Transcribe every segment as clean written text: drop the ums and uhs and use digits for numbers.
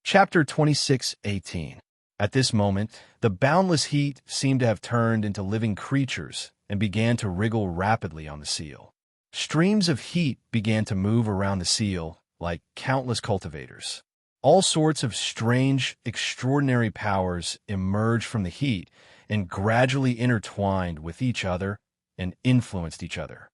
Chapter 26:18. At this moment, the boundless heat seemed to have turned into living creatures and began to wriggle rapidly on the seal. Streams of heat began to move around the seal like countless cultivators. All sorts of strange, extraordinary powers emerged from the heat and gradually intertwined with each other and influenced each other.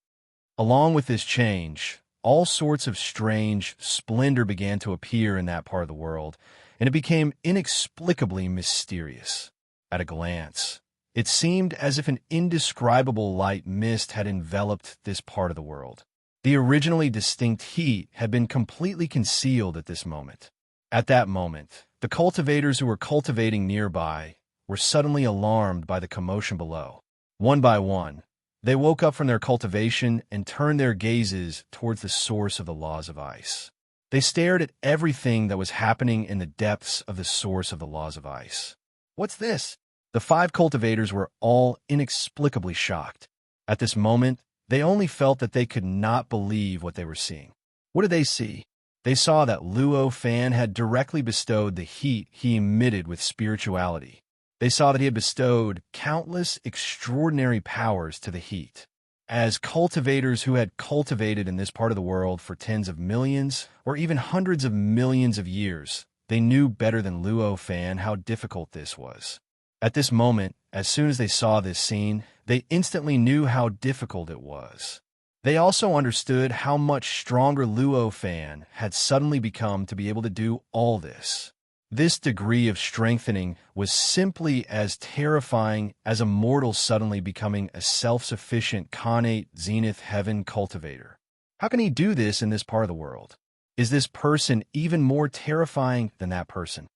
Along with this change, all sorts of strange splendor began to appear in that part of the world, and it became inexplicably mysterious. At a glance, it seemed as if an indescribable light mist had enveloped this part of the world. The originally distinct heat had been completely concealed at this moment. At that moment, the cultivators who were cultivating nearby were suddenly alarmed by the commotion below. One by one, they woke up from their cultivation and turned their gazes towards the source of the laws of ice. They stared at everything that was happening in the depths of the source of the laws of ice. "What's this?" The 5 cultivators were all inexplicably shocked. At this moment, they only felt that they could not believe what they were seeing. What did they see? They saw that Luo Fan had directly bestowed the heat he emitted with spirituality. They saw that he had bestowed countless extraordinary powers to the heat. As cultivators who had cultivated in this part of the world for tens of millions or even hundreds of millions of years, they knew better than Luo Fan how difficult this was. At this moment, as soon as they saw this scene, they instantly knew how difficult it was. They also understood how much stronger Luo Fan had suddenly become to be able to do all this. This degree of strengthening was simply as terrifying as a mortal suddenly becoming a self-sufficient Khanate Zenith Heaven cultivator. How can he do this in this part of the world? Is this person even more terrifying than that person?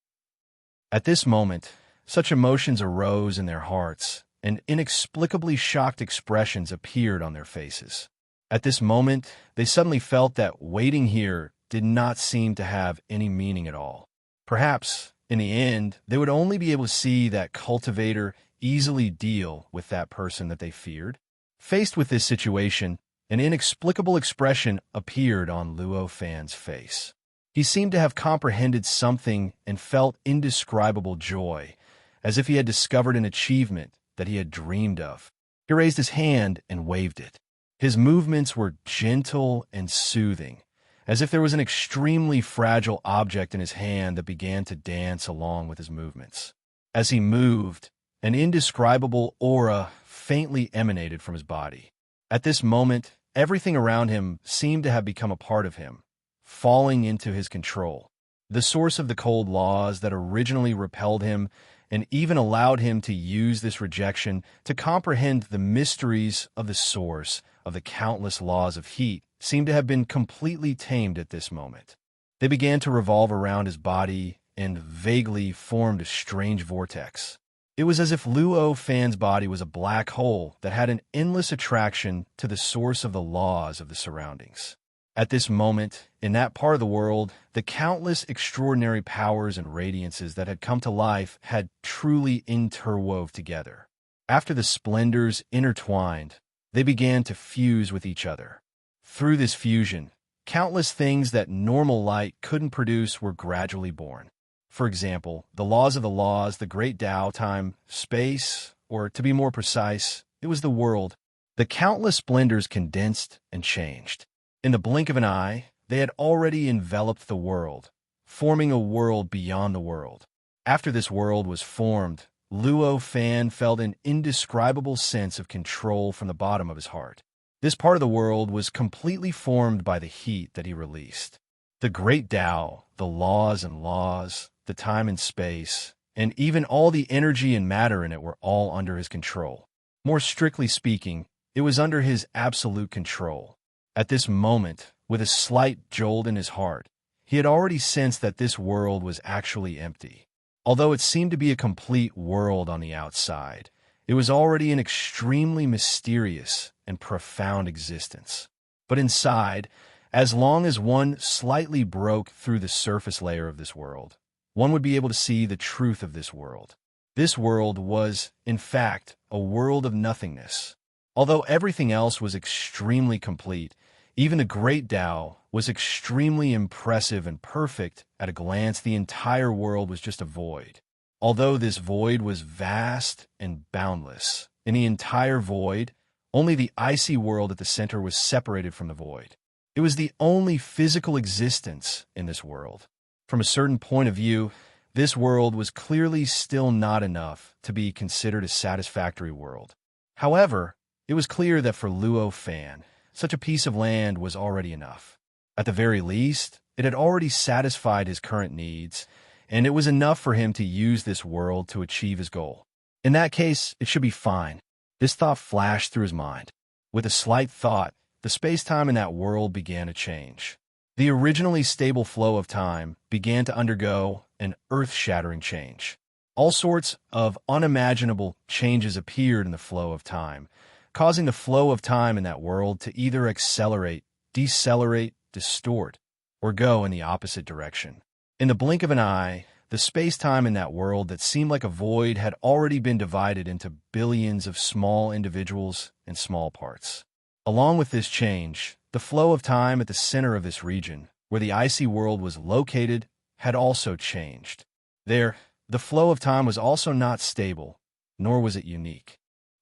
At this moment, such emotions arose in their hearts, and inexplicably shocked expressions appeared on their faces. At this moment, they suddenly felt that waiting here did not seem to have any meaning at all. Perhaps, in the end, they would only be able to see that cultivator easily deal with that person that they feared. Faced with this situation, an inexplicable expression appeared on Luo Fan's face. He seemed to have comprehended something and felt indescribable joy, as if he had discovered an achievement that he had dreamed of. He raised his hand and waved it. His movements were gentle and soothing, as if there was an extremely fragile object in his hand that began to dance along with his movements. As he moved, an indescribable aura faintly emanated from his body. At this moment, everything around him seemed to have become a part of him, falling into his control. The source of the cold laws that originally repelled him and even allowed him to use this rejection to comprehend the mysteries of the source of the countless laws of heat seemed to have been completely tamed at this moment. They began to revolve around his body and vaguely formed a strange vortex. It was as if Luo Fan's body was a black hole that had an endless attraction to the source of the laws of the surroundings. At this moment, in that part of the world, the countless extraordinary powers and radiances that had come to life had truly interwove together. After the splendors intertwined, they began to fuse with each other. Through this fusion, countless things that normal light couldn't produce were gradually born. For example, the laws of the laws, the great Tao, time, space, or to be more precise, it was the world. The countless splendors condensed and changed. In the blink of an eye, they had already enveloped the world, forming a world beyond the world. After this world was formed, Luo Fan felt an indescribable sense of control from the bottom of his heart. This part of the world was completely formed by the heat that he released. The great Tao, the laws and laws, the time and space, and even all the energy and matter in it were all under his control. More strictly speaking, it was under his absolute control. At this moment, with a slight jolt in his heart, he had already sensed that this world was actually empty. Although it seemed to be a complete world on the outside, it was already an extremely mysterious and profound existence. But inside, as long as one slightly broke through the surface layer of this world, one would be able to see the truth of this world. This world was, in fact, a world of nothingness. Although everything else was extremely complete, Even the Great Tao was extremely impressive and perfect. At a glance, the entire world was just a void. Although this void was vast and boundless, in the entire void, only the icy world at the center was separated from the void. It was the only physical existence in this world. From a certain point of view, this world was clearly still not enough to be considered a satisfactory world. However, it was clear that for Luo Fan, such a piece of land was already enough. At the very least, it had already satisfied his current needs, and it was enough for him to use this world to achieve his goal. In that case, it should be fine. This thought flashed through his mind. With a slight thought, the space-time in that world began to change. The originally stable flow of time began to undergo an earth-shattering change. All sorts of unimaginable changes appeared in the flow of time, causing the flow of time in that world to either accelerate, decelerate, distort, or go in the opposite direction. In the blink of an eye, the space-time in that world that seemed like a void had already been divided into billions of small individuals and small parts. Along with this change, the flow of time at the center of this region, where the icy world was located, had also changed. There, the flow of time was also not stable, nor was it unique.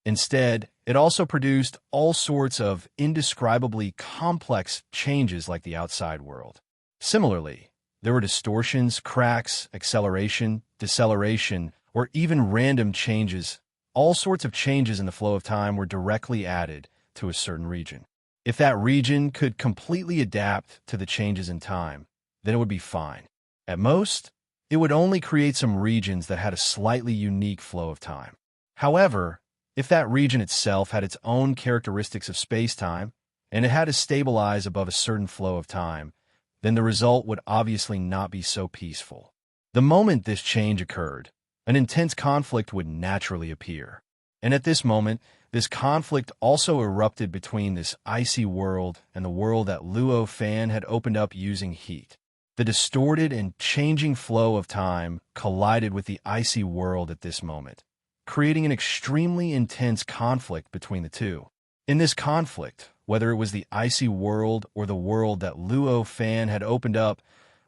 Instead, it also produced all sorts of indescribably complex changes like the outside world. Similarly, there were distortions, cracks, acceleration, deceleration, or even random changes. All sorts of changes in the flow of time were directly added to a certain region. If that region could completely adapt to the changes in time, then it would be fine. At most, it would only create some regions that had a slightly unique flow of time. However, if that region itself had its own characteristics of space-time, and it had to stabilize above a certain flow of time, then the result would obviously not be so peaceful. The moment this change occurred, an intense conflict would naturally appear. And at this moment, this conflict also erupted between this icy world and the world that Luo Fan had opened up using heat. The distorted and changing flow of time collided with the icy world at this moment, creating an extremely intense conflict between the two. In this conflict, whether it was the icy world or the world that Luo Fan had opened up,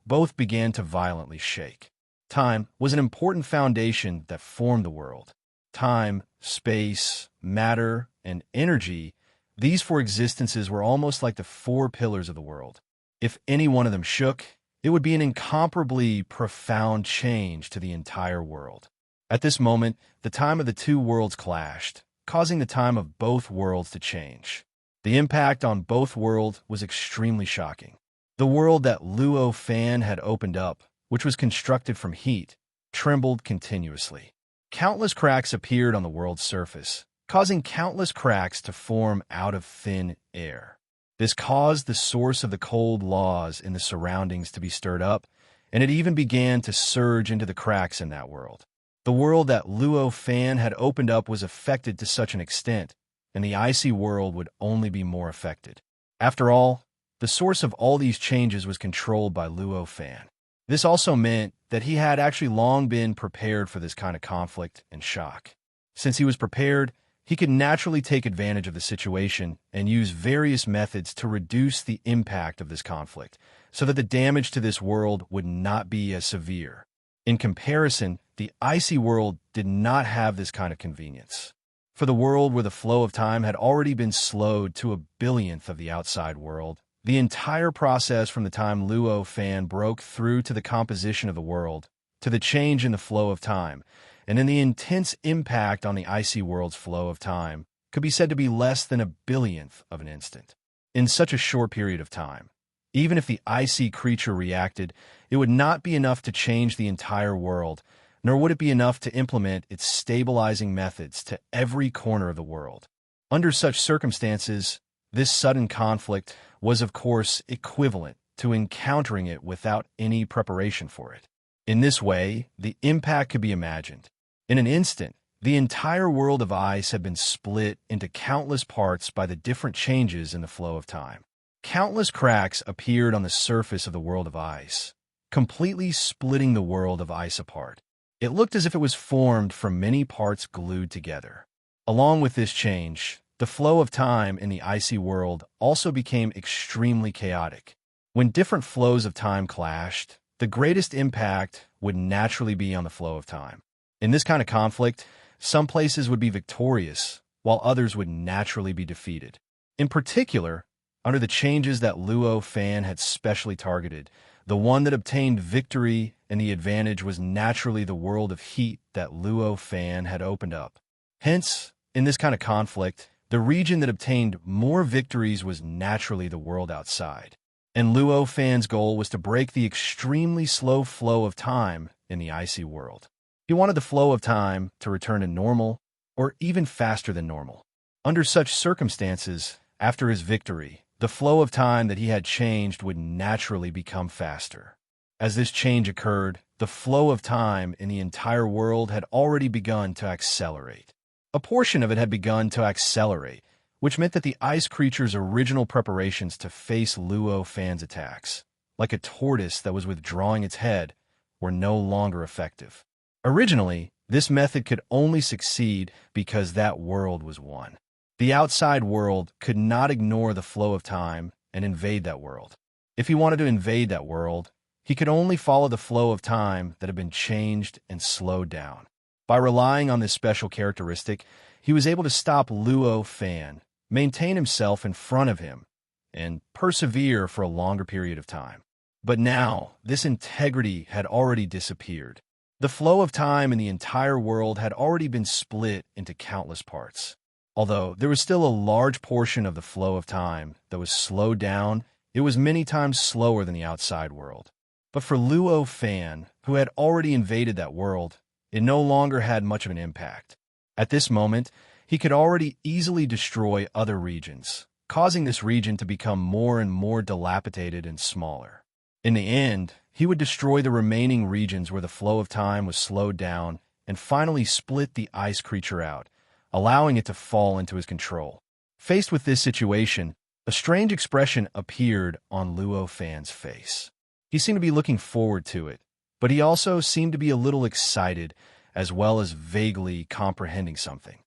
both began to violently shake. Time was an important foundation that formed the world. Time, space, matter, and energy, these four existences were almost like the four pillars of the world. If any one of them shook, it would be an incomparably profound change to the entire world. At this moment, the time of the two worlds clashed, causing the time of both worlds to change. The impact on both worlds was extremely shocking. The world that Luo Fan had opened up, which was constructed from heat, trembled continuously. Countless cracks appeared on the world's surface, causing countless cracks to form out of thin air. This caused the source of the cold laws in the surroundings to be stirred up, and it even began to surge into the cracks in that world. The world that Luo Fan had opened up was affected to such an extent, and the icy world would only be more affected. After all, the source of all these changes was controlled by Luo Fan. This also meant that he had actually long been prepared for this kind of conflict and shock. Since he was prepared, he could naturally take advantage of the situation and use various methods to reduce the impact of this conflict, so that the damage to this world would not be as severe. In comparison, the icy world did not have this kind of convenience. For the world where the flow of time had already been slowed to a billionth of the outside world, the entire process from the time Luo Fan broke through to the composition of the world, to the change in the flow of time, and in the intense impact on the icy world's flow of time, could be said to be less than a billionth of an instant. In such a short period of time, even if the icy creature reacted, it would not be enough to change the entire world, nor would it be enough to implement its stabilizing methods to every corner of the world. Under such circumstances, this sudden conflict was, of course, equivalent to encountering it without any preparation for it. In this way, the impact could be imagined. In an instant, the entire world of ice had been split into countless parts by the different changes in the flow of time. Countless cracks appeared on the surface of the world of ice, completely splitting the world of ice apart. It looked as if it was formed from many parts glued together. Along with this change, the flow of time in the icy world also became extremely chaotic. When different flows of time clashed, the greatest impact would naturally be on the flow of time. In this kind of conflict, some places would be victorious, while others would naturally be defeated. In particular, under the changes that Luo Fan had specially targeted, the one that obtained victory and the advantage was naturally the world of heat that Luo Fan had opened up. Hence, in this kind of conflict, the region that obtained more victories was naturally the world outside. And Luo Fan's goal was to break the extremely slow flow of time in the icy world. He wanted the flow of time to return to normal, or even faster than normal. Under such circumstances, after his victory, the flow of time that he had changed would naturally become faster. As this change occurred, the flow of time in the entire world had already begun to accelerate. A portion of it had begun to accelerate, which meant that the ice creature's original preparations to face Luo Fan's attacks, like a tortoise that was withdrawing its head, were no longer effective. Originally, this method could only succeed because that world was one. The outside world could not ignore the flow of time and invade that world. If he wanted to invade that world, he could only follow the flow of time that had been changed and slowed down. By relying on this special characteristic, he was able to stop Luo Fan, maintain himself in front of him, and persevere for a longer period of time. But now, this integrity had already disappeared. The flow of time in the entire world had already been split into countless parts. Although there was still a large portion of the flow of time that was slowed down, it was many times slower than the outside world. But for Luo Fan, who had already invaded that world, it no longer had much of an impact. At this moment, he could already easily destroy other regions, causing this region to become more and more dilapidated and smaller. In the end, he would destroy the remaining regions where the flow of time was slowed down and finally split the ice creature out, allowing it to fall into his control. Faced with this situation, a strange expression appeared on Luo Fan's face. He seemed to be looking forward to it, but he also seemed to be a little excited as well as vaguely comprehending something.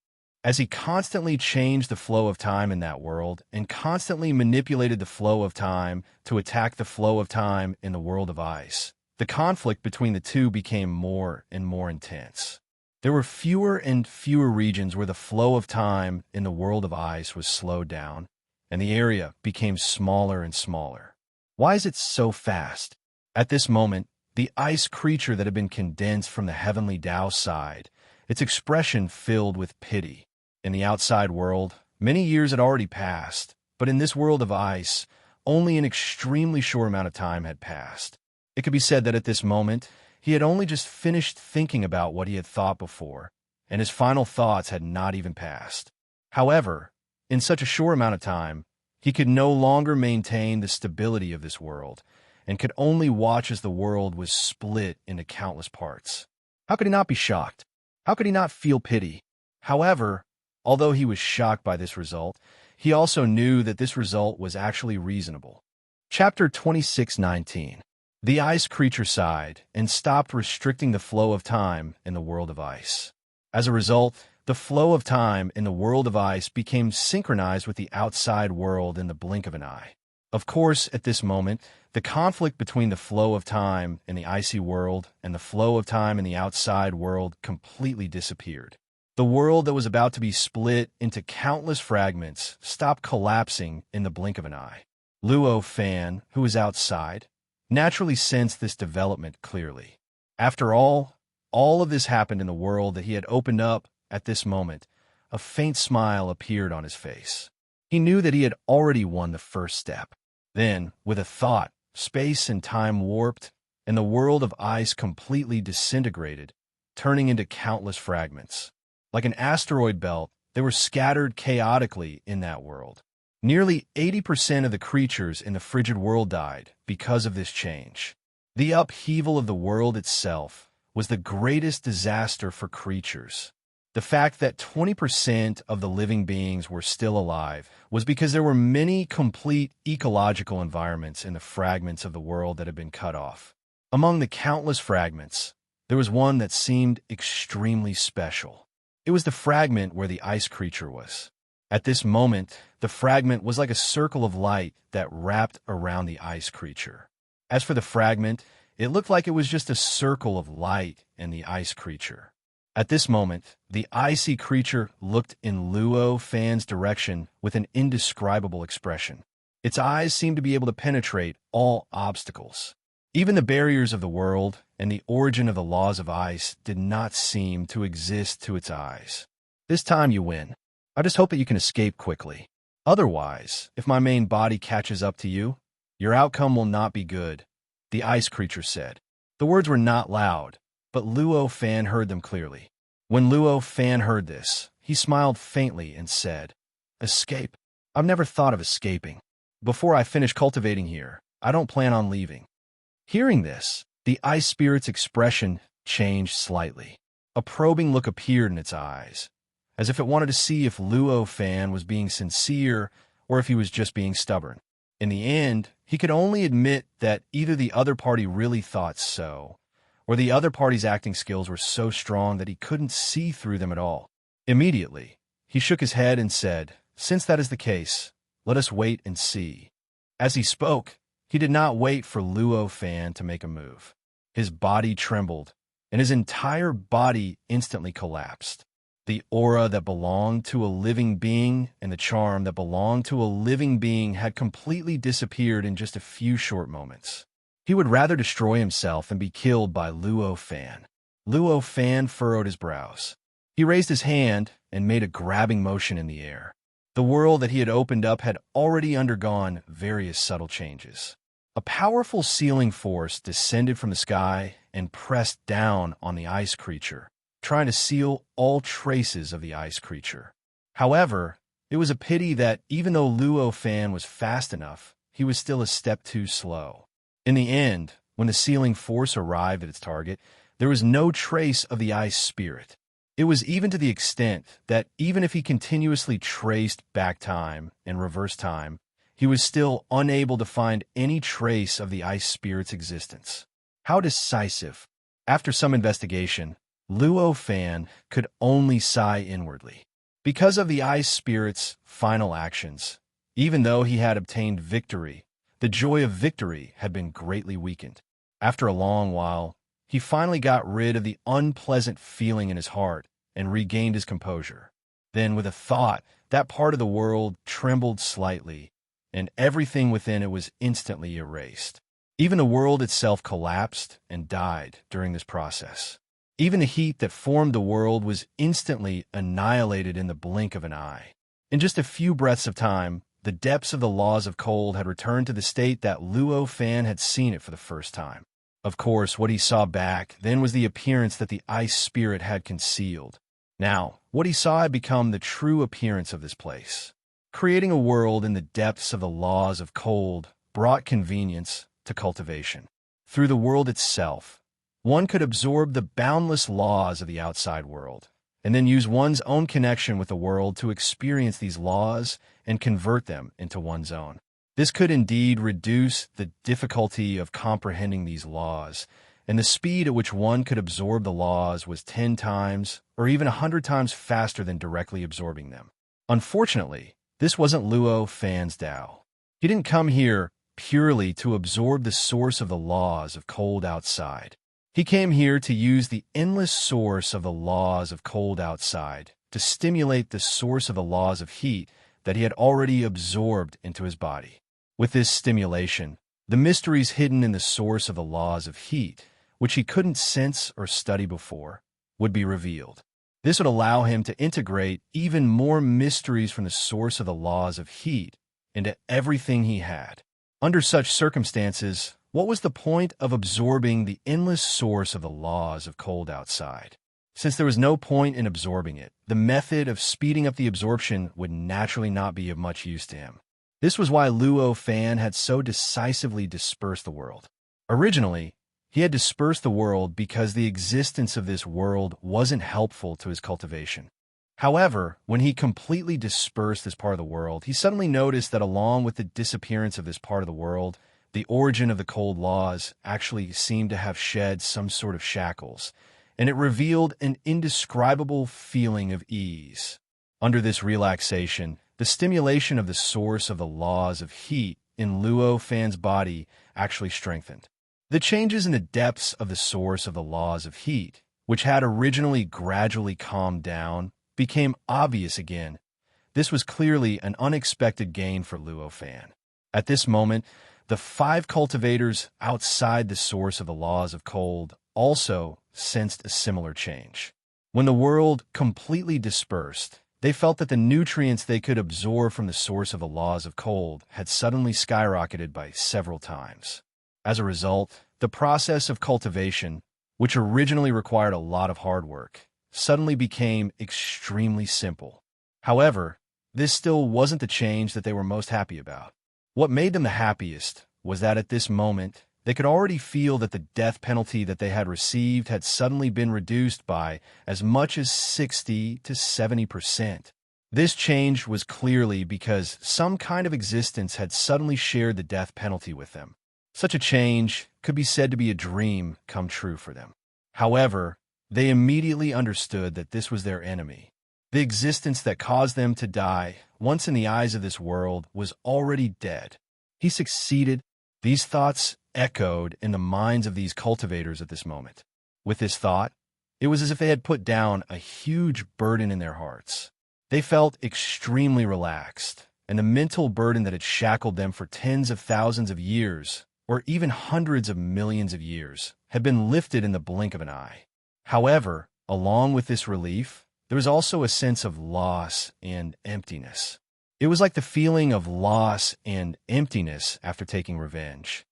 As he constantly changed the flow of time in that world and constantly manipulated the flow of time to attack the flow of time in the world of ice, the conflict between the two became more and more intense. There were fewer and fewer regions where the flow of time in the world of ice was slowed down, and the area became smaller and smaller. Why is it so fast? At this moment, the ice creature that had been condensed from the heavenly Tao side, its expression filled with pity. In the outside world, many years had already passed, but in this world of ice, only an extremely short amount of time had passed. It could be said that at this moment, he had only just finished thinking about what he had thought before, and his final thoughts had not even passed. However, in such a short amount of time, he could no longer maintain the stability of this world, and could only watch as the world was split into countless parts. How could he not be shocked? How could he not feel pity? However, although he was shocked by this result, he also knew that this result was actually reasonable. Chapter 26:19. The ice creature sighed and stopped restricting the flow of time in the world of ice. As a result, the flow of time in the world of ice became synchronized with the outside world in the blink of an eye. Of course, at this moment, the conflict between the flow of time in the icy world and the flow of time in the outside world completely disappeared. The world that was about to be split into countless fragments stopped collapsing in the blink of an eye. Luo Fan, who was outside, naturally sensed this development clearly. After all of this happened in the world that he had opened up at this moment. A faint smile appeared on his face. He knew that he had already won the first step. Then, with a thought, space and time warped, and the world of ice completely disintegrated, turning into countless fragments. Like an asteroid belt, they were scattered chaotically in that world. Nearly 80% of the creatures in the frigid world died because of this change. The upheaval of the world itself was the greatest disaster for creatures. The fact that 20% of the living beings were still alive was because there were many complete ecological environments in the fragments of the world that had been cut off. Among the countless fragments, there was one that seemed extremely special. It was the fragment where the ice creature was. At this moment, the fragment was like a circle of light that wrapped around the ice creature. As for the fragment, it looked like it was just a circle of light and the ice creature. At this moment, the icy creature looked in Luo Fan's direction with an indescribable expression. Its eyes seemed to be able to penetrate all obstacles. Even the barriers of the world and the origin of the laws of ice did not seem to exist to its eyes. This time you win. I just hope that you can escape quickly. Otherwise, if my main body catches up to you, your outcome will not be good, the ice creature said. The words were not loud, but Luo Fan heard them clearly. When Luo Fan heard this, he smiled faintly and said, "Escape? I've never thought of escaping. Before I finish cultivating here, I don't plan on leaving." Hearing this, the ice spirit's expression changed slightly. A probing look appeared in its eyes, as if it wanted to see if Luo Fan was being sincere or if he was just being stubborn. In the end, he could only admit that either the other party really thought so, or the other party's acting skills were so strong that he couldn't see through them at all. Immediately, he shook his head and said, "Since that is the case, let us wait and see." As he spoke, he did not wait for Luo Fan to make a move. His body trembled, and his entire body instantly collapsed. The aura that belonged to a living being and the charm that belonged to a living being had completely disappeared in just a few short moments. He would rather destroy himself than be killed by Luo Fan. Luo Fan furrowed his brows. He raised his hand and made a grabbing motion in the air. The world that he had opened up had already undergone various subtle changes. A powerful sealing force descended from the sky and pressed down on the ice creature, trying to seal all traces of the ice creature. However, it was a pity that even though Luo Fan was fast enough, he was still a step too slow. In the end, when the sealing force arrived at its target, there was no trace of the ice spirit. It was even to the extent that even if he continuously traced back time and reverse time, he was still unable to find any trace of the ice spirit's existence. How decisive! After some investigation, Luo Fan could only sigh inwardly. Because of the ice spirit's final actions, even though he had obtained victory, the joy of victory had been greatly weakened. After a long while, he finally got rid of the unpleasant feeling in his heart and regained his composure. Then, with a thought, that part of the world trembled slightly, and everything within it was instantly erased. Even the world itself collapsed and died during this process. Even the heat that formed the world was instantly annihilated in the blink of an eye. In just a few breaths of time, the depths of the laws of cold had returned to the state that Luo Fan had seen it for the first time. Of course, what he saw back then was the appearance that the ice spirit had concealed. Now, what he saw had become the true appearance of this place. Creating a world in the depths of the laws of cold brought convenience to cultivation. Through the world itself, one could absorb the boundless laws of the outside world, and then use one's own connection with the world to experience these laws and convert them into one's own. This could indeed reduce the difficulty of comprehending these laws, and the speed at which one could absorb the laws was 10 times or even 100 times faster than directly absorbing them. Unfortunately, this wasn't Luo Fan's Tao. He didn't come here purely to absorb the source of the laws of cold outside. He came here to use the endless source of the laws of cold outside to stimulate the source of the laws of heat that he had already absorbed into his body. With this stimulation, the mysteries hidden in the source of the laws of heat, which he couldn't sense or study before, would be revealed. This would allow him to integrate even more mysteries from the source of the laws of heat into everything he had. Under such circumstances, what was the point of absorbing the endless source of the laws of cold outside? Since there was no point in absorbing it, the method of speeding up the absorption would naturally not be of much use to him. This was why Luo Fan had so decisively dispersed the world. Originally, he had dispersed the world because the existence of this world wasn't helpful to his cultivation. However, when he completely dispersed this part of the world, he suddenly noticed that along with the disappearance of this part of the world, the origin of the cold laws actually seemed to have shed some sort of shackles, and it revealed an indescribable feeling of ease. Under this relaxation, the stimulation of the source of the laws of heat in Luo Fan's body actually strengthened. The changes in the depths of the source of the laws of heat, which had originally gradually calmed down, became obvious again. This was clearly an unexpected gain for Luo Fan. At this moment, the 5 cultivators outside the source of the laws of cold also sensed a similar change. When the world completely dispersed, they felt that the nutrients they could absorb from the source of the laws of cold had suddenly skyrocketed by several times. As a result, the process of cultivation, which originally required a lot of hard work, suddenly became extremely simple. However, this still wasn't the change that they were most happy about. What made them the happiest was that at this moment, they could already feel that the death penalty that they had received had suddenly been reduced by as much as 60 to 70%. This change was clearly because some kind of existence had suddenly shared the death penalty with them. Such a change could be said to be a dream come true for them. However, they immediately understood that this was their enemy. The existence that caused them to die, once in the eyes of this world, was already dead. He succeeded. These thoughts echoed in the minds of these cultivators at this moment. With this thought, it was as if they had put down a huge burden in their hearts. They felt extremely relaxed, and the mental burden that had shackled them for tens of thousands of years, or even hundreds of millions of years, had been lifted in the blink of an eye. However, along with this relief, there was also a sense of loss and emptiness. It was like the feeling of loss and emptiness after taking revenge.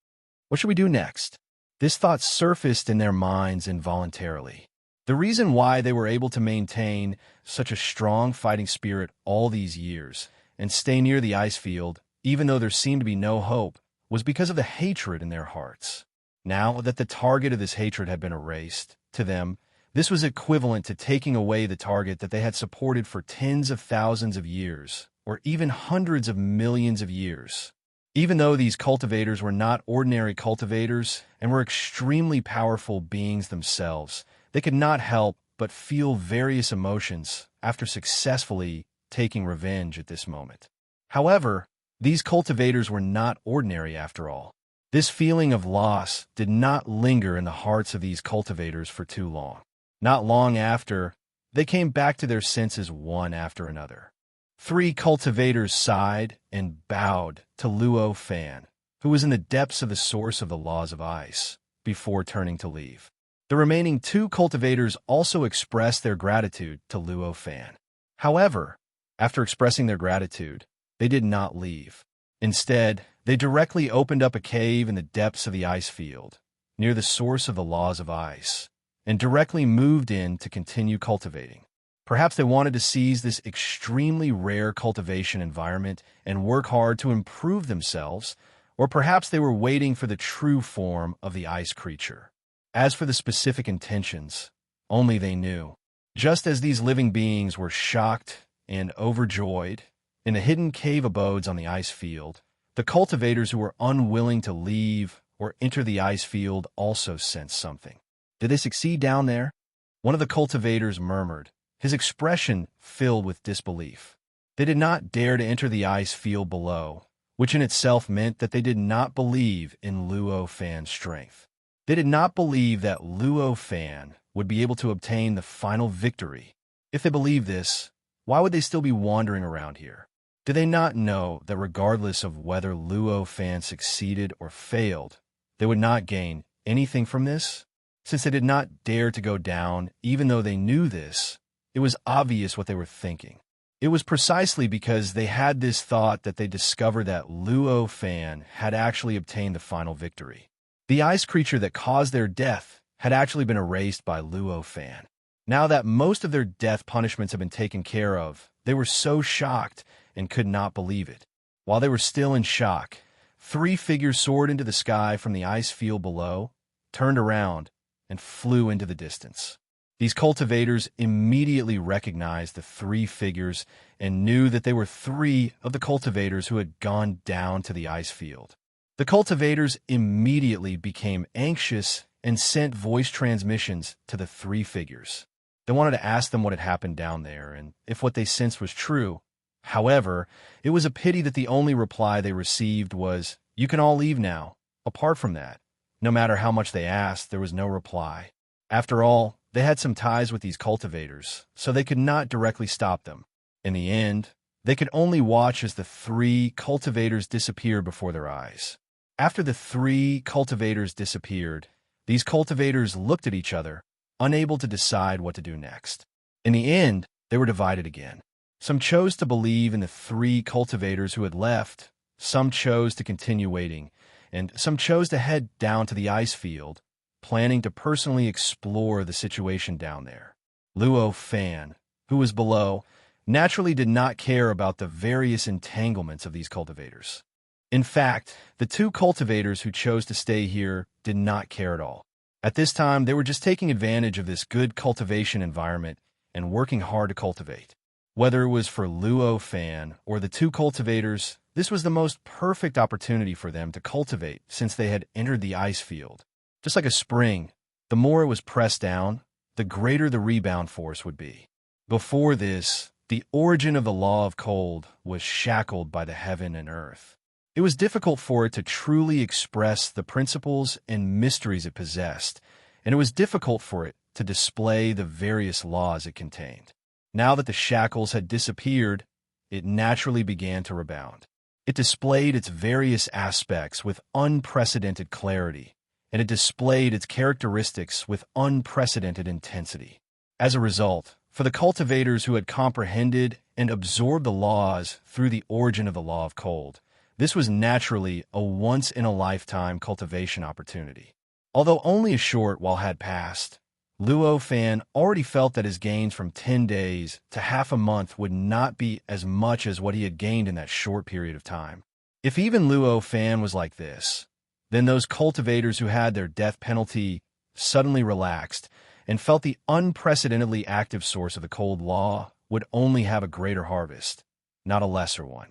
What should we do next? This thought surfaced in their minds involuntarily. The reason why they were able to maintain such a strong fighting spirit all these years and stay near the ice field, even though there seemed to be no hope, was because of the hatred in their hearts. Now that the target of this hatred had been erased, to them, this was equivalent to taking away the target that they had supported for tens of thousands of years, or even hundreds of millions of years. Even though these cultivators were not ordinary cultivators and were extremely powerful beings themselves, they could not help but feel various emotions after successfully taking revenge at this moment. However, these cultivators were not ordinary after all. This feeling of loss did not linger in the hearts of these cultivators for too long. Not long after, they came back to their senses one after another. 3 cultivators sighed and bowed to Luo Fan, who was in the depths of the source of the laws of ice, before turning to leave. The remaining 2 cultivators also expressed their gratitude to Luo Fan. However, after expressing their gratitude, they did not leave. Instead, they directly opened up a cave in the depths of the ice field, near the source of the laws of ice, and directly moved in to continue cultivating. Perhaps they wanted to seize this extremely rare cultivation environment and work hard to improve themselves, or perhaps they were waiting for the true form of the ice creature. As for the specific intentions, only they knew. Just as these living beings were shocked and overjoyed in the hidden cave abodes on the ice field, the cultivators who were unwilling to leave or enter the ice field also sensed something. Did they succeed down there? One of the cultivators murmured, his expression filled with disbelief. They did not dare to enter the ice field below, which in itself meant that they did not believe in Luo Fan's strength. They did not believe that Luo Fan would be able to obtain the final victory. If they believed this, why would they still be wandering around here? Did they not know that regardless of whether Luo Fan succeeded or failed, they would not gain anything from this? Since they did not dare to go down, even though they knew this, it was obvious what they were thinking. It was precisely because they had this thought that they discovered that Luo Fan had actually obtained the final victory. The ice creature that caused their death had actually been erased by Luo Fan. Now that most of their death punishments had been taken care of, they were so shocked and could not believe it. While they were still in shock, 3 figures soared into the sky from the ice field below, turned around, and flew into the distance. These cultivators immediately recognized the 3 figures and knew that they were 3 of the cultivators who had gone down to the ice field. The cultivators immediately became anxious and sent voice transmissions to the 3 figures. They wanted to ask them what had happened down there and if what they sensed was true. However, it was a pity that the only reply they received was, "You can all leave now." Apart from that, no matter how much they asked, there was no reply. After all, they had some ties with these cultivators, so they could not directly stop them. In the end, they could only watch as the three cultivators disappeared before their eyes. After the three cultivators disappeared, these cultivators looked at each other, unable to decide what to do next. In the end, they were divided again. Some chose to believe in the three cultivators who had left, some chose to continue waiting, and some chose to head down to the ice field, planning to personally explore the situation down there. Luo Fan, who was below, naturally did not care about the various entanglements of these cultivators. In fact, the two cultivators who chose to stay here did not care at all. At this time, they were just taking advantage of this good cultivation environment and working hard to cultivate. Whether it was for Luo Fan or the two cultivators, this was the most perfect opportunity for them to cultivate since they had entered the ice field. Just like a spring, the more it was pressed down, the greater the rebound force would be. Before this, the origin of the law of cold was shackled by the heaven and earth. It was difficult for it to truly express the principles and mysteries it possessed, and it was difficult for it to display the various laws it contained. Now that the shackles had disappeared, it naturally began to rebound. It displayed its various aspects with unprecedented clarity, and it displayed its characteristics with unprecedented intensity. As a result, for the cultivators who had comprehended and absorbed the laws through the origin of the law of cold, this was naturally a once-in-a-lifetime cultivation opportunity. Although only a short while had passed, Luo Fan already felt that his gains from 10 days to half a month would not be as much as what he had gained in that short period of time. If even Luo Fan was like this, then those cultivators who had their death penalty suddenly relaxed and felt the unprecedentedly active source of the cold law would only have a greater harvest, not a lesser one.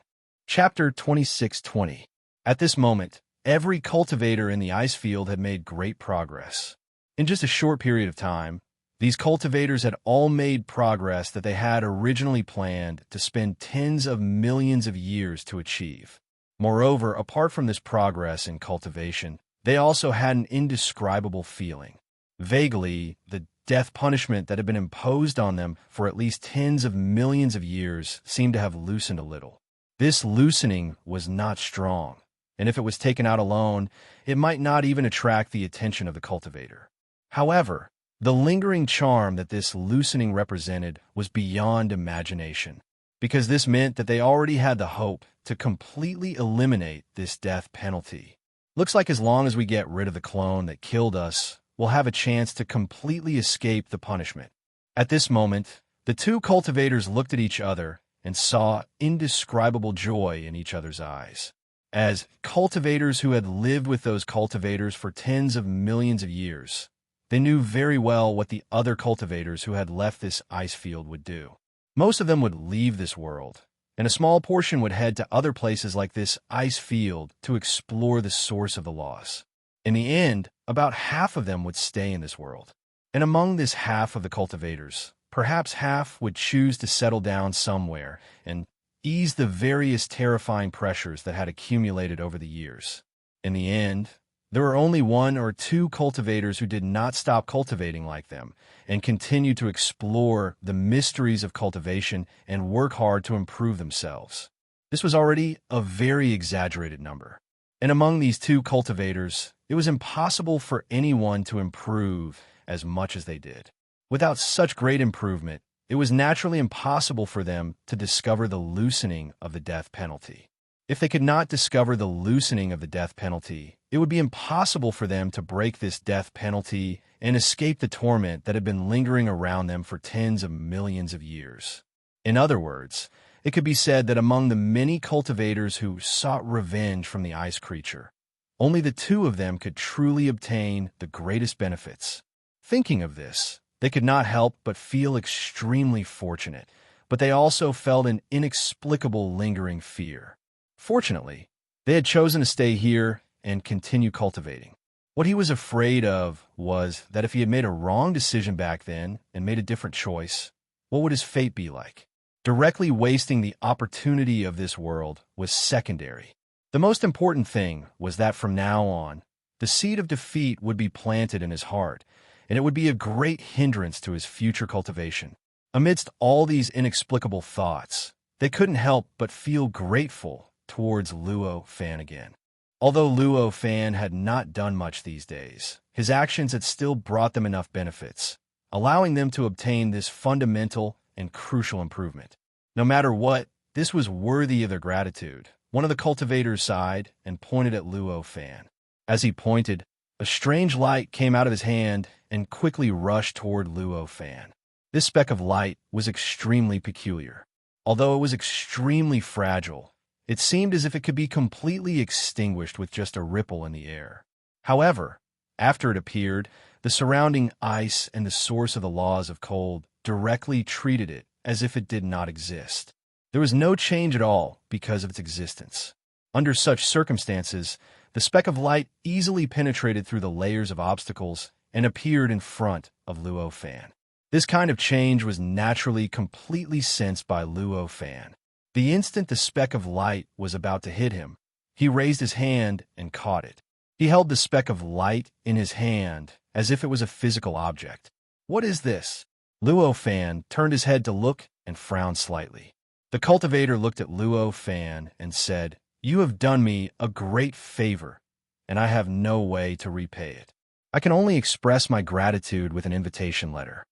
Chapter 26:20. At this moment, every cultivator in the ice field had made great progress. In just a short period of time, these cultivators had all made progress that they had originally planned to spend tens of millions of years to achieve. Moreover, apart from this progress in cultivation, they also had an indescribable feeling. Vaguely, the death punishment that had been imposed on them for at least tens of millions of years seemed to have loosened a little. This loosening was not strong, and if it was taken out alone, it might not even attract the attention of the cultivator. However, the lingering charm that this loosening represented was beyond imagination, because this meant that they already had the hope to completely eliminate this death penalty. Looks like as long as we get rid of the clone that killed us, we'll have a chance to completely escape the punishment. At this moment, the two cultivators looked at each other and saw indescribable joy in each other's eyes. As cultivators who had lived with those cultivators for tens of millions of years, they knew very well what the other cultivators who had left this ice field would do. Most of them would leave this world, and a small portion would head to other places like this ice field to explore the source of the laws. In the end, about half of them would stay in this world. And among this half of the cultivators, perhaps half would choose to settle down somewhere and ease the various terrifying pressures that had accumulated over the years. In the end, there were only one or two cultivators who did not stop cultivating like them and continued to explore the mysteries of cultivation and work hard to improve themselves. This was already a very exaggerated number. And among these two cultivators, it was impossible for anyone to improve as much as they did. Without such great improvement, it was naturally impossible for them to discover the loosening of the death penalty. If they could not discover the loosening of the death penalty, it would be impossible for them to break this death penalty and escape the torment that had been lingering around them for tens of millions of years. In other words, it could be said that among the many cultivators who sought revenge from the ice creature, only the two of them could truly obtain the greatest benefits. Thinking of this, they could not help but feel extremely fortunate, but they also felt an inexplicable lingering fear. Fortunately, they had chosen to stay here and continue cultivating. What he was afraid of was that if he had made a wrong decision back then and made a different choice, what would his fate be like? Directly wasting the opportunity of this world was secondary. The most important thing was that from now on, the seed of defeat would be planted in his heart, and it would be a great hindrance to his future cultivation. Amidst all these inexplicable thoughts, they couldn't help but feel grateful towards Luo Fan again. Although Luo Fan had not done much these days, his actions had still brought them enough benefits, allowing them to obtain this fundamental and crucial improvement. No matter what, this was worthy of their gratitude. One of the cultivators sighed and pointed at Luo Fan. As he pointed, a strange light came out of his hand and quickly rushed toward Luo Fan. This speck of light was extremely peculiar. Although it was extremely fragile, it seemed as if it could be completely extinguished with just a ripple in the air. However, after it appeared, the surrounding ice and the source of the laws of cold directly treated it as if it did not exist. There was no change at all because of its existence. Under such circumstances, the speck of light easily penetrated through the layers of obstacles and appeared in front of Luo Fan. This kind of change was naturally completely sensed by Luo Fan. The instant the speck of light was about to hit him, he raised his hand and caught it. He held the speck of light in his hand as if it was a physical object. "What is this?" Luo Fan turned his head to look and frowned slightly. The cultivator looked at Luo Fan and said, "You have done me a great favor, and I have no way to repay it. I can only express my gratitude with an invitation letter."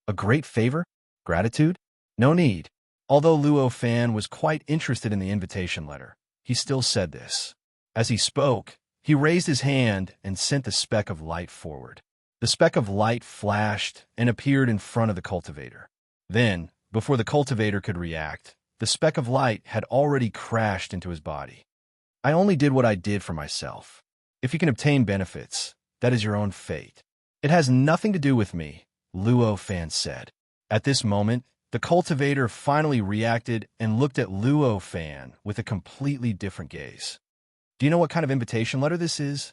"A great favor? Gratitude? No need." Although Luo Fan was quite interested in the invitation letter, he still said this. As he spoke, he raised his hand and sent the speck of light forward. The speck of light flashed and appeared in front of the cultivator. Then, before the cultivator could react, the speck of light had already crashed into his body. "I only did what I did for myself. If you can obtain benefits, that is your own fate. It has nothing to do with me," Luo Fan said. At this moment, the cultivator finally reacted and looked at Luo Fan with a completely different gaze. "Do you know what kind of invitation letter this is?"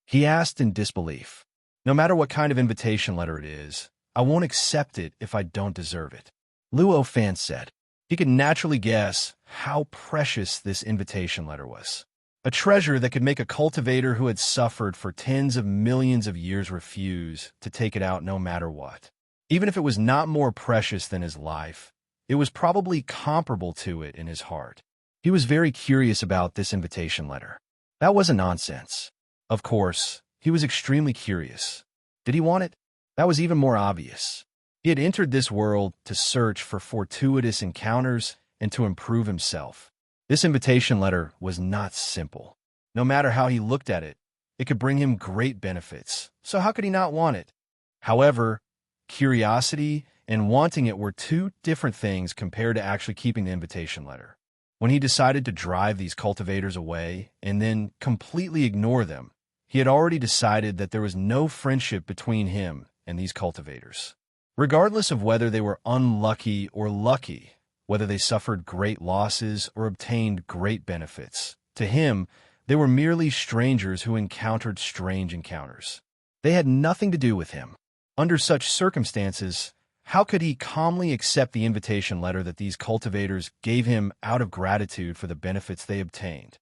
he asked in disbelief. "No matter what kind of invitation letter it is, I won't accept it if I don't deserve it," Luo Fan said. He could naturally guess how precious this invitation letter was. A treasure that could make a cultivator who had suffered for tens of millions of years refuse to take it out no matter what. Even if it was not more precious than his life, it was probably comparable to it in his heart. He was very curious about this invitation letter. That wasn't nonsense. Of course, he was extremely curious. Did he want it? That was even more obvious. He had entered this world to search for fortuitous encounters and to improve himself. This invitation letter was not simple. No matter how he looked at it, it could bring him great benefits. So how could he not want it? However, curiosity and wanting it were two different things compared to actually keeping the invitation letter. When he decided to drive these cultivators away and then completely ignore them, he had already decided that there was no friendship between him and these cultivators. Regardless of whether they were unlucky or lucky, whether they suffered great losses or obtained great benefits, to him, they were merely strangers who encountered strange encounters. They had nothing to do with him. Under such circumstances, how could he calmly accept the invitation letter that these cultivators gave him out of gratitude for the benefits they obtained?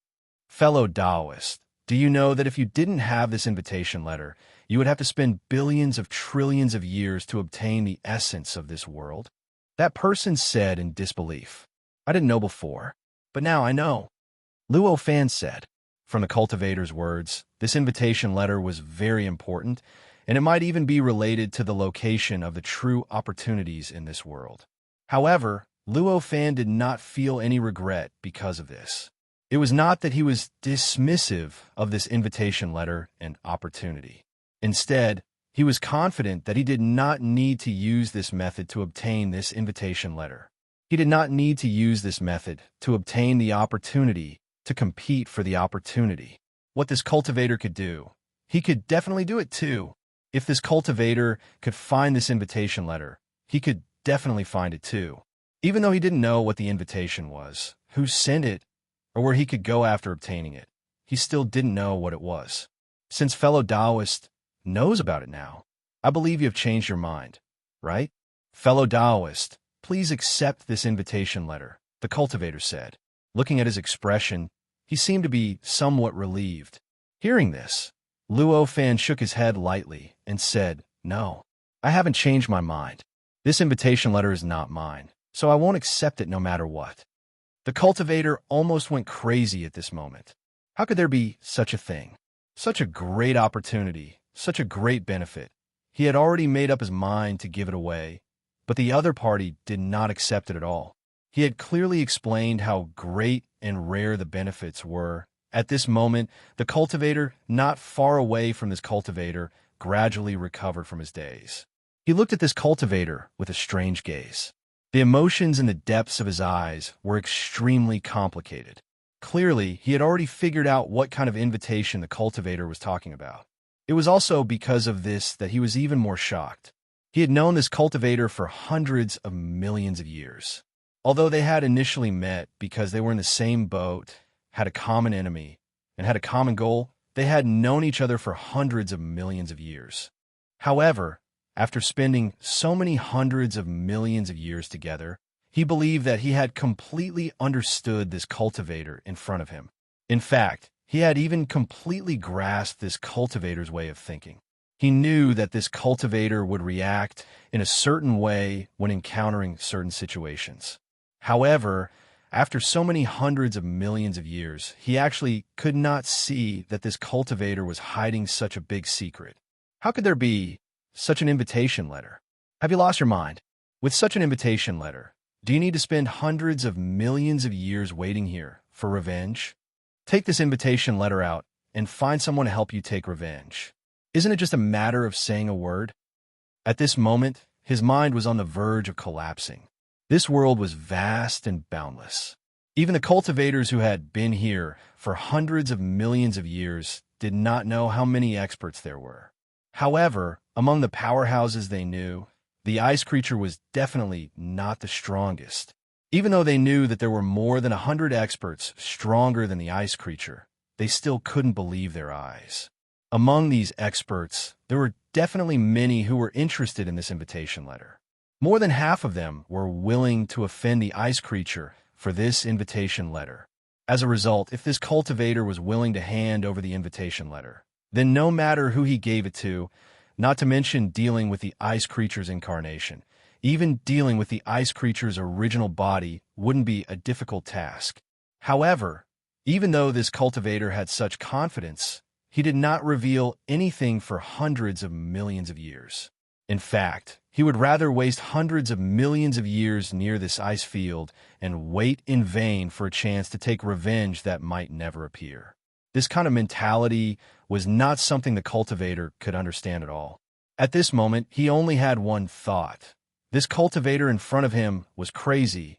Fellow Taoist, do you know that if you didn't have this invitation letter, you would have to spend billions of trillions of years to obtain the essence of this world? That person said in disbelief. "I didn't know before, but now I know," Luo Fan said. From the cultivator's words, this invitation letter was very important, and it might even be related to the location of the true opportunities in this world. However, Luo Fan did not feel any regret because of this. It was not that he was dismissive of this invitation letter and opportunity. Instead, he was confident that he did not need to use this method to obtain this invitation letter. He did not need to use this method to obtain the opportunity to compete for the opportunity. What this cultivator could do, he could definitely do it too. If this cultivator could find this invitation letter, he could definitely find it too. Even though he didn't know what the invitation was, who sent it, or where he could go after obtaining it, he still didn't know what it was. Since fellow Taoist knows about it now, I believe you have changed your mind, right? Fellow Taoist, please accept this invitation letter, the cultivator said. Looking at his expression, he seemed to be somewhat relieved. Hearing this, Luo Fan shook his head lightly and said, "No, I haven't changed my mind. This invitation letter is not mine, so I won't accept it no matter what." The cultivator almost went crazy at this moment. How could there be such a thing? Such a great opportunity, such a great benefit. He had already made up his mind to give it away, but the other party did not accept it at all. He had clearly explained how great and rare the benefits were. At this moment, the cultivator, not far away from this cultivator, gradually recovered from his daze. He looked at this cultivator with a strange gaze. The emotions in the depths of his eyes were extremely complicated. Clearly, he had already figured out what kind of invitation the cultivator was talking about. It was also because of this that he was even more shocked. He had known this cultivator for hundreds of millions of years. Although they had initially met because they were in the same boat, had a common enemy, and had a common goal, they had known each other for hundreds of millions of years. However, after spending so many hundreds of millions of years together, he believed that he had completely understood this cultivator in front of him. In fact, he had even completely grasped this cultivator's way of thinking. He knew that this cultivator would react in a certain way when encountering certain situations. However, after so many hundreds of millions of years, he actually could not see that this cultivator was hiding such a big secret. How could there be such an invitation letter? Have you lost your mind? With such an invitation letter, do you need to spend hundreds of millions of years waiting here for revenge? Take this invitation letter out and find someone to help you take revenge. Isn't it just a matter of saying a word? At this moment, his mind was on the verge of collapsing. This world was vast and boundless. Even the cultivators who had been here for hundreds of millions of years did not know how many experts there were. However, among the powerhouses they knew, the ice creature was definitely not the strongest. Even though they knew that there were more than 100 experts stronger than the ice creature, they still couldn't believe their eyes. Among these experts, there were definitely many who were interested in this invitation letter. More than half of them were willing to offend the ice creature for this invitation letter. As a result, if this cultivator was willing to hand over the invitation letter, then no matter who he gave it to, not to mention dealing with the ice creature's incarnation, even dealing with the ice creature's original body wouldn't be a difficult task. However, even though this cultivator had such confidence, he did not reveal anything for hundreds of millions of years. In fact, he would rather waste hundreds of millions of years near this ice field and wait in vain for a chance to take revenge that might never appear. This kind of mentality was not something the cultivator could understand at all. At this moment, he only had one thought. This cultivator in front of him was crazy.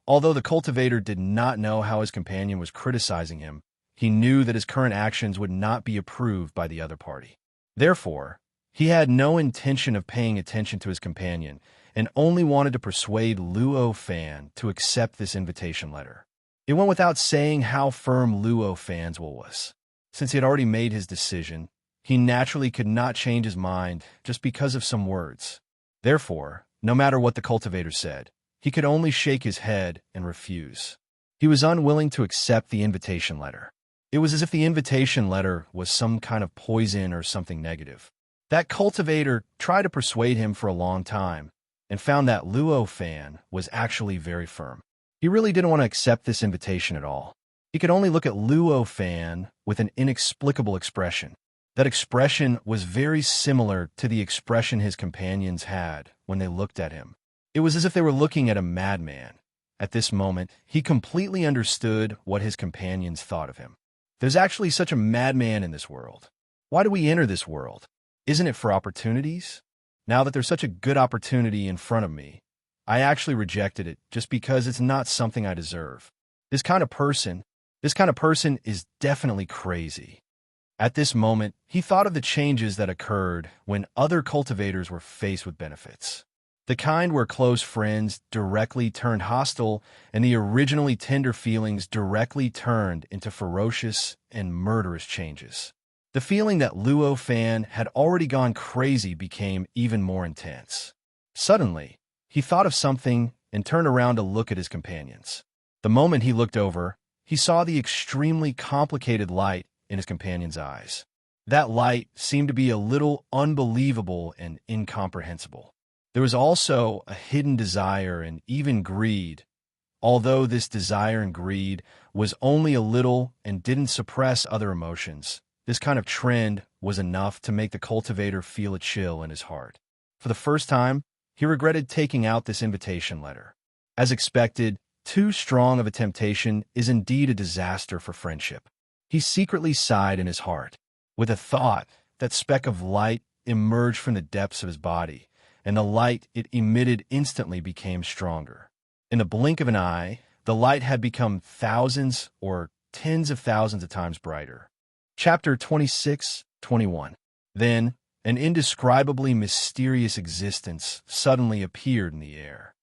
Although the cultivator did not know how his companion was criticizing him, he knew that his current actions would not be approved by the other party. Therefore, he had no intention of paying attention to his companion and only wanted to persuade Luo Fan to accept this invitation letter. It went without saying how firm Luo Fan's will was. Since he had already made his decision, he naturally could not change his mind just because of some words. Therefore, no matter what the cultivator said, he could only shake his head and refuse. He was unwilling to accept the invitation letter. It was as if the invitation letter was some kind of poison or something negative. That cultivator tried to persuade him for a long time and found that Luo Fan was actually very firm. He really didn't want to accept this invitation at all. He could only look at Luo Fan with an inexplicable expression. That expression was very similar to the expression his companions had when they looked at him. It was as if they were looking at a madman. At this moment, he completely understood what his companions thought of him. There's actually such a madman in this world. Why do we enter this world? Isn't it for opportunities? Now that there's such a good opportunity in front of me, I actually rejected it just because it's not something I deserve. This kind of person is definitely crazy. At this moment, he thought of the changes that occurred when other cultivators were faced with benefits. The kind where close friends directly turned hostile and the originally tender feelings directly turned into ferocious and murderous changes. The feeling that Luo Fan had already gone crazy became even more intense. Suddenly, he thought of something and turned around to look at his companions. The moment he looked over, he saw the extremely complicated light in his companion's eyes. That light seemed to be a little unbelievable and incomprehensible. There was also a hidden desire and even greed, although this desire and greed was only a little and didn't suppress other emotions. This kind of trend was enough to make the cultivator feel a chill in his heart. For the first time, he regretted taking out this invitation letter. As expected, too strong of a temptation is indeed a disaster for friendship. He secretly sighed in his heart. With a thought, that speck of light emerged from the depths of his body, and the light it emitted instantly became stronger. In the blink of an eye, the light had become thousands or tens of thousands of times brighter. Chapter 26-21. Then, an indescribably mysterious existence suddenly appeared in the air.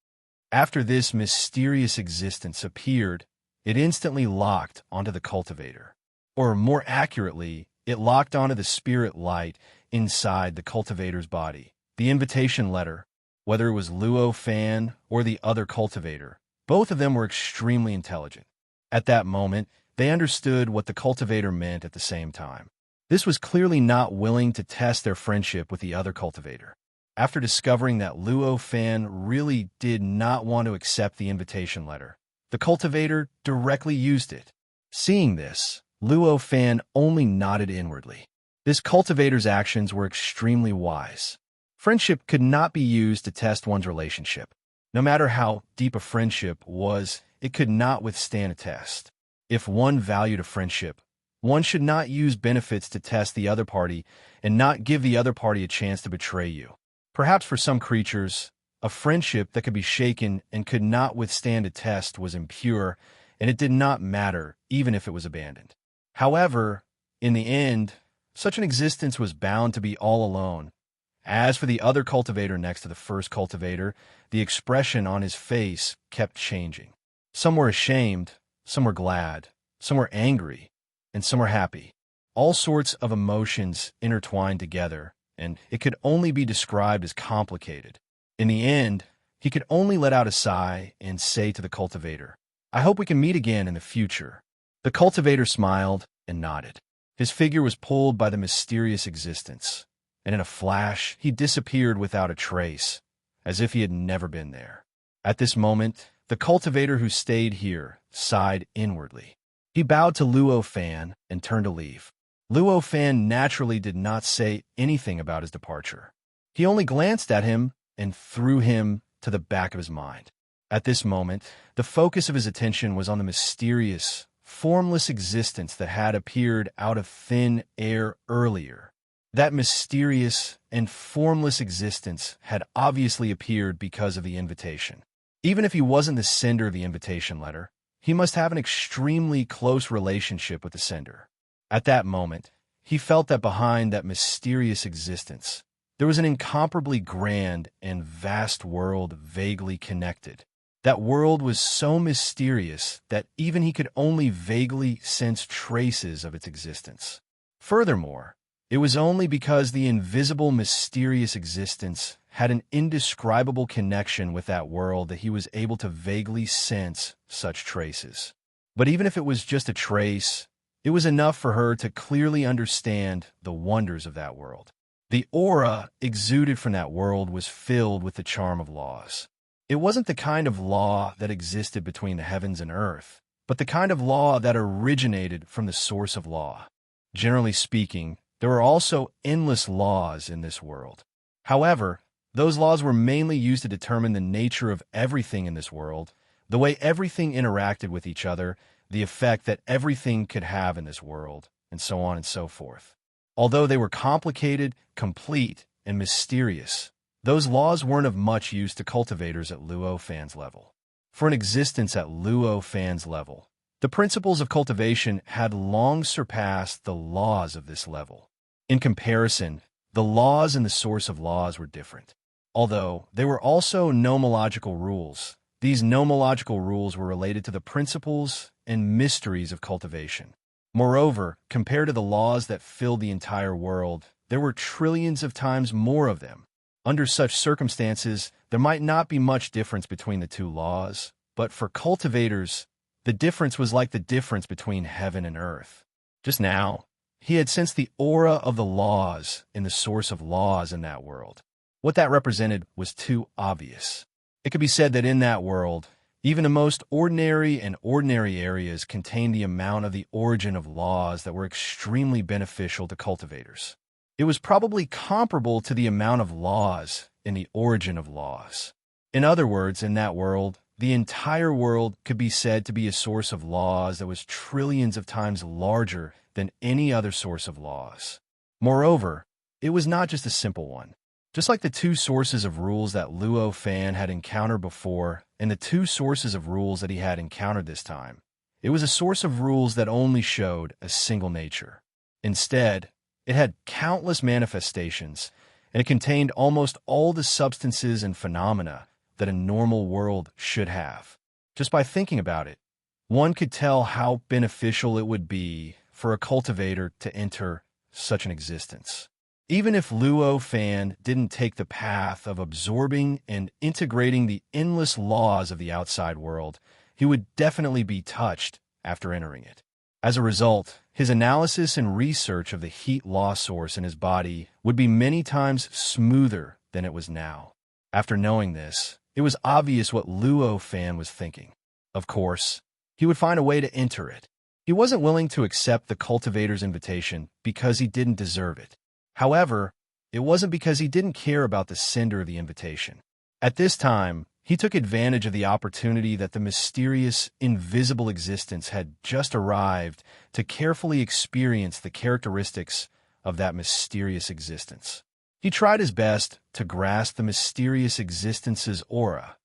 After this mysterious existence appeared, it instantly locked onto the cultivator. Or more accurately, it locked onto the spirit light inside the cultivator's body. The invitation letter, whether it was Luo Fan or the other cultivator, both of them were extremely intelligent. At that moment, they understood what the cultivator meant at the same time. This was clearly not willing to test their friendship with the other cultivator. After discovering that Luo Fan really did not want to accept the invitation letter, the cultivator directly used it. Seeing this, Luo Fan only nodded inwardly. This cultivator's actions were extremely wise. Friendship could not be used to test one's relationship. No matter how deep a friendship was, it could not withstand a test. If one valued a friendship, one should not use benefits to test the other party and not give the other party a chance to betray you. Perhaps for some creatures, a friendship that could be shaken and could not withstand a test was impure, and it did not matter even if it was abandoned. However, in the end, such an existence was bound to be all alone. As for the other cultivator next to the first cultivator, the expression on his face kept changing. Some were ashamed, some were glad, some were angry, and some were happy. All sorts of emotions intertwined together, and it could only be described as complicated. In the end, he could only let out a sigh and say to the cultivator, "I hope we can meet again in the future." The cultivator smiled and nodded. His figure was pulled by the mysterious existence, and in a flash he disappeared without a trace, as if he had never been there. At this moment, the cultivator who stayed here sighed inwardly. He bowed to Luo Fan and turned to leave. Luo Fan naturally did not say anything about his departure. He only glanced at him and threw him to the back of his mind. At this moment, the focus of his attention was on the mysterious, formless existence that had appeared out of thin air earlier. That mysterious and formless existence had obviously appeared because of the invitation. Even if he wasn't the sender of the invitation letter, he must have an extremely close relationship with the sender. At that moment, he felt that behind that mysterious existence, there was an incomparably grand and vast world vaguely connected. That world was so mysterious that even he could only vaguely sense traces of its existence. Furthermore, it was only because the invisible, mysterious existence had an indescribable connection with that world that he was able to vaguely sense such traces. But even if it was just a trace, it was enough for her to clearly understand the wonders of that world. The aura exuded from that world was filled with the charm of laws. It wasn't the kind of law that existed between the heavens and earth, but the kind of law that originated from the source of law. Generally speaking, there were also endless laws in this world. However, those laws were mainly used to determine the nature of everything in this world, the way everything interacted with each other, the effect that everything could have in this world, and so on and so forth. Although they were complicated, complete, and mysterious, those laws weren't of much use to cultivators at Luo Fan's level. For an existence at Luo Fan's level, the principles of cultivation had long surpassed the laws of this level. In comparison, the laws and the source of laws were different. Although they were also nomological rules, these nomological rules were related to the principles and mysteries of cultivation. Moreover, compared to the laws that filled the entire world, there were trillions of times more of them. Under such circumstances, there might not be much difference between the two laws, but for cultivators, the difference was like the difference between heaven and earth. Just now, he had sensed the aura of the laws in the source of laws in that world. What that represented was too obvious. It could be said that in that world, even the most ordinary and ordinary areas contained the amount of the origin of laws that were extremely beneficial to cultivators. It was probably comparable to the amount of laws in the origin of laws. In other words, in that world, the entire world could be said to be a source of laws that was trillions of times larger than any other source of laws. Moreover, it was not just a simple one. Just like the two sources of rules that Luo Fan had encountered before and the two sources of rules that he had encountered this time, it was a source of rules that only showed a single nature. Instead, it had countless manifestations, and it contained almost all the substances and phenomena that a normal world should have. Just by thinking about it, one could tell how beneficial it would be for a cultivator to enter such an existence. Even if Luo Fan didn't take the path of absorbing and integrating the endless laws of the outside world, he would definitely be touched after entering it. As a result, his analysis and research of the heat law source in his body would be many times smoother than it was now. After knowing this, it was obvious what Luo Fan was thinking. Of course, he would find a way to enter it. He wasn't willing to accept the cultivator's invitation because he didn't deserve it. However, it wasn't because he didn't care about the sender of the invitation. At this time, he took advantage of the opportunity that the mysterious, invisible existence had just arrived to carefully experience the characteristics of that mysterious existence. He tried his best to grasp the mysterious existence's aura,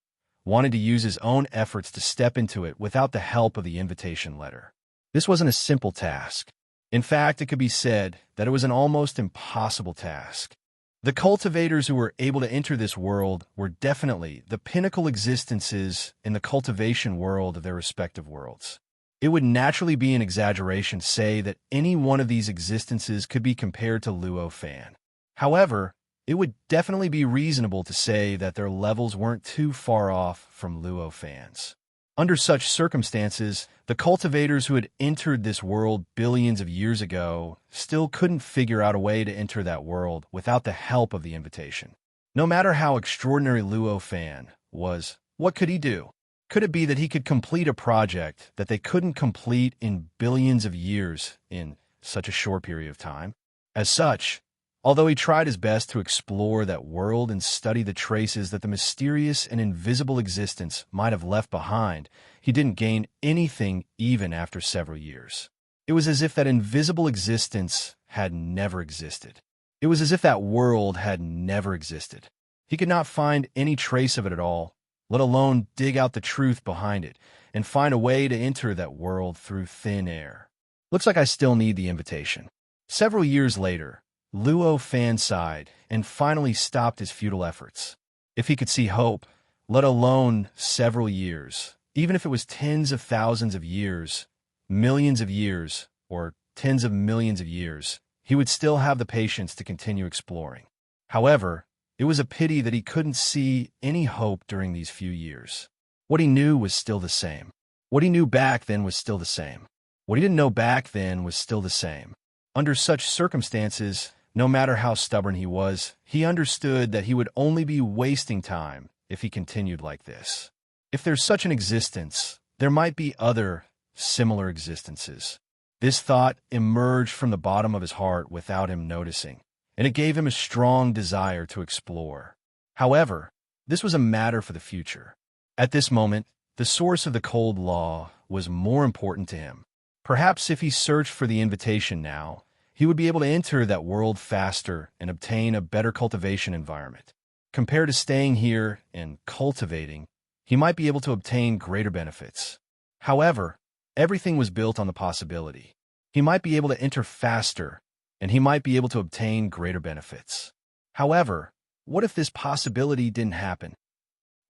wanted to use his own efforts to step into it without the help of the invitation letter. This wasn't a simple task. In fact, it could be said that it was an almost impossible task. The cultivators who were able to enter this world were definitely the pinnacle existences in the cultivation world of their respective worlds. It would naturally be an exaggeration to say that any one of these existences could be compared to Luo Fan. However, it would definitely be reasonable to say that their levels weren't too far off from Luo Fan's. Under such circumstances, the cultivators who had entered this world billions of years ago still couldn't figure out a way to enter that world without the help of the invitation. No matter how extraordinary Luo Fan was, what could he do? Could it be that he could complete a project that they couldn't complete in billions of years in such a short period of time? As such, although he tried his best to explore that world and study the traces that the mysterious and invisible existence might have left behind, he didn't gain anything even after several years. It was as if that invisible existence had never existed. It was as if that world had never existed. He could not find any trace of it at all, let alone dig out the truth behind it and find a way to enter that world through thin air. Looks like I still need the invitation. Several years later, Luo Fan sighed and finally stopped his futile efforts. If he could see hope, let alone several years, even if it was tens of thousands of years, millions of years, or tens of millions of years, he would still have the patience to continue exploring. However, it was a pity that he couldn't see any hope during these few years. What he knew was still the same. What he knew back then was still the same. What he didn't know back then was still the same. Under such circumstances, no matter how stubborn he was, he understood that he would only be wasting time if he continued like this. If there's such an existence, there might be other similar existences. This thought emerged from the bottom of his heart without him noticing, and it gave him a strong desire to explore. However, this was a matter for the future. At this moment, the source of the cold law was more important to him. Perhaps if he searched for the invitation now, he would be able to enter that world faster and obtain a better cultivation environment. Compared to staying here and cultivating, he might be able to obtain greater benefits. However, everything was built on the possibility. He might be able to enter faster, and he might be able to obtain greater benefits. However, what if this possibility didn't happen?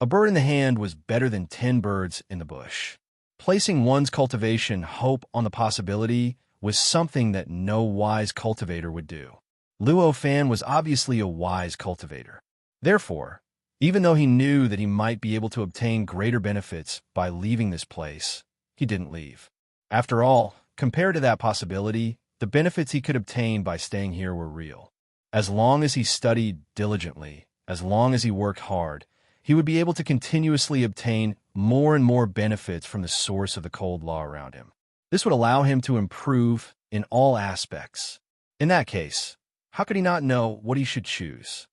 A bird in the hand was better than 10 birds in the bush. Placing one's cultivation hope on the possibility was something that no wise cultivator would do. Luo Fan was obviously a wise cultivator. Therefore, even though he knew that he might be able to obtain greater benefits by leaving this place, he didn't leave. After all, compared to that possibility, the benefits he could obtain by staying here were real. As long as he studied diligently, as long as he worked hard, he would be able to continuously obtain more and more benefits from the source of the cold law around him. This would allow him to improve in all aspects. In that case, how could he not know what he should choose?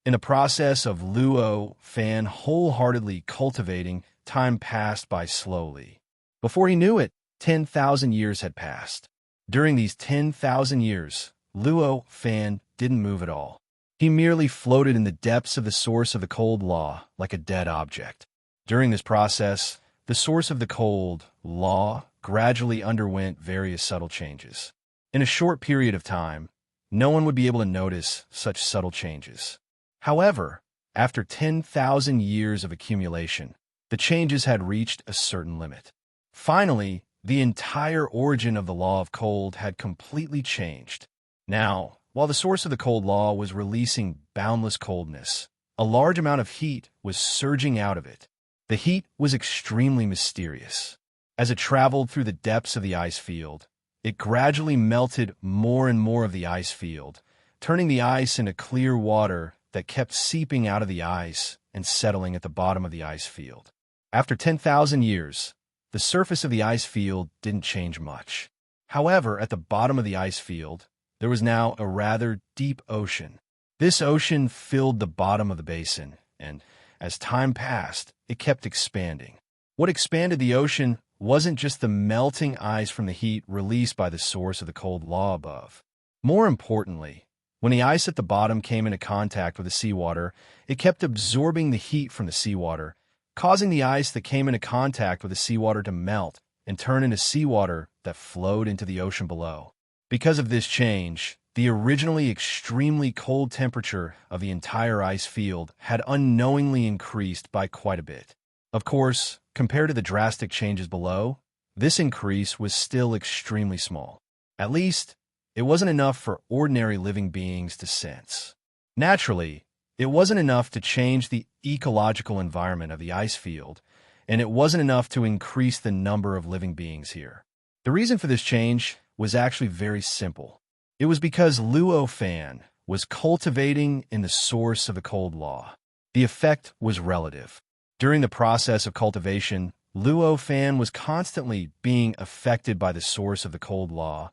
In the process of Luo Fan wholeheartedly cultivating, time passed by slowly. Before he knew it, 10,000 years had passed. During these 10,000 years, Luo Fan didn't move at all. He merely floated in the depths of the source of the cold law like a dead object. During this process, the source of the cold law gradually underwent various subtle changes. In a short period of time, no one would be able to notice such subtle changes. However, after 10,000 years of accumulation, the changes had reached a certain limit. Finally, the entire origin of the law of cold had completely changed. Now, while the source of the cold law was releasing boundless coldness, a large amount of heat was surging out of it. The heat was extremely mysterious. As it traveled through the depths of the ice field, it gradually melted more and more of the ice field, turning the ice into clear water that kept seeping out of the ice and settling at the bottom of the ice field. After 10,000 years, the surface of the ice field didn't change much. However, at the bottom of the ice field, there was now a rather deep ocean. This ocean filled the bottom of the basin, and as time passed, it kept expanding. What expanded the ocean wasn't just the melting ice from the heat released by the source of the cold law above. More importantly, when the ice at the bottom came into contact with the seawater, it kept absorbing the heat from the seawater, causing the ice that came into contact with the seawater to melt and turn into seawater that flowed into the ocean below. Because of this change, the originally extremely cold temperature of the entire ice field had unknowingly increased by quite a bit. Of course, compared to the drastic changes below, this increase was still extremely small. At least, it wasn't enough for ordinary living beings to sense. Naturally, it wasn't enough to change the ecological environment of the ice field, and it wasn't enough to increase the number of living beings here. The reason for this change was actually very simple. It was because Luo Fan was cultivating in the source of the cold law. The effect was relative. During the process of cultivation, Luo Fan was constantly being affected by the source of the cold law,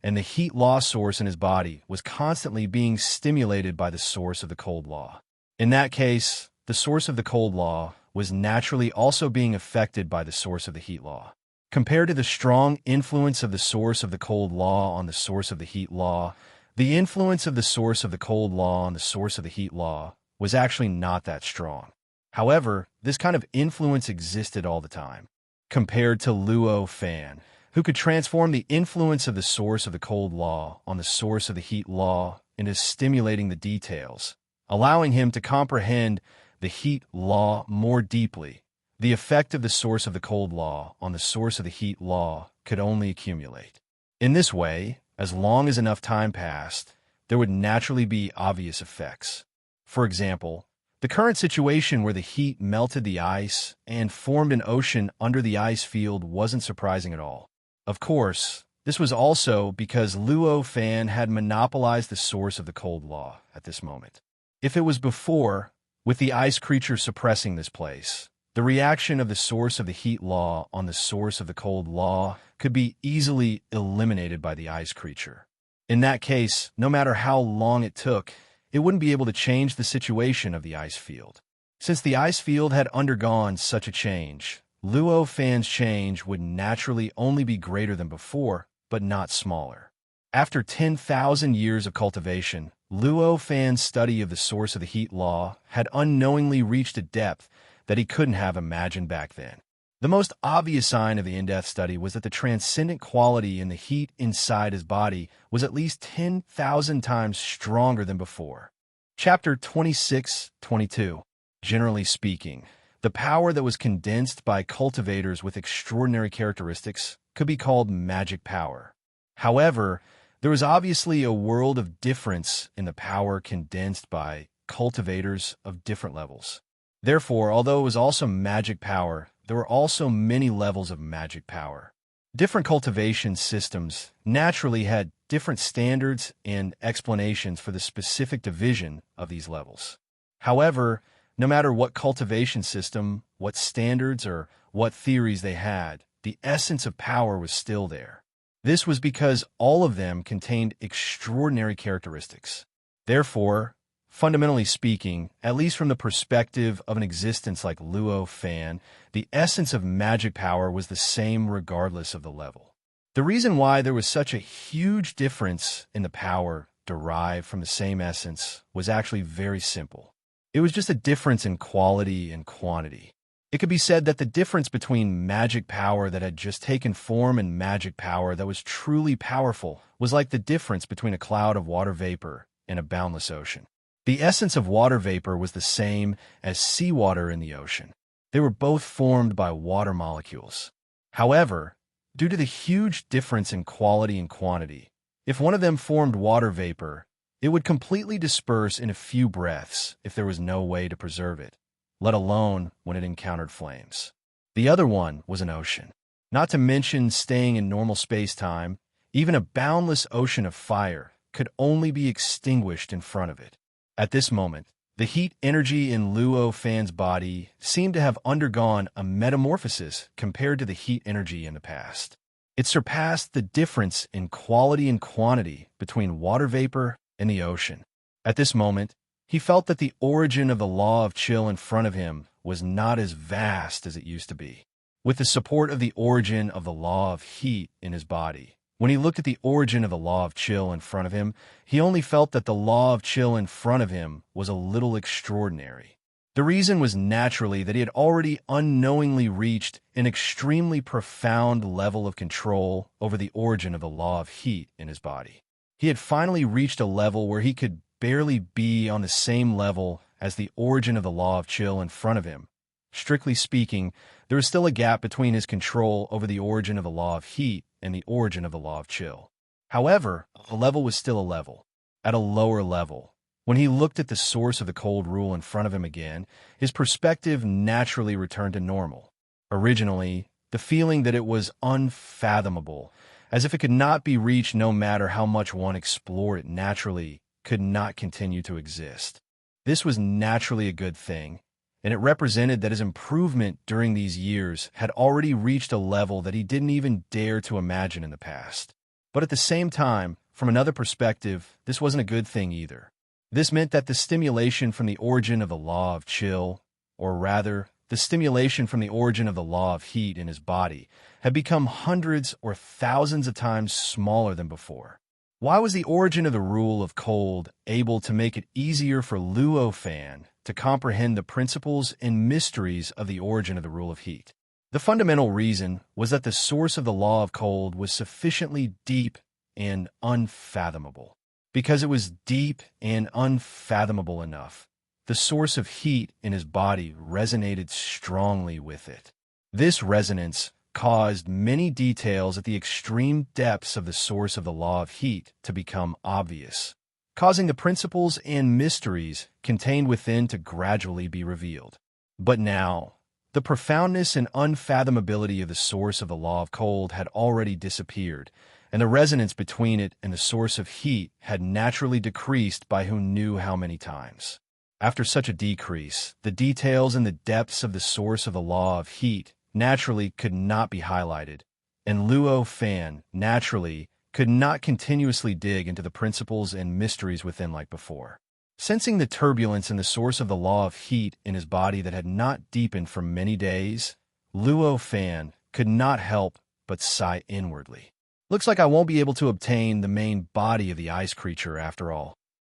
and the heat law source in his body was constantly being stimulated by the source of the cold law. In that case, the source of the cold law was naturally also being affected by the source of the heat law. Compared to the strong influence of the source of the cold law on the source of the heat law, the influence of the source of the cold law on the source of the heat law was actually not that strong. However, this kind of influence existed all the time. Compared to Luo Fan, who could transform the influence of the source of the cold law on the source of the heat law into stimulating the details, allowing him to comprehend the heat law more deeply, the effect of the source of the cold law on the source of the heat law could only accumulate. In this way, as long as enough time passed, there would naturally be obvious effects. For example, the current situation where the heat melted the ice and formed an ocean under the ice field wasn't surprising at all. Of course, this was also because Luo Fan had monopolized the source of the cold law at this moment. If it was before, with the ice creature suppressing this place, the reaction of the source of the heat law on the source of the cold law could be easily eliminated by the ice creature. In that case, no matter how long it took, it wouldn't be able to change the situation of the ice field. Since the ice field had undergone such a change, Luo Fan's change would naturally only be greater than before, but not smaller. After 10,000 years of cultivation, Luo Fan's study of the source of the heat law had unknowingly reached a depth that he couldn't have imagined back then. The most obvious sign of the in-depth study was that the transcendent quality in the heat inside his body was at least 10,000 times stronger than before. Chapter 26-22. Generally speaking, the power that was condensed by cultivators with extraordinary characteristics could be called magic power. However, there was obviously a world of difference in the power condensed by cultivators of different levels. Therefore, although it was also magic power, there were also many levels of magic power. Different cultivation systems naturally had different standards and explanations for the specific division of these levels. However, no matter what cultivation system, what standards, or what theories they had, the essence of power was still there. This was because all of them contained extraordinary characteristics. Therefore, fundamentally speaking, at least from the perspective of an existence like Luo Fan, the essence of magic power was the same regardless of the level. The reason why there was such a huge difference in the power derived from the same essence was actually very simple. It was just a difference in quality and quantity. It could be said that the difference between magic power that had just taken form and magic power that was truly powerful was like the difference between a cloud of water vapor and a boundless ocean. The essence of water vapor was the same as seawater in the ocean. They were both formed by water molecules. However, due to the huge difference in quality and quantity, if one of them formed water vapor, it would completely disperse in a few breaths if there was no way to preserve it, let alone when it encountered flames. The other one was an ocean. Not to mention staying in normal space-time, even a boundless ocean of fire could only be extinguished in front of it. At this moment, the heat energy in Luo Fan's body seemed to have undergone a metamorphosis compared to the heat energy in the past. It surpassed the difference in quality and quantity between water vapor and the ocean. At this moment, he felt that the origin of the law of chill in front of him was not as vast as it used to be. With the support of the origin of the law of heat in his body, when he looked at the origin of the law of chill in front of him, he only felt that the law of chill in front of him was a little extraordinary. The reason was naturally that he had already unknowingly reached an extremely profound level of control over the origin of the law of heat in his body. He had finally reached a level where he could barely be on the same level as the origin of the law of chill in front of him. Strictly speaking, there was still a gap between his control over the origin of the law of heat and the origin of the law of chill. However, a level was still a level. At a lower level, when he looked at the source of the cold rule in front of him again, his perspective naturally returned to normal. Originally, the feeling that it was unfathomable, as if it could not be reached no matter how much one explored it naturally, could not continue to exist. This was naturally a good thing, and it represented that his improvement during these years had already reached a level that he didn't even dare to imagine in the past. But at the same time, from another perspective, this wasn't a good thing either. This meant that the stimulation from the origin of the law of chill, or rather, the stimulation from the origin of the law of heat in his body, had become hundreds or thousands of times smaller than before. Why was the origin of the rule of cold able to make it easier for Luo Fan to comprehend the principles and mysteries of the origin of the rule of heat? The fundamental reason was that the source of the law of cold was sufficiently deep and unfathomable. Because it was deep and unfathomable enough, the source of heat in his body resonated strongly with it. This resonance caused many details at the extreme depths of the source of the law of heat to become obvious, causing the principles and mysteries contained within to gradually be revealed. But now, the profoundness and unfathomability of the source of the law of cold had already disappeared, and the resonance between it and the source of heat had naturally decreased by who knew how many times. After such a decrease, the details and the depths of the source of the law of heat naturally could not be highlighted, and Luo Fan, naturally, could not continuously dig into the principles and mysteries within like before. Sensing the turbulence in the source of the law of heat in his body that had not deepened for many days, Luo Fan could not help but sigh inwardly. Looks like I won't be able to obtain the main body of the ice creature after all.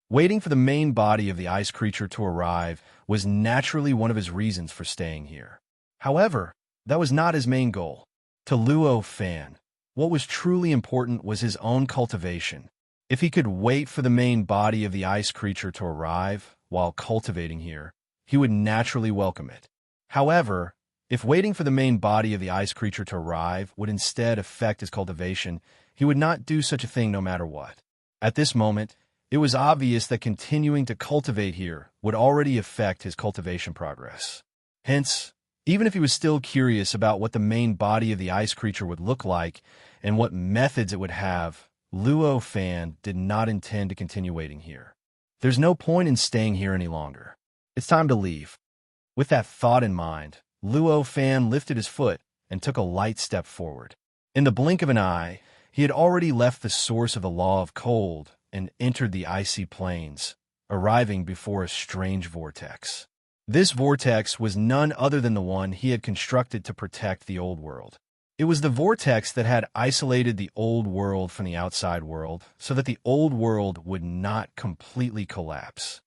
Waiting for the main body of the ice creature to arrive was naturally one of his reasons for staying here. However, that was not his main goal. To Luo Fan, what was truly important was his own cultivation. If he could wait for the main body of the ice creature to arrive while cultivating here, he would naturally welcome it. However, If waiting for the main body of the ice creature to arrive would instead affect his cultivation, he would not do such a thing no matter what. At this moment, it was obvious that continuing to cultivate here would already affect his cultivation progress. Hence, even if he was still curious about what the main body of the ice creature would look like and what methods it would have, Luo Fan did not intend to continue waiting here. There's no point in staying here any longer. It's time to leave. With that thought in mind, Luo Fan lifted his foot and took a light step forward. In the blink of an eye, he had already left the source of the law of cold and entered the icy plains, arriving before a strange vortex. This vortex was none other than the one he had constructed to protect the old world. It was the vortex that had isolated the old world from the outside world so that the old world would not completely collapse.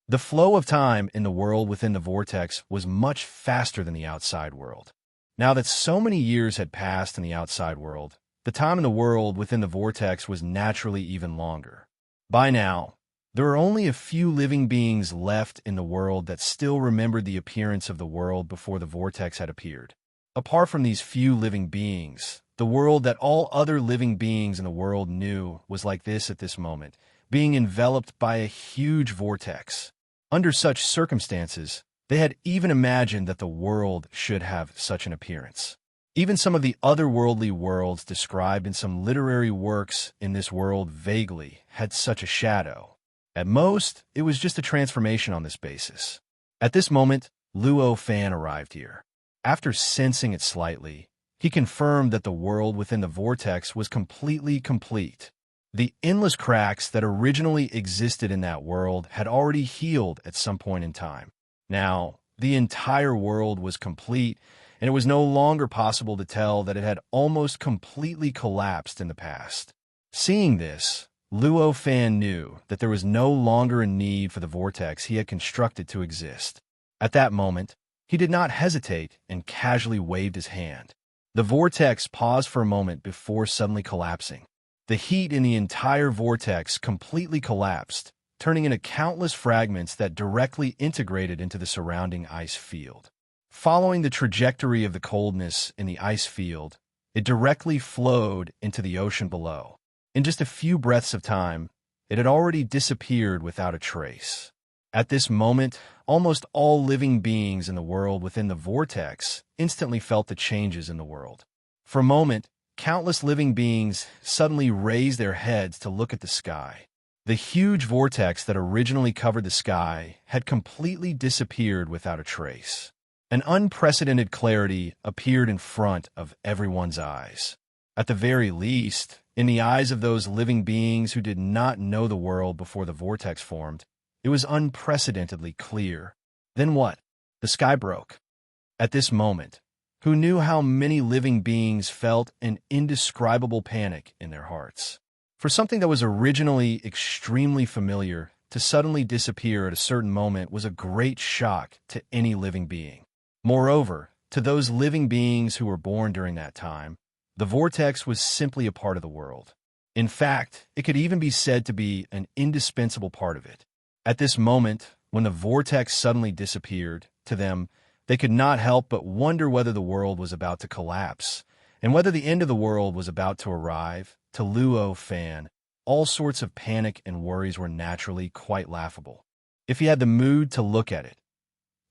The flow of time in the world within the vortex was much faster than the outside world. Now that so many years had passed in the outside world, the time in the world within the vortex was naturally even longer. By now, there were only a few living beings left in the world that still remembered the appearance of the world before the vortex had appeared. Apart from these few living beings, the world that all other living beings in the world knew was like this at this moment, being enveloped by a huge vortex. Under such circumstances, they had even imagined that the world should have such an appearance. Even some of the otherworldly worlds described in some literary works in this world vaguely had such a shadow. At most, it was just a transformation on this basis. At this moment, Luo Fan arrived here. After sensing it slightly, he confirmed that the world within the vortex was completely complete. The endless cracks that originally existed in that world had already healed at some point in time. Now, the entire world was complete, and it was no longer possible to tell that it had almost completely collapsed in the past. Seeing this, Luo Fan knew that there was no longer a need for the vortex he had constructed to exist. At that moment, he did not hesitate and casually waved his hand. The vortex paused for a moment before suddenly collapsing. The heat in the entire vortex completely collapsed, turning into countless fragments that directly integrated into the surrounding ice field. Following the trajectory of the coldness in the ice field, it directly flowed into the ocean below. In just a few breaths of time, it had already disappeared without a trace. At this moment, almost all living beings in the world within the vortex instantly felt the changes in the world. For a moment, countless living beings suddenly raised their heads to look at the sky. The huge vortex that originally covered the sky had completely disappeared without a trace. An unprecedented clarity appeared in front of everyone's eyes. At the very least, in the eyes of those living beings who did not know the world before the vortex formed, it was unprecedentedly clear. Then what? The sky broke. At this moment, who knew how many living beings felt an indescribable panic in their hearts? For something that was originally extremely familiar to suddenly disappear at a certain moment was a great shock to any living being. Moreover, to those living beings who were born during that time, the vortex was simply a part of the world. In fact, it could even be said to be an indispensable part of it. At this moment, when the vortex suddenly disappeared, to them, they could not help but wonder whether the world was about to collapse, and whether the end of the world was about to arrive. To Luo Fan, all sorts of panic and worries were naturally quite laughable, if he had the mood to look at it.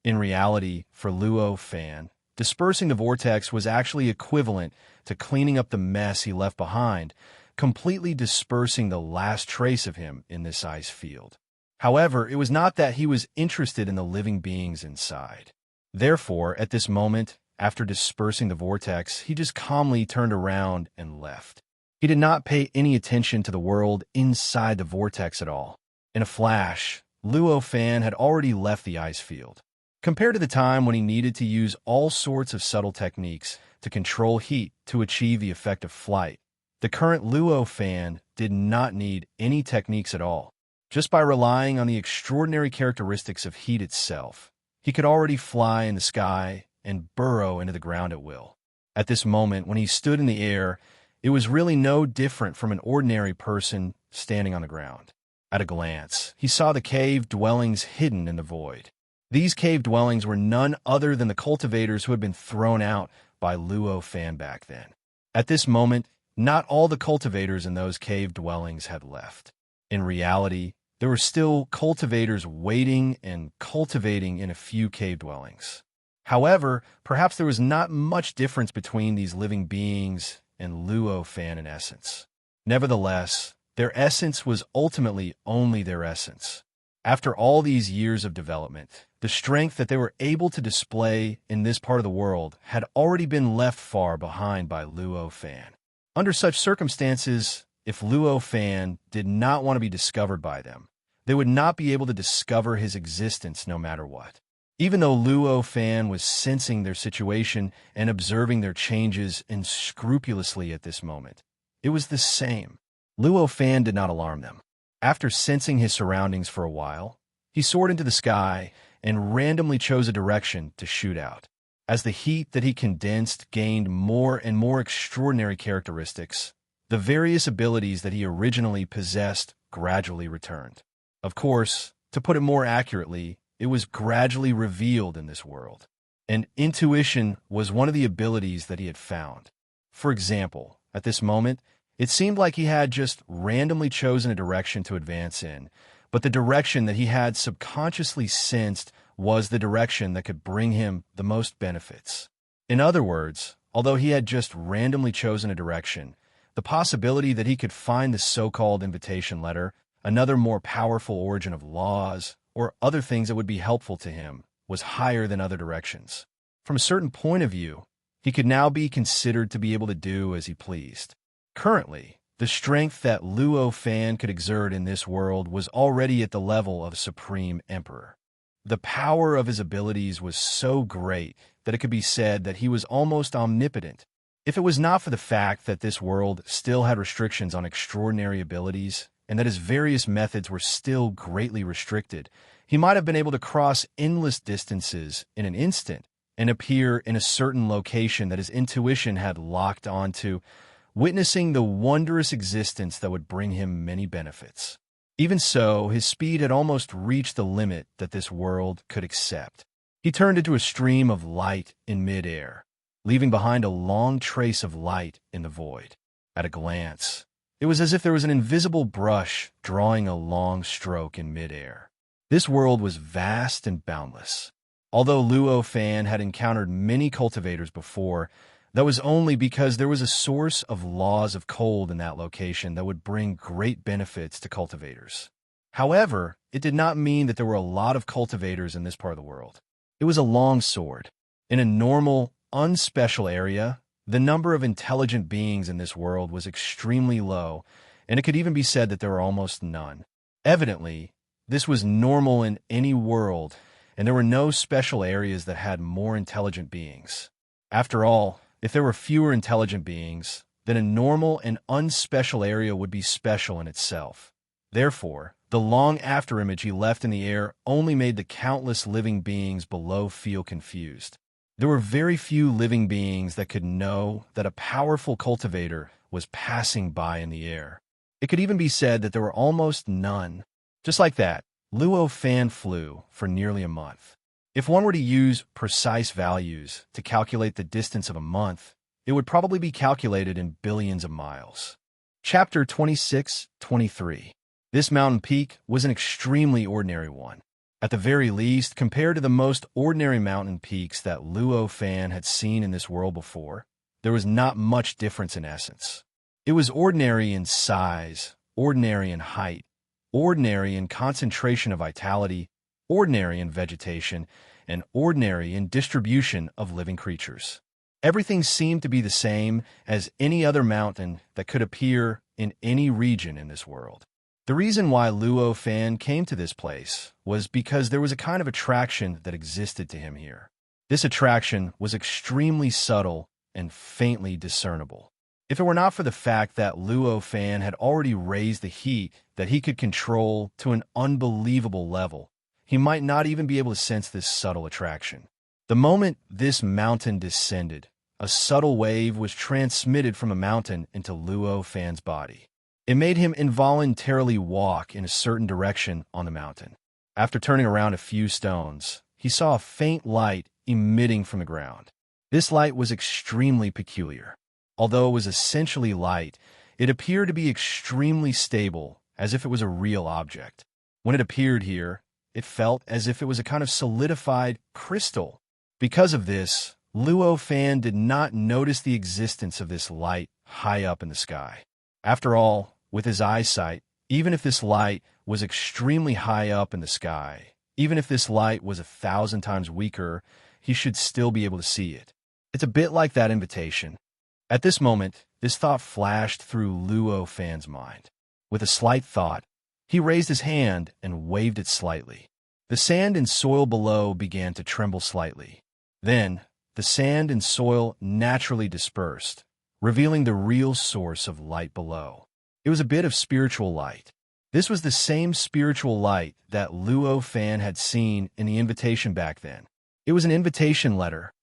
In reality, for Luo Fan, dispersing the vortex was actually equivalent to cleaning up the mess he left behind, completely dispersing the last trace of him in this ice field. However, it was not that he was interested in the living beings inside. Therefore, at this moment, after dispersing the vortex, he just calmly turned around and left. He did not pay any attention to the world inside the vortex at all. In a flash, Luo Fan had already left the ice field. Compared to the time when he needed to use all sorts of subtle techniques to control heat to achieve the effect of flight, the current Luo Fan did not need any techniques at all. Just by relying on the extraordinary characteristics of heat itself, he could already fly in the sky and burrow into the ground at will. At this moment, when he stood in the air, it was really no different from an ordinary person standing on the ground. At a glance, he saw the cave dwellings hidden in the void. These cave dwellings were none other than the cultivators who had been thrown out by Luo Fan back then. At this moment, not all the cultivators in those cave dwellings had left. In reality, there were still cultivators waiting and cultivating in a few cave dwellings. However, perhaps there was not much difference between these living beings and Luo Fan in essence. Nevertheless, their essence was ultimately only their essence. After all these years of development, the strength that they were able to display in this part of the world had already been left far behind by Luo Fan. Under such circumstances, if Luo Fan did not want to be discovered by them, they would not be able to discover his existence no matter what. Even though Luo Fan was sensing their situation and observing their changes unscrupulously at this moment, it was the same. Luo Fan did not alarm them. After sensing his surroundings for a while, he soared into the sky and randomly chose a direction to shoot out. As the heat that he condensed gained more and more extraordinary characteristics, the various abilities that he originally possessed gradually returned. Of course, to put it more accurately, it was gradually revealed in this world. And intuition was one of the abilities that he had found. For example, at this moment, it seemed like he had just randomly chosen a direction to advance in, but the direction that he had subconsciously sensed was the direction that could bring him the most benefits. In other words, although he had just randomly chosen a direction, the possibility that he could find the so-called invitation letter, another more powerful origin of laws, or other things that would be helpful to him, was higher than other directions. From a certain point of view, he could now be considered to be able to do as he pleased. Currently, the strength that Luo Fan could exert in this world was already at the level of a supreme emperor. The power of his abilities was so great that it could be said that he was almost omnipotent. If it was not for the fact that this world still had restrictions on extraordinary abilities, and that his various methods were still greatly restricted, he might have been able to cross endless distances in an instant and appear in a certain location that his intuition had locked onto, witnessing the wondrous existence that would bring him many benefits. Even so, his speed had almost reached the limit that this world could accept. He turned into a stream of light in mid-air, leaving behind a long trace of light in the void. At a glance, it was as if there was an invisible brush drawing a long stroke in mid-air. This world was vast and boundless. Although Luo Fan had encountered many cultivators before, that was only because there was a source of laws of cold in that location that would bring great benefits to cultivators. However, it did not mean that there were a lot of cultivators in this part of the world. It was a long sword. In a normal, unspecial area, the number of intelligent beings in this world was extremely low, and it could even be said that there were almost none. Evidently, this was normal in any world, and there were no special areas that had more intelligent beings. After all, if there were fewer intelligent beings, then a normal and unspecial area would be special in itself. Therefore, the long afterimage he left in the air only made the countless living beings below feel confused. There were very few living beings that could know that a powerful cultivator was passing by in the air. It could even be said that there were almost none. Just like that, Luo Fan flew for nearly a month. If one were to use precise values to calculate the distance of a month, it would probably be calculated in billions of miles. Chapter 26-23. This mountain peak was an extremely ordinary one. At the very least, compared to the most ordinary mountain peaks that Luo Fan had seen in this world before, there was not much difference in essence. It was ordinary in size, ordinary in height, ordinary in concentration of vitality, ordinary in vegetation, and ordinary in distribution of living creatures. Everything seemed to be the same as any other mountain that could appear in any region in this world. The reason why Luo Fan came to this place was because there was a kind of attraction that existed to him here. This attraction was extremely subtle and faintly discernible. If it were not for the fact that Luo Fan had already raised the heat that he could control to an unbelievable level, he might not even be able to sense this subtle attraction. The moment this mountain descended, a subtle wave was transmitted from a mountain into Luo Fan's body. It made him involuntarily walk in a certain direction on the mountain. After turning around a few stones, he saw a faint light emitting from the ground. This light was extremely peculiar. Although it was essentially light, it appeared to be extremely stable, as if it was a real object. When it appeared here, it felt as if it was a kind of solidified crystal. Because of this, Luo Fan did not notice the existence of this light high up in the sky. After all, with his eyesight, even if this light was extremely high up in the sky, even if this light was 1,000 times weaker, he should still be able to see it. It's a bit like that invitation. At this moment, this thought flashed through Luo Fan's mind. With a slight thought, he raised his hand and waved it slightly. The sand and soil below began to tremble slightly. Then, the sand and soil naturally dispersed, revealing the real source of light below. It was a bit of spiritual light. This was the same spiritual light that Luo Fan had seen in the invitation back then. It was an invitation letter.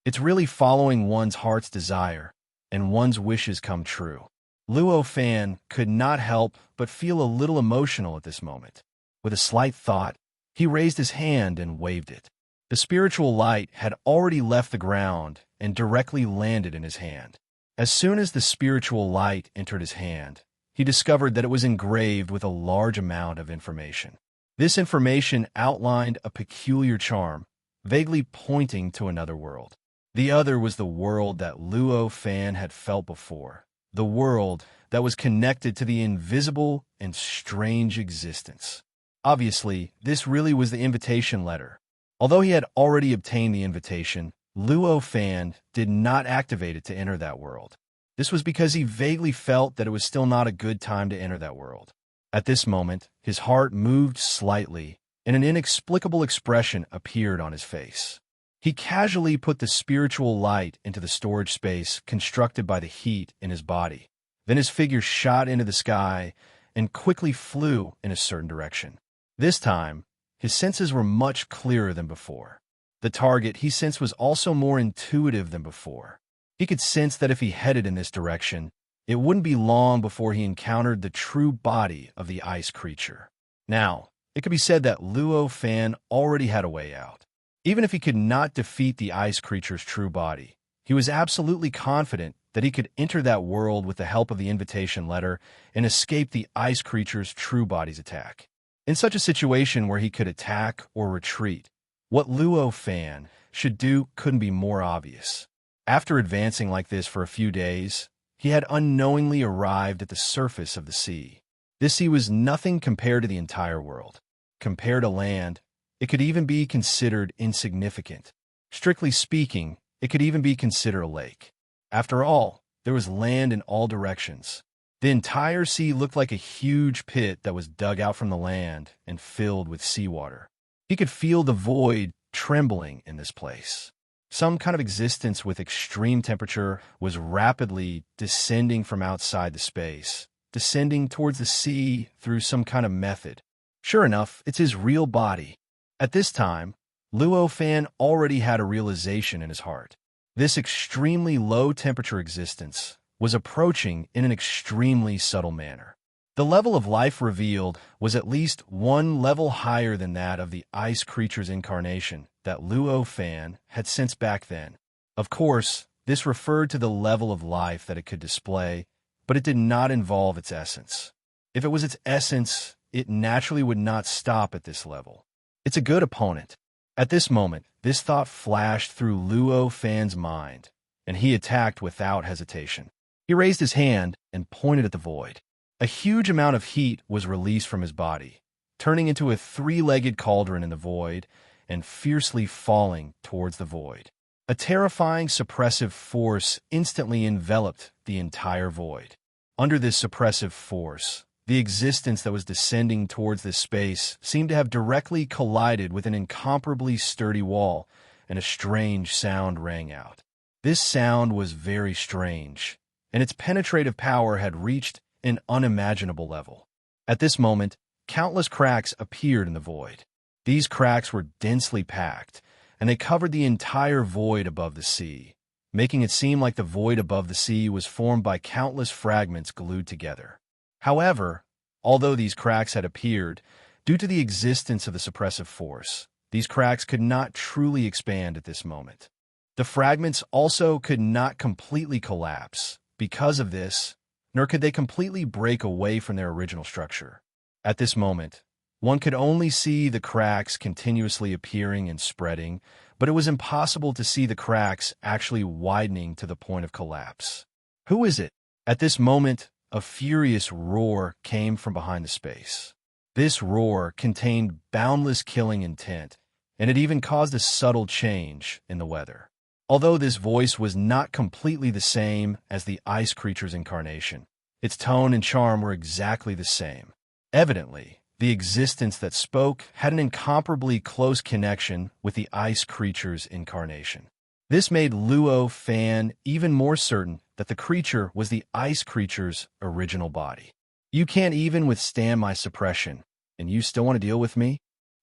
It's really following one's heart's desire, and one's wishes come true. Luo Fan could not help but feel a little emotional at this moment. With a slight thought, he raised his hand and waved it. The spiritual light had already left the ground and directly landed in his hand. As soon as the spiritual light entered his hand, he discovered that it was engraved with a large amount of information. This information outlined a peculiar charm, vaguely pointing to another world. The other was the world that Luo Fan had felt before, the world that was connected to the invisible and strange existence. Obviously, this really was the invitation letter. Although he had already obtained the invitation, Luo Fan did not activate it to enter that world. This was because he vaguely felt that it was still not a good time to enter that world. At this moment, his heart moved slightly, and an inexplicable expression appeared on his face. He casually put the spiritual light into the storage space constructed by the heat in his body. Then his figure shot into the sky and quickly flew in a certain direction. This time, his senses were much clearer than before. The target, he sensed, was also more intuitive than before. He could sense that if he headed in this direction, it wouldn't be long before he encountered the true body of the ice creature. Now, it could be said that Luo Fan already had a way out. Even if he could not defeat the ice creature's true body, he was absolutely confident that he could enter that world with the help of the invitation letter and escape the ice creature's true body's attack. In such a situation where he could attack or retreat, what Luo Fan should do couldn't be more obvious. After advancing like this for a few days, he had unknowingly arrived at the surface of the sea. This sea was nothing compared to the entire world. Compared to land, it could even be considered insignificant. Strictly speaking, it could even be considered a lake. After all, there was land in all directions. The entire sea looked like a huge pit that was dug out from the land and filled with seawater. He could feel the void trembling in this place. Some kind of existence with extreme temperature was rapidly descending from outside the space, descending towards the sea through some kind of method. Sure enough, it's his real body. At this time, Luo Fan already had a realization in his heart. This extremely low-temperature existence was approaching in an extremely subtle manner. The level of life revealed was at least one level higher than that of the ice creature's incarnation that Luo Fan had sensed back then. Of course, this referred to the level of life that it could display, but it did not involve its essence. If it was its essence, it naturally would not stop at this level. It's a good opponent. At this moment, this thought flashed through Luo Fan's mind, and he attacked without hesitation. He raised his hand and pointed at the void. A huge amount of heat was released from his body, turning into a three-legged cauldron in the void and fiercely falling towards the void. A terrifying suppressive force instantly enveloped the entire void. Under this suppressive force, the existence that was descending towards this space seemed to have directly collided with an incomparably sturdy wall, and a strange sound rang out. This sound was very strange, and its penetrative power had reached an unimaginable level. At this moment, countless cracks appeared in the void. These cracks were densely packed, and they covered the entire void above the sea, making it seem like the void above the sea was formed by countless fragments glued together. However, although these cracks had appeared, due to the existence of the suppressive force, these cracks could not truly expand at this moment. The fragments also could not completely collapse because of this, nor could they completely break away from their original structure. At this moment, one could only see the cracks continuously appearing and spreading, but it was impossible to see the cracks actually widening to the point of collapse. Who is it? At this moment, a furious roar came from behind the space. This roar contained boundless killing intent, and it even caused a subtle change in the weather. Although this voice was not completely the same as the ice creature's incarnation, its tone and charm were exactly the same. Evidently, the existence that spoke had an incomparably close connection with the ice creature's incarnation. This made Luo Fan even more certain that the creature was the ice creature's original body. "You can't even withstand my suppression, and you still want to deal with me?"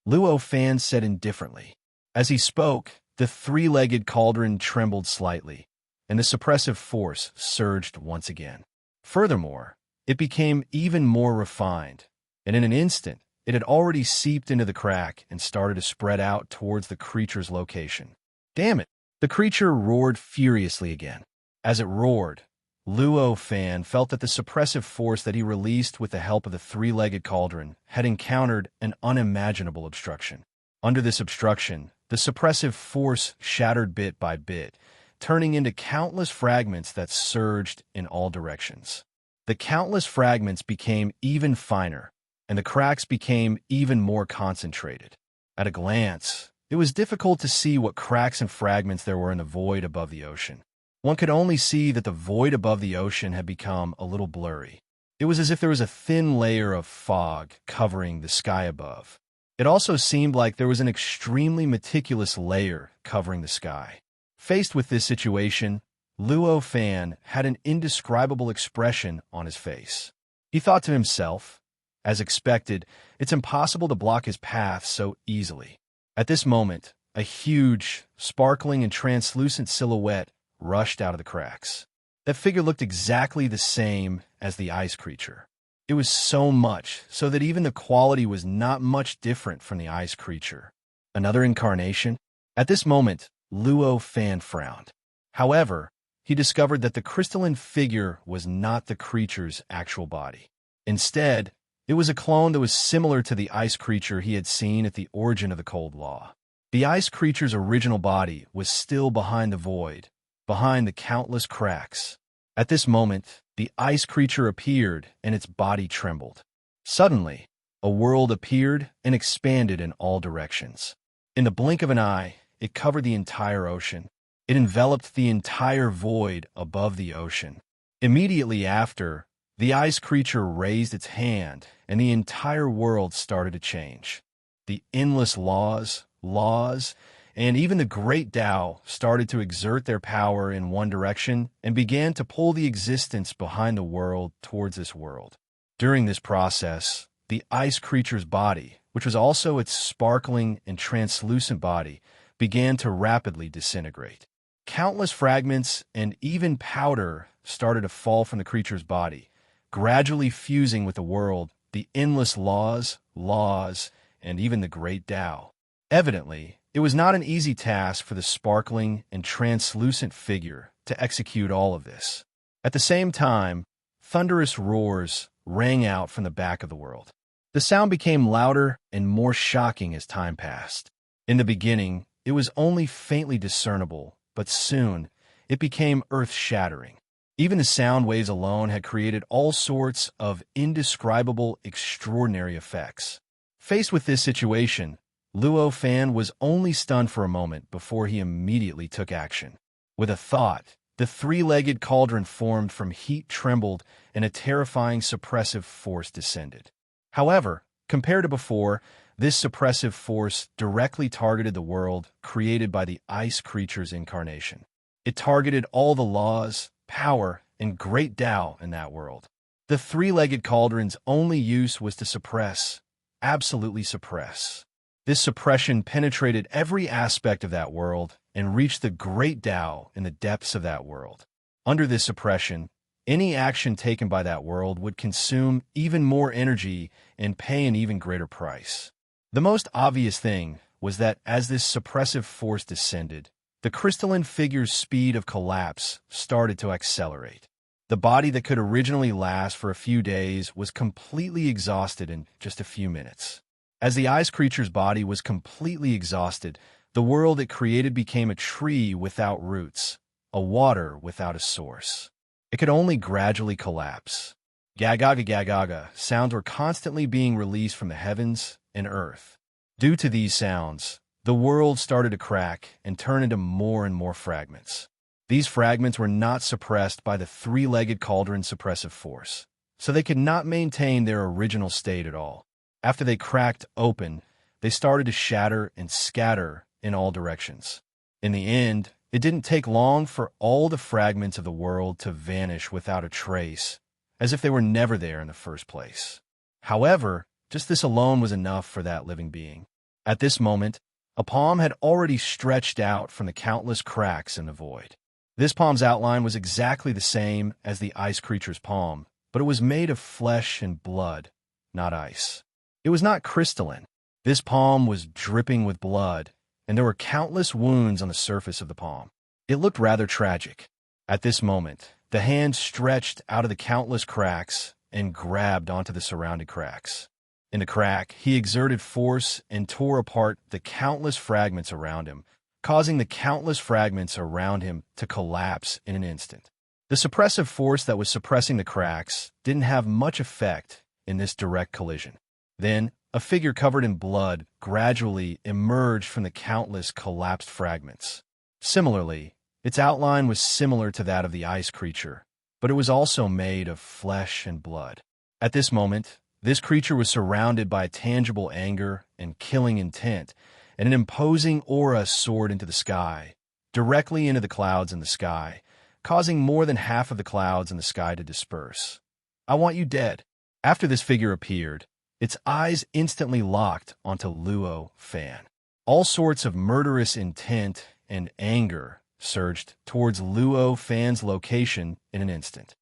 Luo Fan said indifferently. As he spoke, the three-legged cauldron trembled slightly, and the suppressive force surged once again. Furthermore, it became even more refined, and in an instant, it had already seeped into the crack and started to spread out towards the creature's location. "Damn it!" The creature roared furiously again. As it roared, Luo Fan felt that the suppressive force that he released with the help of the three-legged cauldron had encountered an unimaginable obstruction. Under this obstruction, the suppressive force shattered bit by bit, turning into countless fragments that surged in all directions. The countless fragments became even finer, and the cracks became even more concentrated. At a glance, it was difficult to see what cracks and fragments there were in the void above the ocean. One could only see that the void above the ocean had become a little blurry. It was as if there was a thin layer of fog covering the sky above. It also seemed like there was an extremely meticulous layer covering the sky. Faced with this situation, Luo Fan had an indescribable expression on his face. He thought to himself, as expected, it's impossible to block his path so easily. At this moment, a huge, sparkling and translucent silhouette rushed out of the cracks. That figure looked exactly the same as the ice creature. It was so much so that even the quality was not much different from the ice creature. Another incarnation? At this moment, Luo Fan frowned. However, he discovered that the crystalline figure was not the creature's actual body. Instead, it was a clone that was similar to the ice creature he had seen at the origin of the Cold Law. The ice creature's original body was still behind the void, behind the countless cracks. At this moment, the ice creature appeared and its body trembled. Suddenly, a world appeared and expanded in all directions. In the blink of an eye, it covered the entire ocean. It enveloped the entire void above the ocean. Immediately after, the ice creature raised its hand and the entire world started to change. The endless laws, and even the great Tao started to exert their power in one direction and began to pull the existence behind the world towards this world. During this process, the ice creature's body, which was also its sparkling and translucent body, began to rapidly disintegrate. Countless fragments and even powder started to fall from the creature's body, gradually fusing with the world, the endless laws, and even the great Tao. Evidently, it was not an easy task for the sparkling and translucent figure to execute all of this. At the same time, thunderous roars rang out from the back of the world. The sound became louder and more shocking as time passed. In the beginning, it was only faintly discernible, but soon it became earth-shattering. Even the sound waves alone had created all sorts of indescribable, extraordinary effects. Faced with this situation, Luo Fan was only stunned for a moment before he immediately took action. With a thought, the three-legged cauldron formed from heat trembled and a terrifying suppressive force descended. However, compared to before, this suppressive force directly targeted the world created by the ice creature's incarnation. It targeted all the laws, power, and great Tao in that world. The three-legged cauldron's only use was to suppress, absolutely suppress. This suppression penetrated every aspect of that world and reached the great Tao in the depths of that world. Under this suppression, any action taken by that world would consume even more energy and pay an even greater price. The most obvious thing was that as this suppressive force descended, the crystalline figure's speed of collapse started to accelerate. The body that could originally last for a few days was completely exhausted in just a few minutes. As the ice creature's body was completely exhausted, the world it created became a tree without roots, a water without a source. It could only gradually collapse. Gagaga gagaga, sounds were constantly being released from the heavens and earth. Due to these sounds, the world started to crack and turn into more and more fragments. These fragments were not suppressed by the three-legged cauldron's suppressive force, so they could not maintain their original state at all. After they cracked open, they started to shatter and scatter in all directions. In the end, it didn't take long for all the fragments of the world to vanish without a trace, as if they were never there in the first place. However, just this alone was enough for that living being. At this moment, a palm had already stretched out from the countless cracks in the void. This palm's outline was exactly the same as the ice creature's palm, but it was made of flesh and blood, not ice. It was not crystalline. This palm was dripping with blood, and there were countless wounds on the surface of the palm. It looked rather tragic. At this moment, the hand stretched out of the countless cracks and grabbed onto the surrounding cracks. In the crack, he exerted force and tore apart the countless fragments around him, causing the countless fragments around him to collapse in an instant. The suppressive force that was suppressing the cracks didn't have much effect in this direct collision. Then, a figure covered in blood gradually emerged from the countless collapsed fragments. Similarly, its outline was similar to that of the ice creature, but it was also made of flesh and blood. At this moment, this creature was surrounded by a tangible anger and killing intent, and an imposing aura soared into the sky, directly into the clouds in the sky, causing more than half of the clouds in the sky to disperse. "I want you dead." After this figure appeared, its eyes instantly locked onto Luo Fan. All sorts of murderous intent and anger surged towards Luo Fan's location in an instant.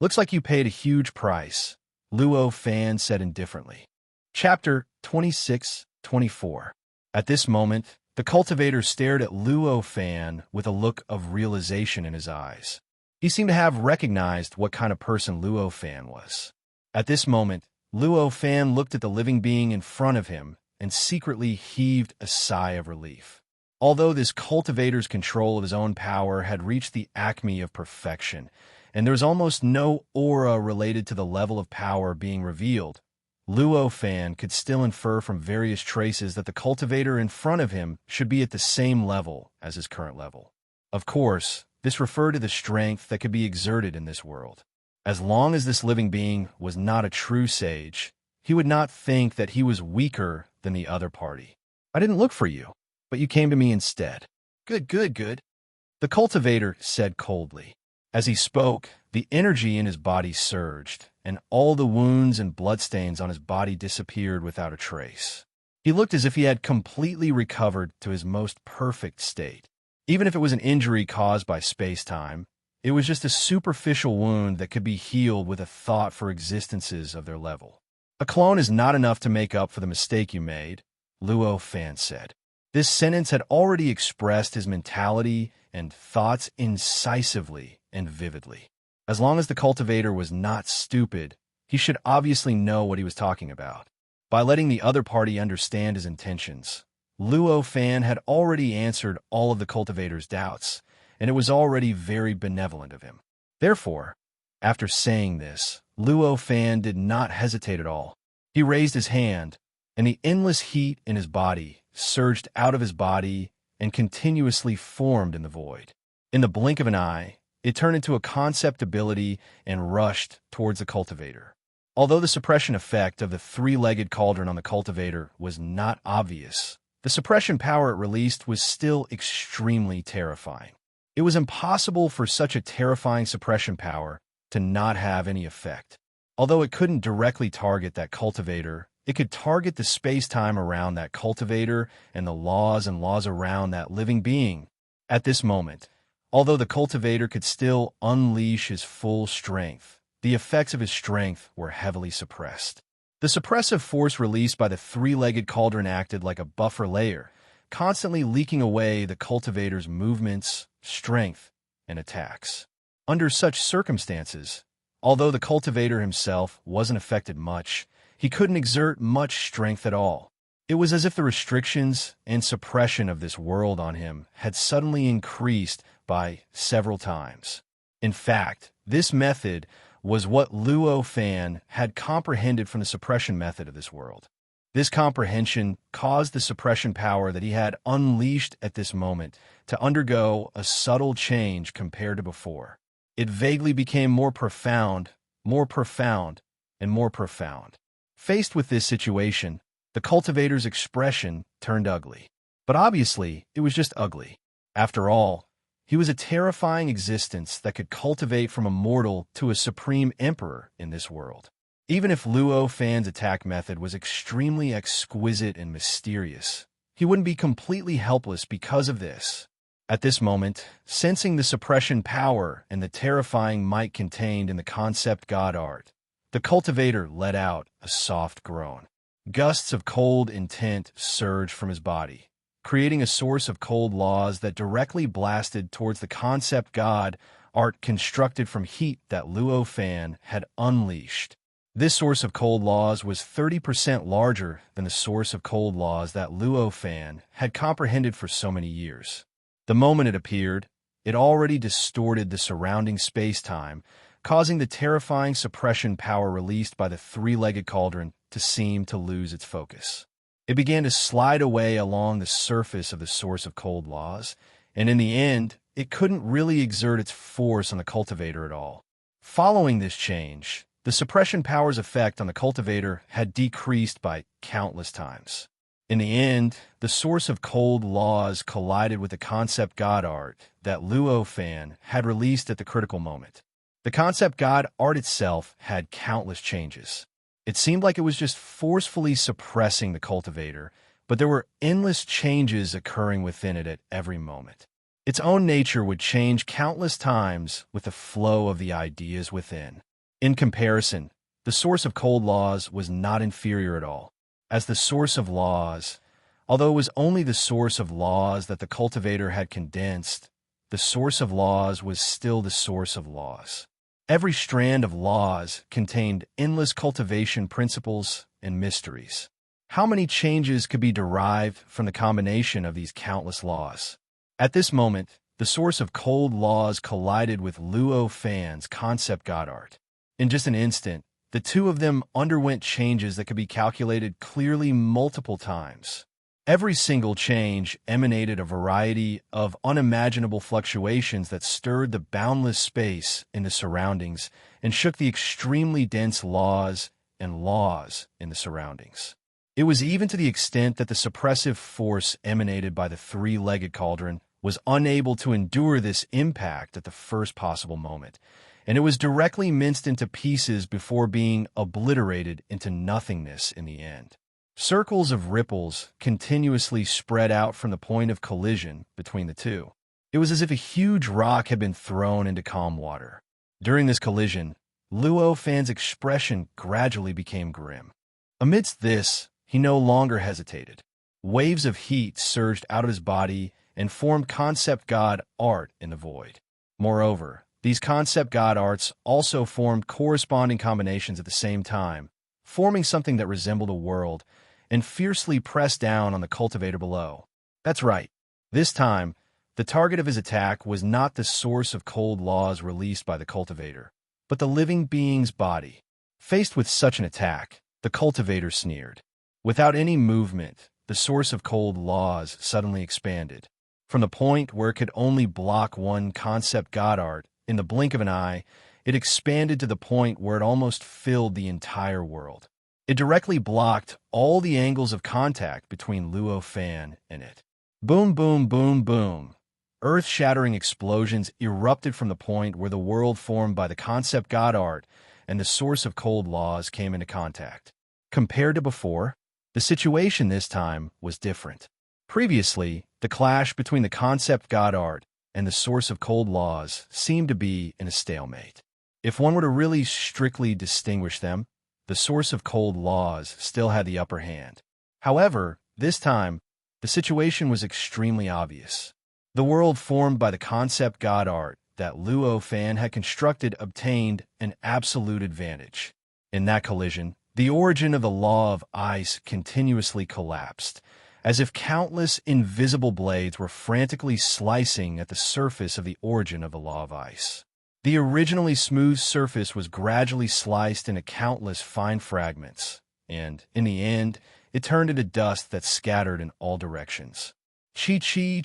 "Looks like you paid a huge price," Luo Fan said indifferently. Chapter 26-24. At this moment, the cultivator stared at Luo Fan with a look of realization in his eyes. He seemed to have recognized what kind of person Luo Fan was. At this moment, Luo Fan looked at the living being in front of him and secretly heaved a sigh of relief. Although this cultivator's control of his own power had reached the acme of perfection, and there was almost no aura related to the level of power being revealed, Luo Fan could still infer from various traces that the cultivator in front of him should be at the same level as his current level. Of course, this referred to the strength that could be exerted in this world. As long as this living being was not a true sage, he would not think that he was weaker than the other party. "I didn't look for you, but you came to me instead." Good, the cultivator said coldly. As he spoke, the energy in his body surged, and all the wounds and bloodstains on his body disappeared without a trace. He looked as if he had completely recovered to his most perfect state. Even if it was an injury caused by space-time, it was just a superficial wound that could be healed with a thought for existences of their level. "A clone is not enough to make up for the mistake you made," Luo Fan said. This sentence had already expressed his mentality and thoughts incisively and vividly. As long as the cultivator was not stupid, he should obviously know what he was talking about. By letting the other party understand his intentions, Luo Fan had already answered all of the cultivator's doubts, and it was already very benevolent of him. Therefore, after saying this, Luo Fan did not hesitate at all. He raised his hand, and the endless heat in his body surged out of his body and continuously formed in the void. In the blink of an eye, it turned into a concept ability and rushed towards the cultivator. Although the suppression effect of the three-legged cauldron on the cultivator was not obvious, the suppression power it released was still extremely terrifying. It was impossible for such a terrifying suppression power to not have any effect. Although it couldn't directly target that cultivator, it could target the space-time around that cultivator and the laws around that living being. At this moment, although the cultivator could still unleash his full strength, the effects of his strength were heavily suppressed. The suppressive force released by the three-legged cauldron acted like a buffer layer, constantly leaking away the cultivator's movements, strength, and attacks. Under such circumstances, although the cultivator himself wasn't affected much, he couldn't exert much strength at all. It was as if the restrictions and suppression of this world on him had suddenly increased by several times. In fact, this method was what Luo Fan had comprehended from the suppression method of this world. This comprehension caused the suppression power that he had unleashed at this moment to undergo a subtle change compared to before. It vaguely became more profound, and more profound. Faced with this situation, the cultivator's expression turned ugly. But obviously, it was just ugly. After all, he was a terrifying existence that could cultivate from a mortal to a supreme emperor in this world. Even if Luo Fan's attack method was extremely exquisite and mysterious, he wouldn't be completely helpless because of this. At this moment, sensing the suppression power and the terrifying might contained in the concept god art, the cultivator let out a soft groan. Gusts of cold intent surged from his body, creating a source of cold laws that directly blasted towards the concept god art constructed from heat that Luo Fan had unleashed. This source of cold laws was 30% larger than the source of cold laws that Luo Fan had comprehended for so many years. The moment it appeared, it already distorted the surrounding space-time, causing the terrifying suppression power released by the three-legged cauldron to seem to lose its focus. It began to slide away along the surface of the source of cold laws, and in the end, it couldn't really exert its force on the cultivator at all. Following this change, the suppression power's effect on the cultivator had decreased by countless times. In the end, the source of cold laws collided with the concept god art that Luo Fan had released at the critical moment. The concept god art itself had countless changes. It seemed like it was just forcefully suppressing the cultivator, but there were endless changes occurring within it at every moment. Its own nature would change countless times with the flow of the ideas within. In comparison, the source of cold laws was not inferior at all. As the source of laws, although it was only the source of laws that the cultivator had condensed, the source of laws was still the source of laws. Every strand of laws contained endless cultivation principles and mysteries. How many changes could be derived from the combination of these countless laws? At this moment, the source of cold laws collided with Luo Fan's concept god art. In just an instant, the two of them underwent changes that could be calculated clearly multiple times. Every single change emanated a variety of unimaginable fluctuations that stirred the boundless space in the surroundings and shook the extremely dense laws in the surroundings. It was even to the extent that the suppressive force emanated by the three-legged cauldron was unable to endure this impact at the first possible moment, and it was directly minced into pieces before being obliterated into nothingness in the end. Circles of ripples continuously spread out from the point of collision between the two. It was as if a huge rock had been thrown into calm water. During this collision, Luo Fan's expression gradually became grim. Amidst this, he no longer hesitated. Waves of heat surged out of his body and formed concept god art in the void. Moreover, these concept god arts also formed corresponding combinations at the same time, forming something that resembled a world, and fiercely pressed down on the cultivator below. That's right. This time, the target of his attack was not the source of cold laws released by the cultivator, but the living being's body. Faced with such an attack, the cultivator sneered. Without any movement, the source of cold laws suddenly expanded. From the point where it could only block one concept god art, in the blink of an eye, it expanded to the point where it almost filled the entire world. It directly blocked all the angles of contact between Luo Fan and it. Boom, boom, boom, boom. Earth-shattering explosions erupted from the point where the world formed by the concept god art and the source of cold laws came into contact. Compared to before, the situation this time was different. Previously, the clash between the concept god art and the source of cold laws seemed to be in a stalemate. If one were to really strictly distinguish them, the source of cold laws still had the upper hand. However, this time, The situation was extremely obvious. The world formed by the concept God art that Luo Fan had constructed obtained an absolute advantage. In that collision, the origin of the law of ice continuously collapsed, as if countless invisible blades were frantically slicing at the surface of the origin of the law of ice. The originally smooth surface was gradually sliced into countless fine fragments, and, in the end, it turned into dust that scattered in all directions. Chi.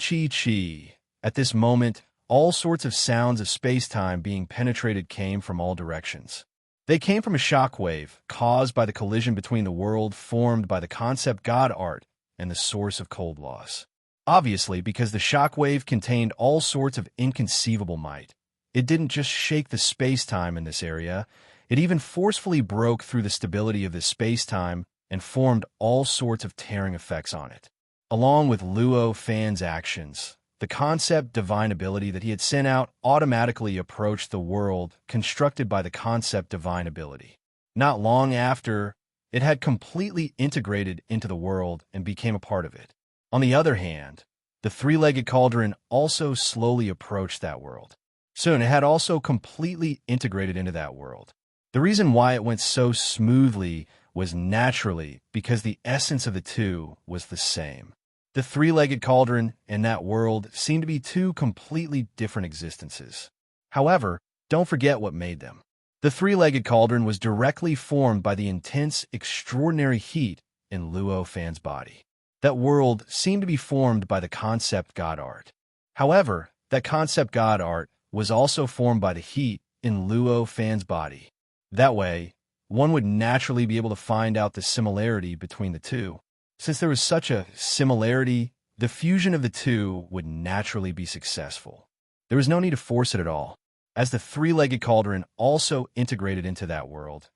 At this moment, all sorts of sounds of space-time being penetrated came from all directions. They came from a shockwave caused by the collision between the world formed by the concept God art and the source of cold laws. Obviously, because the shockwave contained all sorts of inconceivable might, it didn't just shake the space-time in this area, it even forcefully broke through the stability of this space-time and formed all sorts of tearing effects on it. Along with Luo Fan's actions, the concept divine ability that he had sent out automatically approached the world constructed by the concept divine ability. Not long after, it had completely integrated into the world and became a part of it. On the other hand, the three-legged cauldron also slowly approached that world. Soon, it had also completely integrated into that world. The reason why it went so smoothly was naturally because the essence of the two was the same. The three-legged cauldron and that world seemed to be two completely different existences. However, don't forget what made them. The three-legged cauldron was directly formed by the intense, extraordinary heat in Luo Fan's body. That world seemed to be formed by the concept God art. However, that concept God art was also formed by the heat in Luo Fan's body. That way, one would naturally be able to find out the similarity between the two. Since there was such a similarity, the fusion of the two would naturally be successful. There was no need to force it at all. As the three-legged cauldron also integrated into that world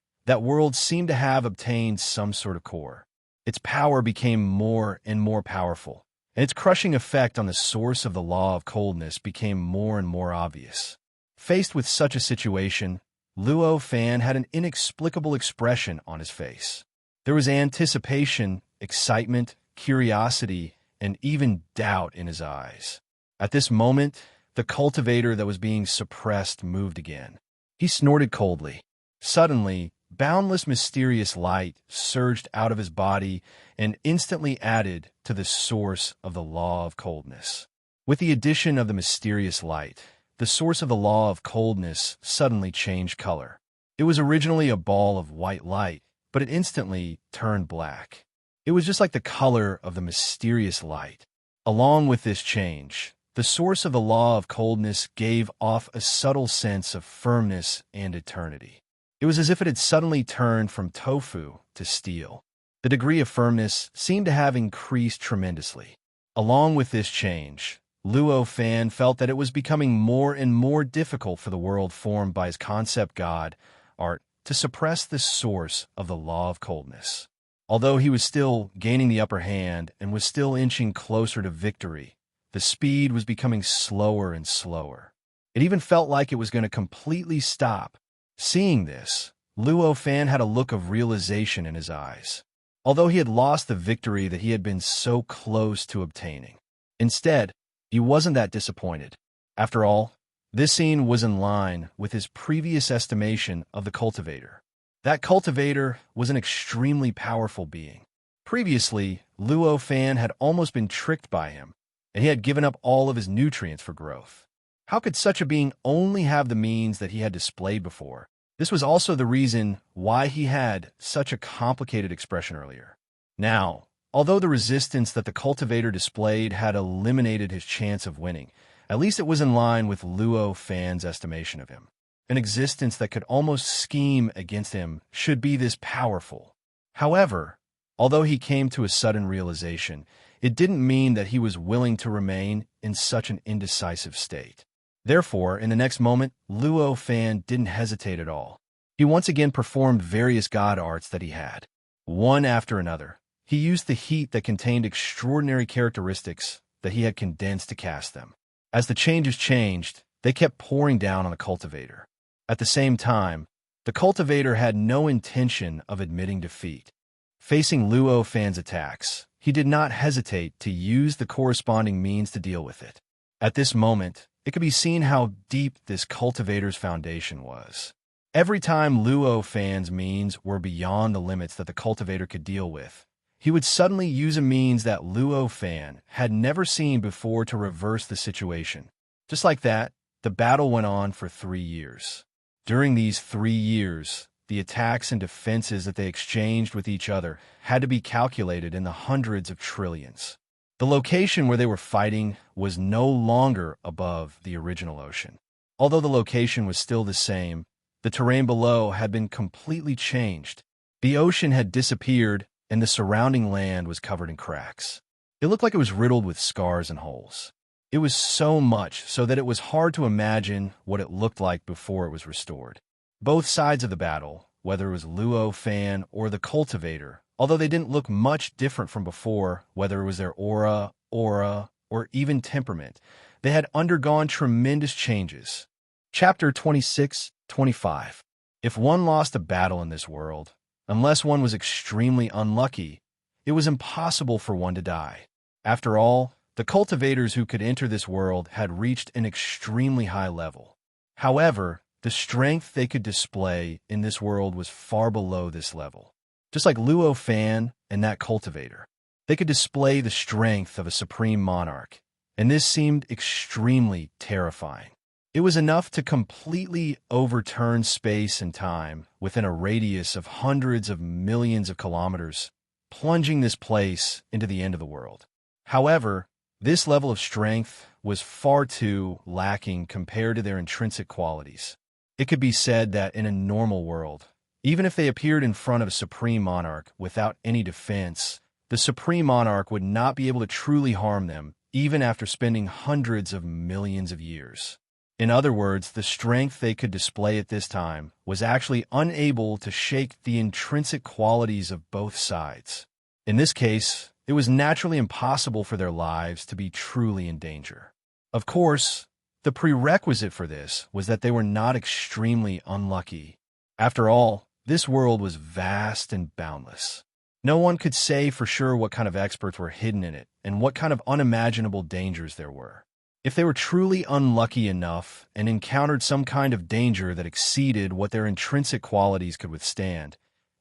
seemed to have obtained some sort of core. Its power became more and more powerful, and its crushing effect on the source of the law of coldness became more and more obvious. Faced with such a situation, Luo Fan had an inexplicable expression on his face. There was anticipation, excitement, curiosity, and even doubt in his eyes. At this moment, the cultivator that was being suppressed moved again. He snorted coldly. Suddenly, boundless mysterious light surged out of his body and instantly added to the source of the law of coldness. With the addition of the mysterious light, the source of the law of coldness suddenly changed color. It was originally a ball of white light, but it instantly turned black. It was just like the color of the mysterious light. Along with this change, the source of the law of coldness gave off a subtle sense of firmness and eternity. It was as if it had suddenly turned from tofu to steel. The degree of firmness seemed to have increased tremendously. Along with this change, Luo Fan felt that it was becoming more and more difficult for the world formed by his concept God art to suppress this source of the law of coldness. Although he was still gaining the upper hand and was still inching closer to victory, the speed was becoming slower and slower. It even felt like it was going to completely stop. Seeing this, Luo Fan had a look of realization in his eyes, although he had lost the victory that he had been so close to obtaining. Instead, he wasn't that disappointed. After all, this scene was in line with his previous estimation of the cultivator. That cultivator was an extremely powerful being. Previously, Luo Fan had almost been tricked by him, and he had given up all of his nutrients for growth. How could such a being only have the means that he had displayed before? This was also the reason why he had such a complicated expression earlier. Now, although the resistance that the cultivator displayed had eliminated his chance of winning, at least it was in line with Luo Fan's estimation of him. An existence that could almost scheme against him should be this powerful. However, although he came to a sudden realization, it didn't mean that he was willing to remain in such an indecisive state. Therefore, in the next moment, Luo Fan didn't hesitate at all. He once again performed various god arts that he had. One after another, he used the heat that contained extraordinary characteristics that he had condensed to cast them. As the changes changed, they kept pouring down on the cultivator. At the same time, the cultivator had no intention of admitting defeat. Facing Luo Fan's attacks, he he did not hesitate to use the corresponding means to deal with it. At this moment, it could be seen how deep this cultivator's foundation was. Every time Luo Fan's means were beyond the limits that the cultivator could deal with, he would suddenly use a means that Luo Fan had never seen before to reverse the situation. Just like that, the battle went on for 3 years. During these 3 years, the attacks and defenses that they exchanged with each other had to be calculated in the hundreds of trillions. The location where they were fighting was no longer above the original ocean. Although the location was still the same, the terrain below had been completely changed. The ocean had disappeared, and the surrounding land was covered in cracks. It looked like it was riddled with scars and holes. It was so much so that it was hard to imagine what it looked like before it was restored. Both sides of the battle, whether it was Luo Fan or the cultivator, although they didn't look much different from before, whether it was their aura, or even temperament, they had undergone tremendous changes. Chapter 26-25. If one lost a battle in this world, unless one was extremely unlucky, it was impossible for one to die. After all, the cultivators who could enter this world had reached an extremely high level. However, the strength they could display in this world was far below this level. Just like Luo Fan and that cultivator, they could display the strength of a supreme monarch, and this seemed extremely terrifying. It was enough to completely overturn space and time within a radius of hundreds of millions of kilometers, plunging this place into the end of the world. However, this level of strength was far too lacking compared to their intrinsic qualities. It could be said that in a normal world, even if they appeared in front of a supreme monarch without any defense, the supreme monarch would not be able to truly harm them, even after spending hundreds of millions of years. In other words, the strength they could display at this time was actually unable to shake the intrinsic qualities of both sides. In this case, it was naturally impossible for their lives to be truly in danger. Of course, the prerequisite for this was that they were not extremely unlucky. After all, this world was vast and boundless. No one could say for sure what kind of experts were hidden in it and what kind of unimaginable dangers there were. If they were truly unlucky enough and encountered some kind of danger that exceeded what their intrinsic qualities could withstand,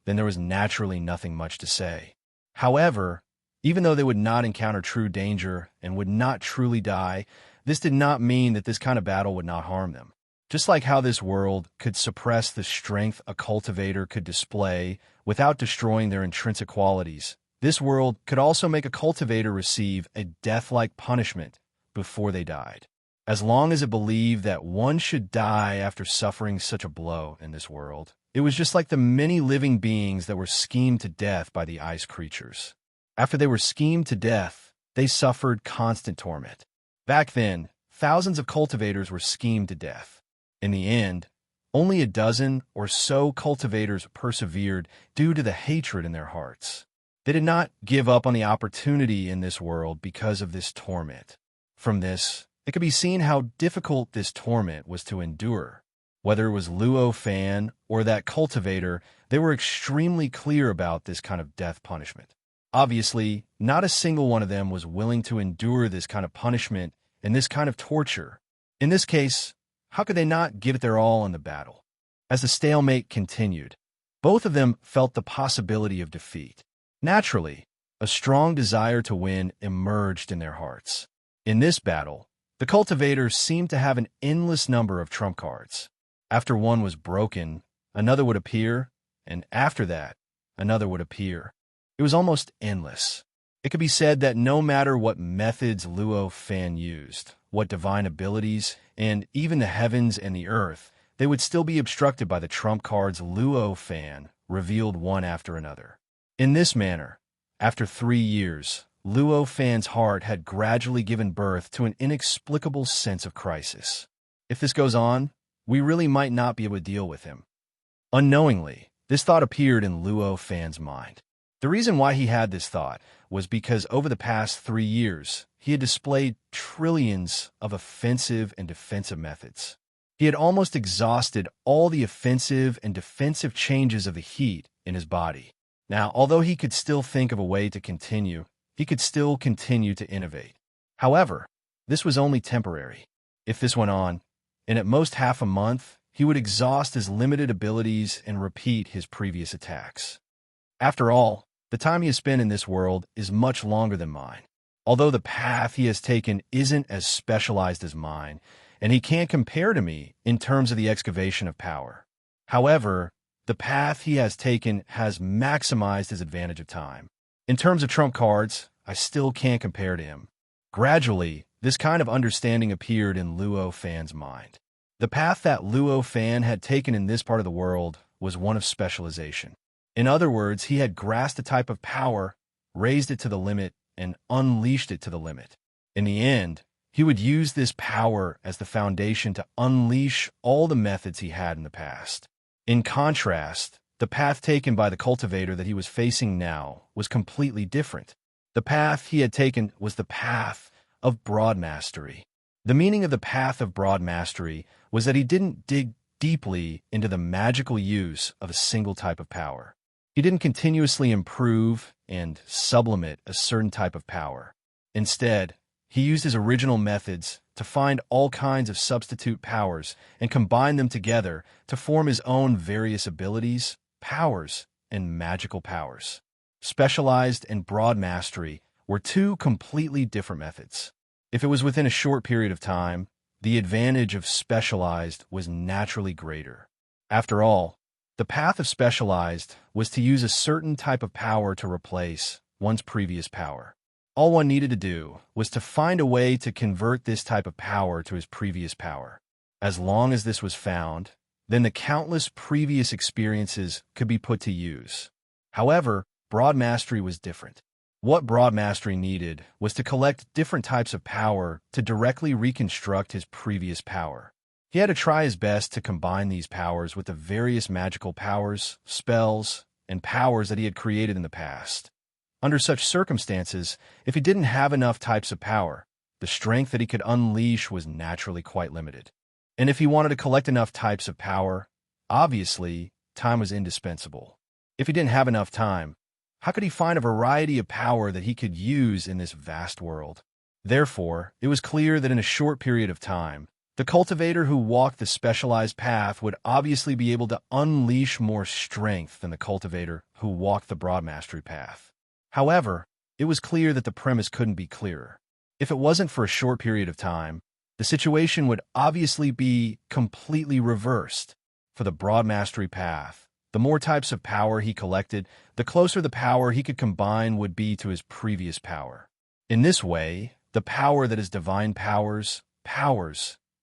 then there was naturally nothing much to say. However, even though they would not encounter true danger and would not truly die, this did not mean that this kind of battle would not harm them. Just like how this world could suppress the strength a cultivator could display without destroying their intrinsic qualities, this world could also make a cultivator receive a death-like punishment before they died. As long as it believed that one should die after suffering such a blow in this world, it was just like the many living beings that were schemed to death by the ice creatures. After they were schemed to death, they suffered constant torment. Back then, thousands of cultivators were schemed to death. In the end, only a dozen or so cultivators persevered due to the hatred in their hearts. They did not give up on the opportunity in this world because of this torment. From this, it could be seen how difficult this torment was to endure. Whether it was Luo Fan or that cultivator, they were extremely clear about this kind of death punishment. Obviously, not a single one of them was willing to endure this kind of punishment and this kind of torture. In this case, how could they not give it their all in the battle? As the stalemate continued, both of them felt the possibility of defeat. Naturally, a strong desire to win emerged in their hearts. In this battle, the cultivators seemed to have an endless number of trump cards. After one was broken, another would appear, and after that, another would appear. It was almost endless. It could be said that no matter what methods Luo Fan used, what divine abilities, and even the heavens and the earth, they would still be obstructed by the trump cards Luo Fan revealed one after another. In this manner, after 3 years, Luo Fan's heart had gradually given birth to an inexplicable sense of crisis. If this goes on, we really might not be able to deal with him. Unknowingly, this thought appeared in Luo Fan's mind. The reason why he had this thought was because over the past 3 years, he had displayed trillions of offensive and defensive methods. He had almost exhausted all the offensive and defensive changes of the heat in his body. Now, although he could still think of a way to continue, he could still continue to innovate. However, this was only temporary. If this went on, in at most half a month, he would exhaust his limited abilities and repeat his previous attacks. After all, the time he has spent in this world is much longer than mine. Although the path he has taken isn't as specialized as mine, and he can't compare to me in terms of the excavation of power. However, the path he has taken has maximized his advantage of time. In terms of trump cards, I still can't compare to him. Gradually, this kind of understanding appeared in Luo Fan's mind. The path that Luo Fan had taken in this part of the world was one of specialization. In other words, he had grasped a type of power, raised it to the limit, and unleashed it to the limit. In the end, he would use this power as the foundation to unleash all the methods he had in the past. In contrast, the path taken by the cultivator that he was facing now was completely different. The path he had taken was the path of broad mastery. The meaning of the path of broad mastery was that he didn't dig deeply into the magical use of a single type of power. He didn't continuously improve and sublimate a certain type of power. Instead, he used his original methods to find all kinds of substitute powers and combine them together to form his own various abilities, powers, and magical powers. Specialized and broad mastery were two completely different methods. If it was within a short period of time, the advantage of specialized was naturally greater. After all, the path of specialized was to use a certain type of power to replace one's previous power. All one needed to do was to find a way to convert this type of power to his previous power. As long as this was found, then the countless previous experiences could be put to use. However, broad mastery was different. What broad mastery needed was to collect different types of power to directly reconstruct his previous power. He had to try his best to combine these powers with the various magical powers, spells, and powers that he had created in the past. Under such circumstances, if he didn't have enough types of power, the strength that he could unleash was naturally quite limited. And if he wanted to collect enough types of power, obviously, time was indispensable. If he didn't have enough time, how could he find a variety of power that he could use in this vast world? Therefore, it was clear that in a short period of time, the cultivator who walked the specialized path would obviously be able to unleash more strength than the cultivator who walked the broad mastery path. However, it was clear that the premise couldn't be clearer. If it wasn't for a short period of time, the situation would obviously be completely reversed. For the broad mastery path, the more types of power he collected, the closer the power he could combine would be to his previous power. In this way, the power that his divine powers,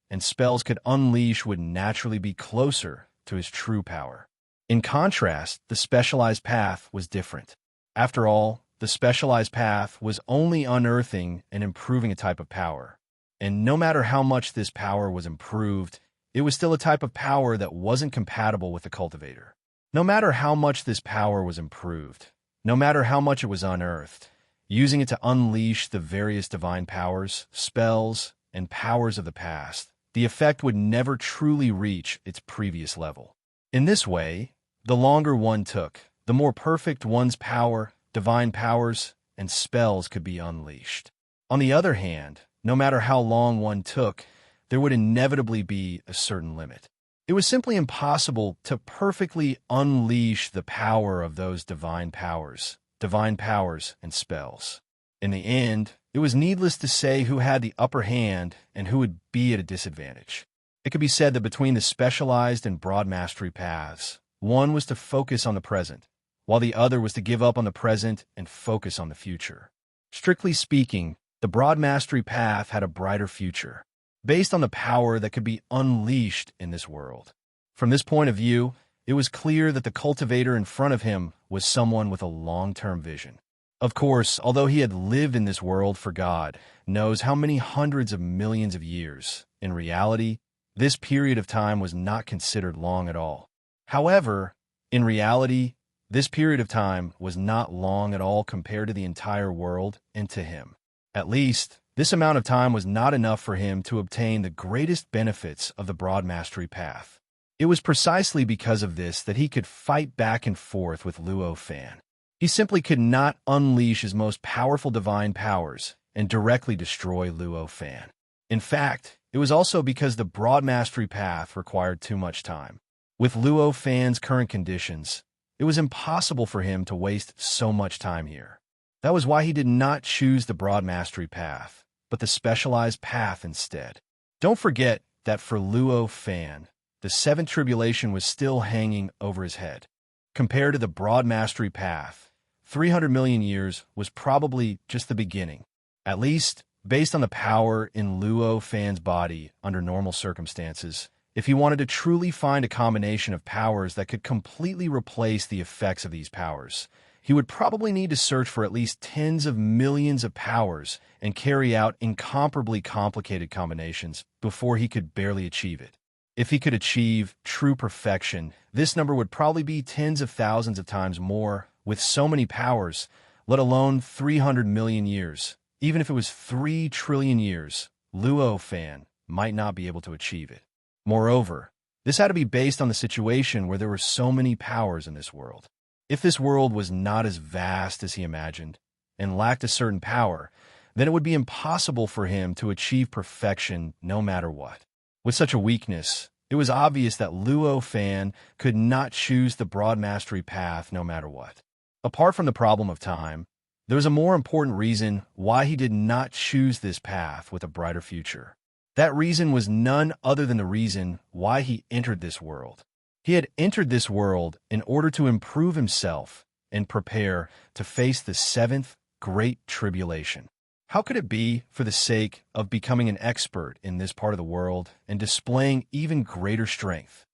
and spells could unleash would naturally be closer to his true power. In contrast, the specialized path was different. After all, the specialized path was only unearthing and improving a type of power. And no matter how much this power was improved, it was still a type of power that wasn't compatible with the cultivator. No matter how much this power was improved, no matter how much it was unearthed, using it to unleash the various divine powers, spells, and powers of the past, the effect would never truly reach its previous level. In this way, the longer one took, the more perfect one's power, divine powers, and spells could be unleashed. On the other hand, no matter how long one took, there would inevitably be a certain limit. It was simply impossible to perfectly unleash the power of those divine powers, and spells. In the end, it was needless to say who had the upper hand and who would be at a disadvantage. It could be said that between the specialized and broad mastery paths, one was to focus on the present, while the other was to give up on the present and focus on the future. Strictly speaking, the broad mastery path had a brighter future, based on the power that could be unleashed in this world. From this point of view, it was clear that the cultivator in front of him was someone with a long-term vision. Of course, although he had lived in this world for God, knows how many hundreds of millions of years, in reality, this period of time was not considered long at all. However, in reality, this period of time was not long at all compared to the entire world and to him. At least, this amount of time was not enough for him to obtain the greatest benefits of the broad mastery path. It was precisely because of this that he could fight back and forth with Luo Fan. He simply could not unleash his most powerful divine powers and directly destroy Luo Fan. In fact, it was also because the broad mastery path required too much time. With Luo Fan's current conditions, it was impossible for him to waste so much time here. That was why he did not choose the broad mastery path, but the specialized path instead. Don't forget that for Luo Fan, the seventh tribulation was still hanging over his head. Compared to the broad mastery path, 300 million years was probably just the beginning. At least, based on the power in Luo Fan's body under normal circumstances, if he wanted to truly find a combination of powers that could completely replace the effects of these powers, he would probably need to search for at least tens of millions of powers and carry out incomparably complicated combinations before he could barely achieve it. If he could achieve true perfection, this number would probably be tens of thousands of times more with so many powers, let alone 300 million years. Even if it was 3 trillion years, Luo Fan might not be able to achieve it. Moreover, this had to be based on the situation where there were so many powers in this world. If this world was not as vast as he imagined and lacked a certain power, then it would be impossible for him to achieve perfection no matter what. With such a weakness, it was obvious that Luo Fan could not choose the broad mastery path no matter what. Apart from the problem of time, there was a more important reason why he did not choose this path with a brighter future. That reason was none other than the reason why he entered this world. He had entered this world in order to improve himself and prepare to face the seventh great tribulation. How could it be for the sake of becoming an expert in this part of the world and displaying even greater strength?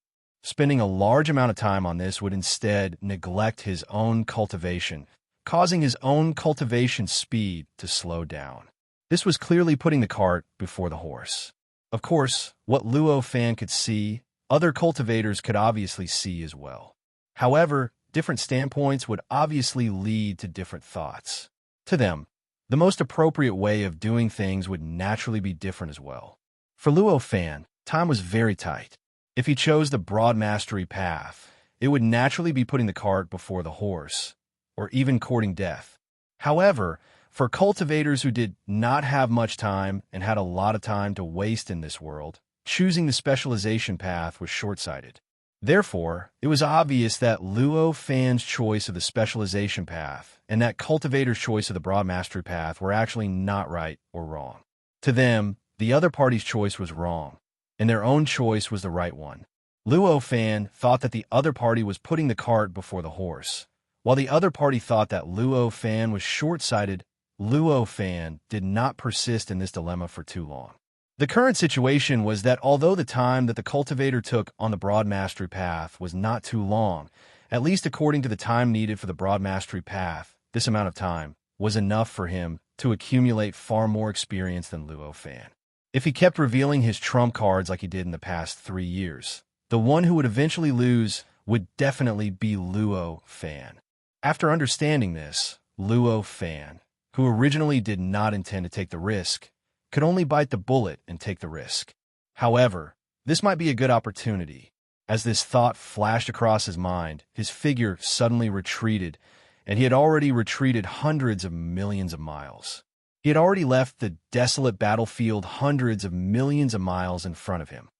Spending a large amount of time on this would instead neglect his own cultivation, causing his own cultivation speed to slow down. This was clearly putting the cart before the horse. Of course, what Luo Fan could see, other cultivators could obviously see as well. However, different standpoints would obviously lead to different thoughts. To them, the most appropriate way of doing things would naturally be different as well. For Luo Fan, time was very tight. If he chose the broad mastery path, it would naturally be putting the cart before the horse, or even courting death. However, for cultivators who did not have much time and had a lot of time to waste in this world, choosing the specialization path was short-sighted. Therefore, it was obvious that Luo Fan's choice of the specialization path and that cultivator's choice of the broad mastery path were actually not right or wrong. To them, the other party's choice was wrong, and their own choice was the right one. Luo Fan thought that the other party was putting the cart before the horse, while the other party thought that Luo Fan was short-sighted. Luo Fan did not persist in this dilemma for too long. The current situation was that although the time that the cultivator took on the broad mastery path was not too long, at least according to the time needed for the broad mastery path, this amount of time was enough for him to accumulate far more experience than Luo Fan. If he kept revealing his trump cards like he did in the past 3 years, the one who would eventually lose would definitely be Luo Fan. After understanding this, Luo Fan, who originally did not intend to take the risk, could only bite the bullet and take the risk. However, this might be a good opportunity. As this thought flashed across his mind, his figure suddenly retreated, and he had already retreated hundreds of millions of miles. He had already left the desolate battlefield hundreds of millions of miles in front of him.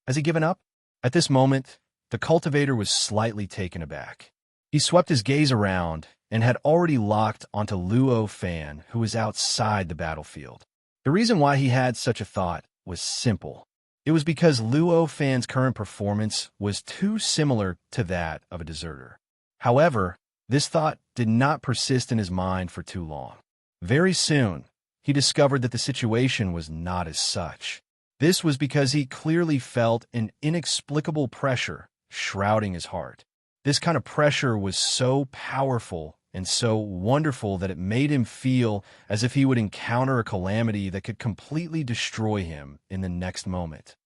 Has he given up? At this moment, the cultivator was slightly taken aback. He swept his gaze around and had already locked onto Luo Fan, who was outside the battlefield. The reason why he had such a thought was simple. It was because Luo Fan's current performance was too similar to that of a deserter. However, this thought did not persist in his mind for too long. Very soon, he discovered that the situation was not as such. This was because he clearly felt an inexplicable pressure shrouding his heart. This kind of pressure was so powerful and so wonderful that it made him feel as if he would encounter a calamity that could completely destroy him in the next moment.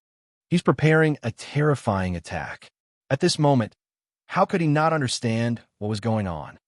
He's preparing a terrifying attack. At this moment, how could he not understand what was going on?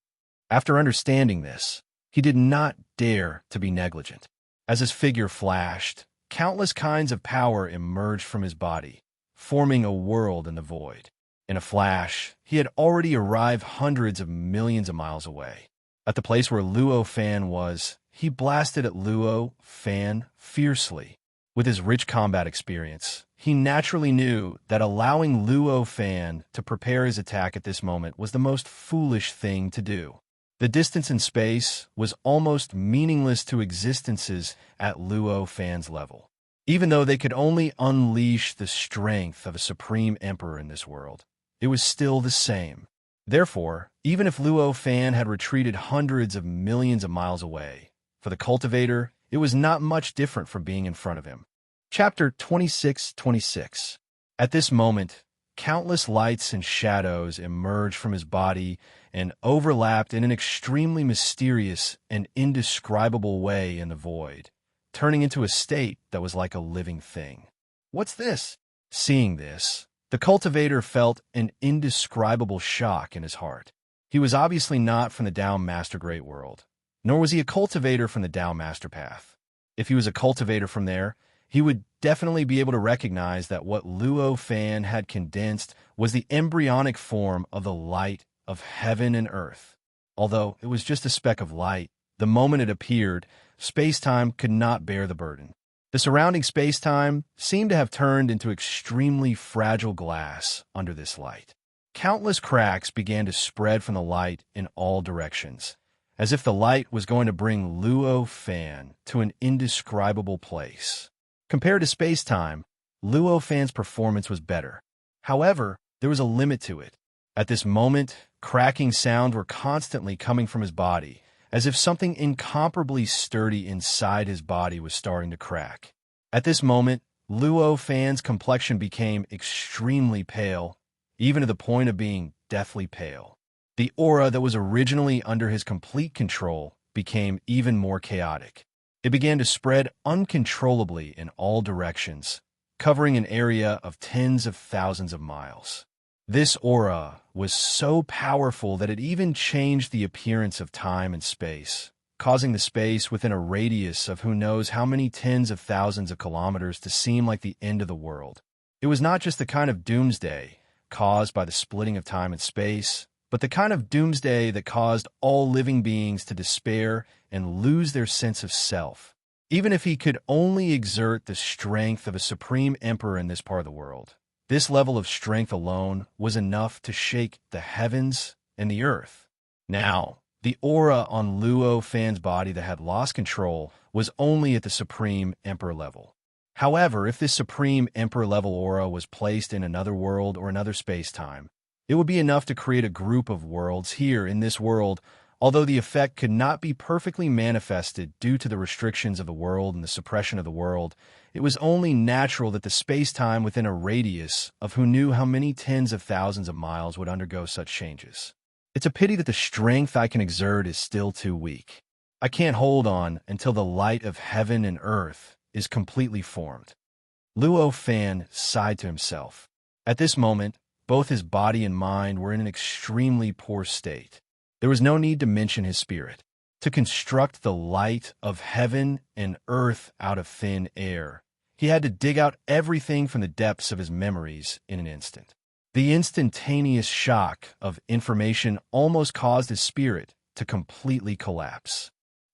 After understanding this, he did not dare to be negligent. As his figure flashed, countless kinds of power emerged from his body, forming a world in the void. In a flash, he had already arrived hundreds of millions of miles away. At the place where Luo Fan was, he blasted at Luo Fan fiercely. With his rich combat experience, he naturally knew that allowing Luo Fan to prepare his attack at this moment was the most foolish thing to do. The distance in space was almost meaningless to existences at Luo Fan's level. Even though they could only unleash the strength of a supreme emperor in this world, it was still the same. Therefore, even if Luo Fan had retreated hundreds of millions of miles away, for the cultivator, it was not much different from being in front of him. Chapter 26:26. At this moment, countless lights and shadows emerged from his body and overlapped in an extremely mysterious and indescribable way in the void, turning into a state that was like a living thing. What's this? Seeing this, the cultivator felt an indescribable shock in his heart. He was obviously not from the Tao Master Great World, nor was he a cultivator from the Tao Master Path. If he was a cultivator from there, he would definitely be able to recognize that what Luo Fan had condensed was the embryonic form of the light of heaven and earth. Although it was just a speck of light, the moment it appeared, space-time could not bear the burden. The surrounding space-time seemed to have turned into extremely fragile glass under this light. Countless cracks began to spread from the light in all directions, as if the light was going to bring Luo Fan to an indescribable place. Compared to space-time, Luo Fan's performance was better. However, there was a limit to it. At this moment, cracking sounds were constantly coming from his body, as if something incomparably sturdy inside his body was starting to crack. At this moment, Luo Fan's complexion became extremely pale, even to the point of being deathly pale. The aura that was originally under his complete control became even more chaotic. It began to spread uncontrollably in all directions, covering an area of tens of thousands of miles. This aura was so powerful that it even changed the appearance of time and space, causing the space within a radius of who knows how many tens of thousands of kilometers to seem like the end of the world. It was not just the kind of doomsday caused by the splitting of time and space, but the kind of doomsday that caused all living beings to despair and lose their sense of self. Even if he could only exert the strength of a supreme emperor in this part of the world, this level of strength alone was enough to shake the heavens and the earth. Now, the aura on Luo Fan's body that had lost control was only at the supreme emperor level. However, if this supreme emperor level aura was placed in another world or another space-time, it would be enough to create a group of worlds here in this world, although the effect could not be perfectly manifested due to the restrictions of the world and the suppression of the world. It was only natural that the space-time within a radius of who knew how many tens of thousands of miles would undergo such changes. It's a pity that the strength I can exert is still too weak. I can't hold on until the light of heaven and earth is completely formed. Luo Fan sighed to himself. At this moment, both his body and mind were in an extremely poor state. There was no need to mention his spirit. To construct the light of heaven and earth out of thin air, he had to dig out everything from the depths of his memories in an instant. The instantaneous shock of information almost caused his spirit to completely collapse.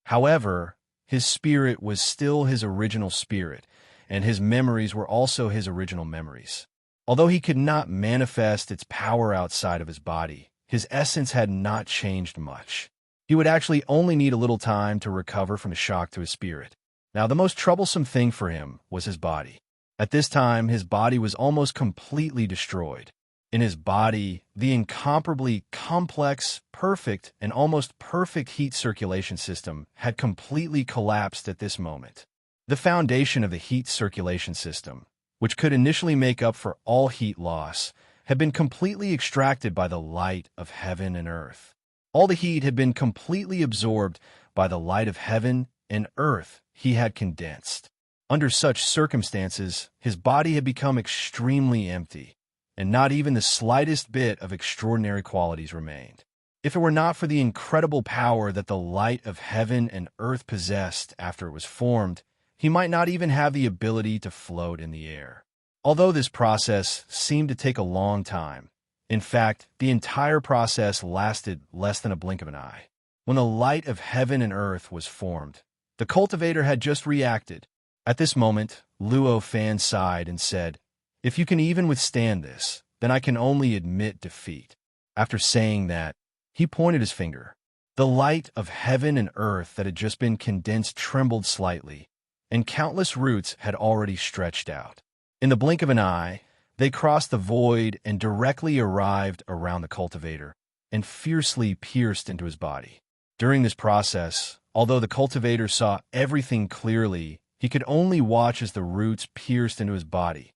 However, his spirit was still his original spirit, and his memories were also his original memories. Although he could not manifest its power outside of his body, his essence had not changed much. He would actually only need a little time to recover from the shock to his spirit. Now, the most troublesome thing for him was his body. At this time, his body was almost completely destroyed. In his body, the incomparably complex, perfect, and almost perfect heat circulation system had completely collapsed at this moment. The foundation of the heat circulation system, which could initially make up for all heat loss, had been completely extracted by the light of heaven and earth. All the heat had been completely absorbed by the light of heaven and earth he had condensed. Under such circumstances, his body had become extremely empty, and not even the slightest bit of extraordinary qualities remained. If it were not for the incredible power that the light of heaven and earth possessed after it was formed, he might not even have the ability to float in the air. Although this process seemed to take a long time, in fact, the entire process lasted less than a blink of an eye. when the light of heaven and earth was formed. The cultivator had just reacted. At this moment, Luo Fan sighed and said, "If you can even withstand this, then I can only admit defeat." After saying that, he pointed his finger. The light of heaven and earth that had just been condensed trembled slightly, and countless roots had already stretched out. In the blink of an eye, they crossed the void and directly arrived around the cultivator and fiercely pierced into his body. During this process, although the cultivator saw everything clearly, he could only watch as the roots pierced into his body.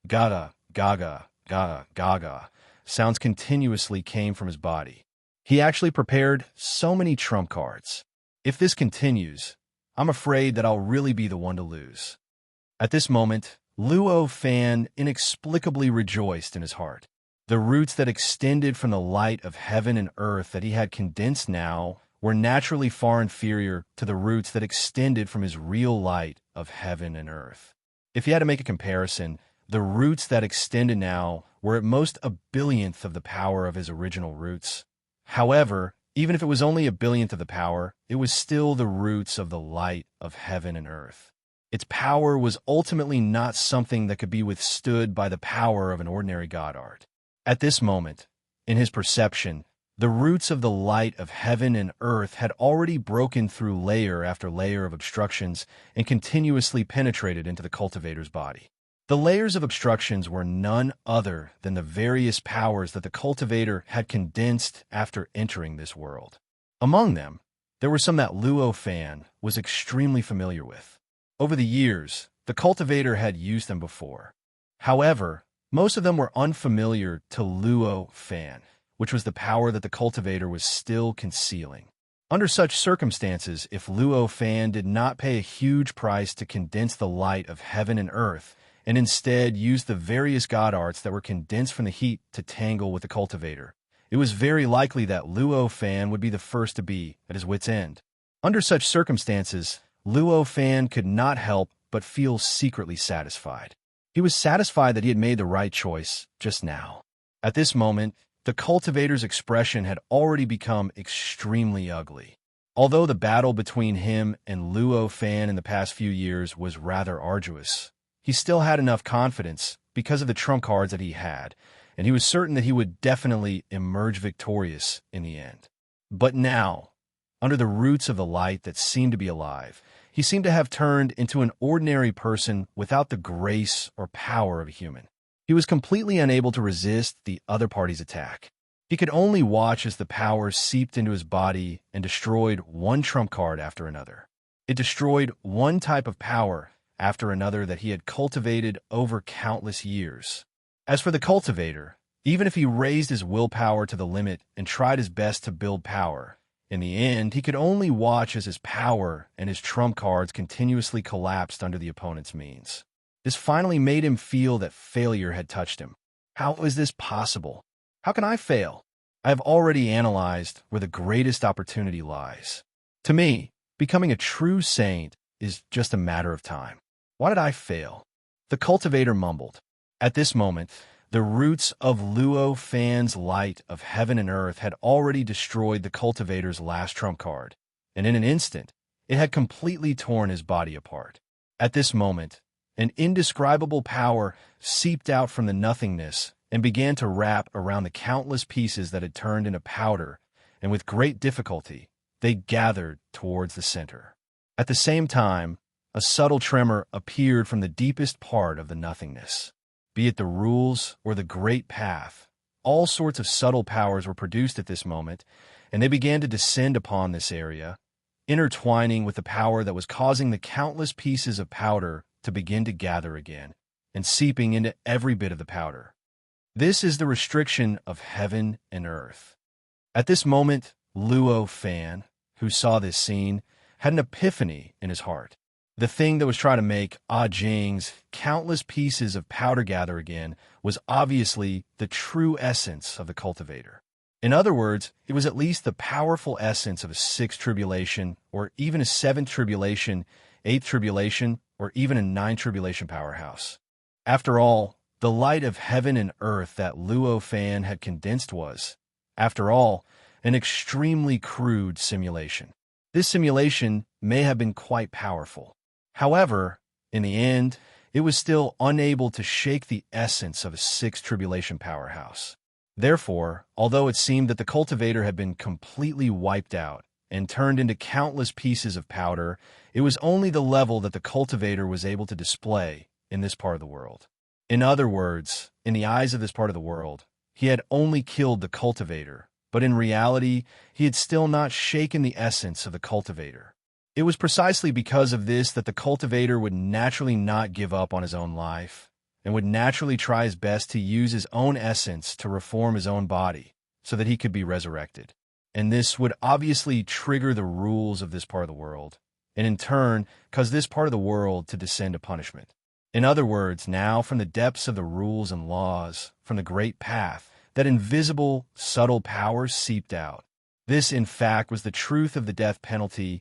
Gaga, gaga, gaga, gaga sounds continuously came from his body. He actually prepared so many trump cards. If this continues, I'm afraid that I'll really be the one to lose. At this moment, Luo Fan inexplicably rejoiced in his heart. The roots that extended from the light of heaven and earth that he had condensed now were naturally far inferior to the roots that extended from his real light of heaven and earth. If he had to make a comparison, the roots that extended now were at most a billionth of the power of his original roots. However, even if it was only a billionth of the power, it was still the roots of the light of heaven and earth. Its power was ultimately not something that could be withstood by the power of an ordinary god art. At this moment, in his perception, the roots of the light of heaven and earth had already broken through layer after layer of obstructions and continuously penetrated into the cultivator's body. The layers of obstructions were none other than the various powers that the cultivator had condensed after entering this world. Among them, there were some that Luo Fan was extremely familiar with. Over the years, the cultivator had used them before. However, most of them were unfamiliar to Luo Fan, which was the power that the cultivator was still concealing. Under such circumstances, if Luo Fan did not pay a huge price to condense the light of heaven and earth, and instead used the various god arts that were condensed from the heat to tangle with the cultivator, it was very likely that Luo Fan would be the first to be at his wit's end. Under such circumstances, Luo Fan could not help but feel secretly satisfied. He was satisfied that he had made the right choice just now. At this moment, the cultivator's expression had already become extremely ugly. Although the battle between him and Luo Fan in the past few years was rather arduous, he still had enough confidence because of the trump cards that he had, and he was certain that he would definitely emerge victorious in the end. But now, under the roots of the light that seemed to be alive, he seemed to have turned into an ordinary person without the grace or power of a human. He was completely unable to resist the other party's attack. He could only watch as the power seeped into his body and destroyed one trump card after another. It destroyed one type of power after another that he had cultivated over countless years. As for the cultivator, even if he raised his willpower to the limit and tried his best to build power, in the end, he could only watch as his power and his trump cards continuously collapsed under the opponent's means. This finally made him feel that failure had touched him. How is this possible? How can I fail? I have already analyzed where the greatest opportunity lies. To me, becoming a true saint is just a matter of time. Why did I fail? The cultivator mumbled. At this moment, the roots of Luo Fan's light of heaven and earth had already destroyed the cultivator's last trump card, and in an instant, it had completely torn his body apart. At this moment, an indescribable power seeped out from the nothingness and began to wrap around the countless pieces that had turned into powder, and with great difficulty, they gathered towards the center. At the same time, a subtle tremor appeared from the deepest part of the nothingness. Be it the rules or the great path, all sorts of subtle powers were produced at this moment, and they began to descend upon this area, intertwining with the power that was causing the countless pieces of powder to begin to gather again, and seeping into every bit of the powder. This is the restriction of heaven and earth. At this moment, Luo Fan, who saw this scene, had an epiphany in his heart. The thing that was trying to make Ah Jing's countless pieces of powder gather again was obviously the true essence of the cultivator. In other words, it was at least the powerful essence of a sixth tribulation, or even a seventh tribulation, eighth tribulation, or even a ninth tribulation powerhouse. After all, the light of heaven and earth that Luo Fan had condensed was, after all, an extremely crude simulation. This simulation may have been quite powerful. However, in the end, it was still unable to shake the essence of a sixth tribulation powerhouse. Therefore, although it seemed that the cultivator had been completely wiped out and turned into countless pieces of powder, it was only the level that the cultivator was able to display in this part of the world. In other words, in the eyes of this part of the world, he had only killed the cultivator, but in reality, he had still not shaken the essence of the cultivator. It was precisely because of this that the cultivator would naturally not give up on his own life, and would naturally try his best to use his own essence to reform his own body so that he could be resurrected. And this would obviously trigger the rules of this part of the world, and in turn cause this part of the world to descend to punishment. In other words, now from the depths of the rules and laws, from the great path, that invisible, subtle power seeped out. This, in fact, was the truth of the death penalty.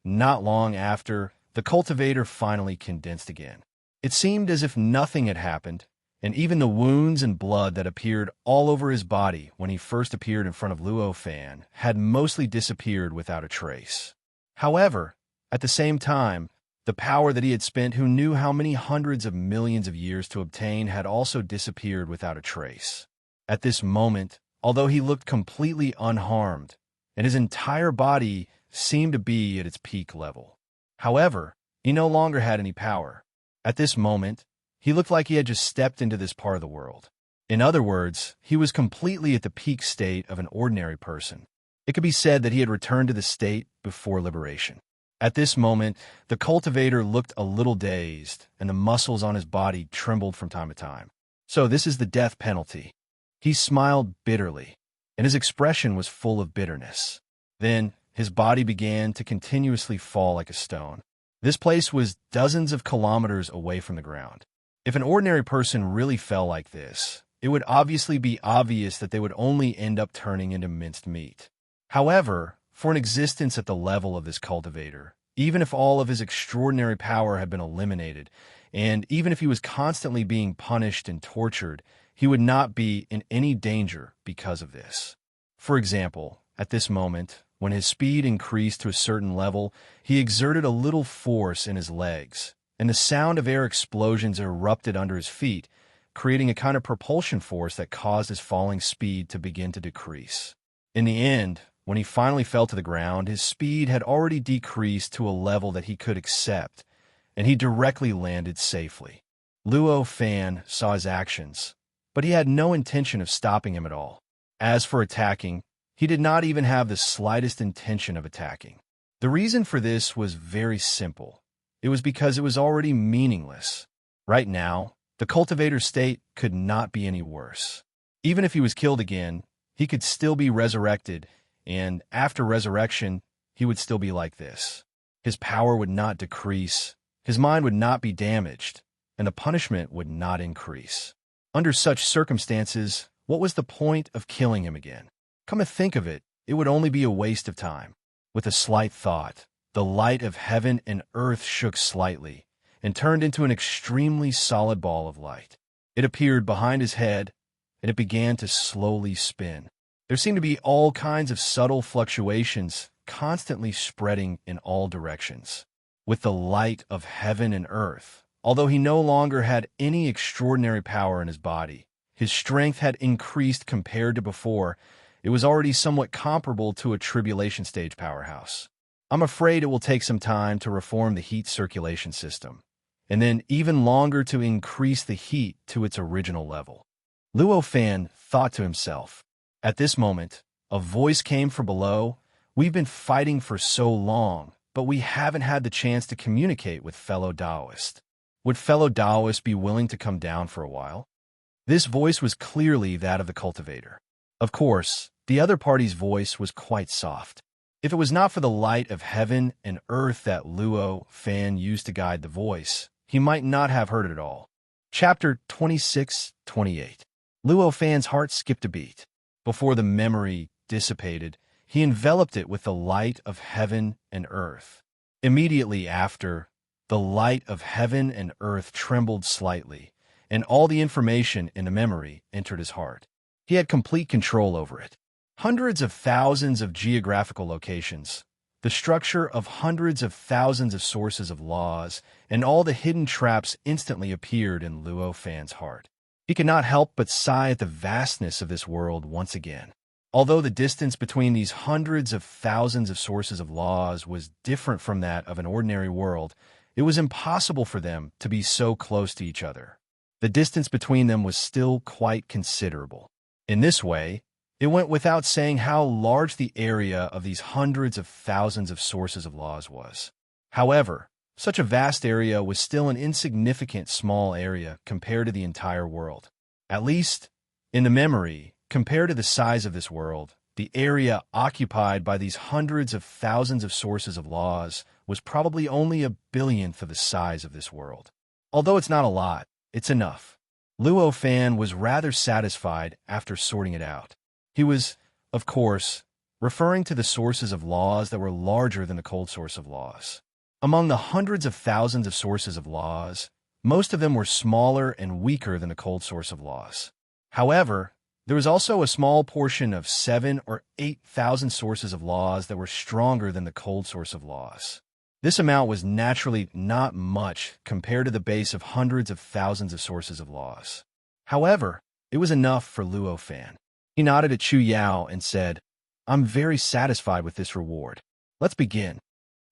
Not long after, the cultivator finally condensed again. It seemed as if nothing had happened, and even the wounds and blood that appeared all over his body when he first appeared in front of Luo Fan had mostly disappeared without a trace. However, at the same time, the power that he had spent who knew how many hundreds of millions of years to obtain had also disappeared without a trace. At this moment, although he looked completely unharmed, and his entire body seemed to be at its peak level. However, he no longer had any power. At this moment, he looked like he had just stepped into this part of the world. In other words, he was completely at the peak state of an ordinary person. It could be said that he had returned to the state before liberation. At this moment, the cultivator looked a little dazed, and the muscles on his body trembled from time to time. So this is the death penalty. He smiled bitterly, and his expression was full of bitterness. Then, his body began to continuously fall like a stone. This place was dozens of kilometers away from the ground. If an ordinary person really fell like this, it would obviously be obvious that they would only end up turning into minced meat. However, for an existence at the level of this cultivator, even if all of his extraordinary power had been eliminated, and even if he was constantly being punished and tortured, he would not be in any danger because of this. For example, at this moment, when his speed increased to a certain level, he exerted a little force in his legs, and the sound of air explosions erupted under his feet, creating a kind of propulsion force that caused his falling speed to begin to decrease. In the end, when he finally fell to the ground, his speed had already decreased to a level that he could accept, and he directly landed safely. Luo Fan saw his actions, but he had no intention of stopping him at all. As for attacking, he did not even have the slightest intention of attacking. The reason for this was very simple. It was because it was already meaningless. Right now, the cultivator's state could not be any worse. Even if he was killed again, he could still be resurrected, and after resurrection, he would still be like this. His power would not decrease, his mind would not be damaged, and the punishment would not increase. Under such circumstances, what was the point of killing him again? Come to think of it, it would only be a waste of time. With a slight thought, the light of heaven and earth shook slightly and turned into an extremely solid ball of light. It appeared behind his head, and it began to slowly spin. There seemed to be all kinds of subtle fluctuations constantly spreading in all directions. With the light of heaven and earth, although he no longer had any extraordinary power in his body, his strength had increased compared to before. It was already somewhat comparable to a tribulation stage powerhouse. I'm afraid it will take some time to reform the heat circulation system, and then even longer to increase the heat to its original level. Luo Fan thought to himself. At this moment, a voice came from below. We've been fighting for so long, but we haven't had the chance to communicate with fellow Taoists. Would fellow Taoists be willing to come down for a while? This voice was clearly that of the cultivator. Of course, the other party's voice was quite soft. If it was not for the light of heaven and earth that Luo Fan used to guide the voice, he might not have heard it at all. Chapter 26-28. Luo Fan's heart skipped a beat. Before the memory dissipated, he enveloped it with the light of heaven and earth. Immediately after, the light of heaven and earth trembled slightly, and all the information in the memory entered his heart. He had complete control over it. Hundreds of thousands of geographical locations, the structure of hundreds of thousands of sources of laws, and all the hidden traps instantly appeared in Luo Fan's heart. He could not help but sigh at the vastness of this world once again. Although the distance between these hundreds of thousands of sources of laws was different from that of an ordinary world, it was impossible for them to be so close to each other. The distance between them was still quite considerable. In this way, it went without saying how large the area of these hundreds of thousands of sources of laws was. However, such a vast area was still an insignificant small area compared to the entire world. At least, in the memory, compared to the size of this world, the area occupied by these hundreds of thousands of sources of laws was probably only a billionth of the size of this world. Although it's not a lot, it's enough. Luo Fan was rather satisfied after sorting it out. He was, of course, referring to the sources of laws that were larger than the cold source of laws. Among the hundreds of thousands of sources of laws, most of them were smaller and weaker than the cold source of laws. However, there was also a small portion of 7,000 or 8,000 sources of laws that were stronger than the cold source of laws. This amount was naturally not much compared to the base of hundreds of thousands of sources of laws. However, it was enough for Luo Fan. He nodded at Chu Yao and said, "I'm very satisfied with this reward. Let's begin."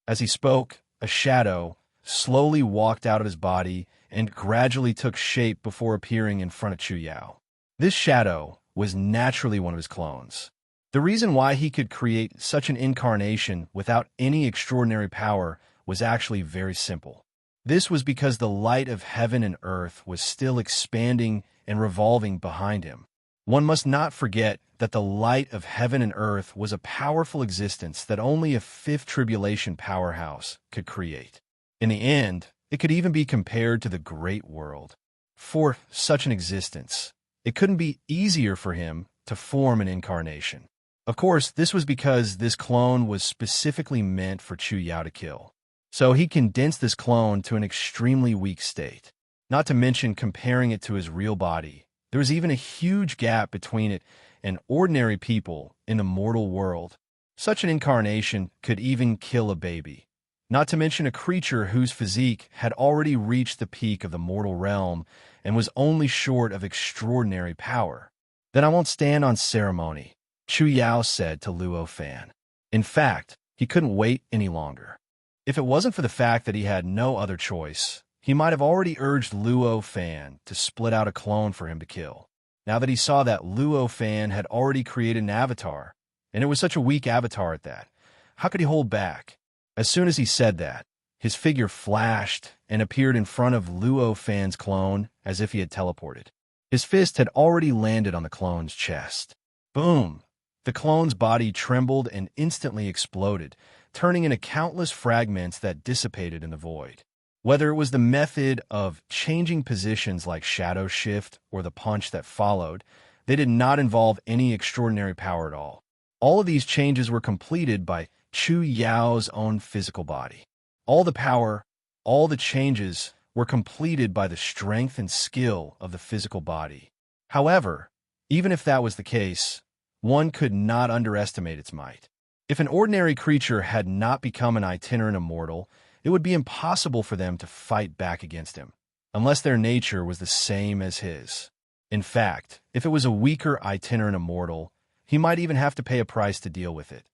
As he spoke, a shadow slowly walked out of his body and gradually took shape before appearing in front of Chu Yao. This shadow was naturally one of his clones. The reason why he could create such an incarnation without any extraordinary power was actually very simple. This was because the light of heaven and earth was still expanding and revolving behind him. One must not forget that the light of heaven and earth was a powerful existence that only a fifth tribulation powerhouse could create. In the end, it could even be compared to the great world. For such an existence, it couldn't be easier for him to form an incarnation. Of course, this was because this clone was specifically meant for Chu Yao to kill. So he condensed this clone to an extremely weak state. Not to mention comparing it to his real body, there was even a huge gap between it and ordinary people in the mortal world. Such an incarnation could even kill a baby. Not to mention a creature whose physique had already reached the peak of the mortal realm and was only short of extraordinary power. "Then I won't stand on ceremony," Chu Yao said to Luo Fan. In fact, he couldn't wait any longer. If it wasn't for the fact that he had no other choice, he might have already urged Luo Fan to split out a clone for him to kill. Now that he saw that Luo Fan had already created an avatar, and it was such a weak avatar at that, how could he hold back? As soon as he said that, his figure flashed and appeared in front of Luo Fan's clone as if he had teleported. His fist had already landed on the clone's chest. Boom! The clone's body trembled and instantly exploded, turning into countless fragments that dissipated in the void. Whether it was the method of changing positions like shadow shift or the punch that followed, they did not involve any extraordinary power at all. All of these changes were completed by Chu Yao's own physical body. All the power, all the changes were completed by the strength and skill of the physical body. However, even if that was the case, one could not underestimate its might. If an ordinary creature had not become an itinerant immortal, it would be impossible for them to fight back against him, unless their nature was the same as his. In fact, if it was a weaker itinerant immortal, he might even have to pay a price to deal with it.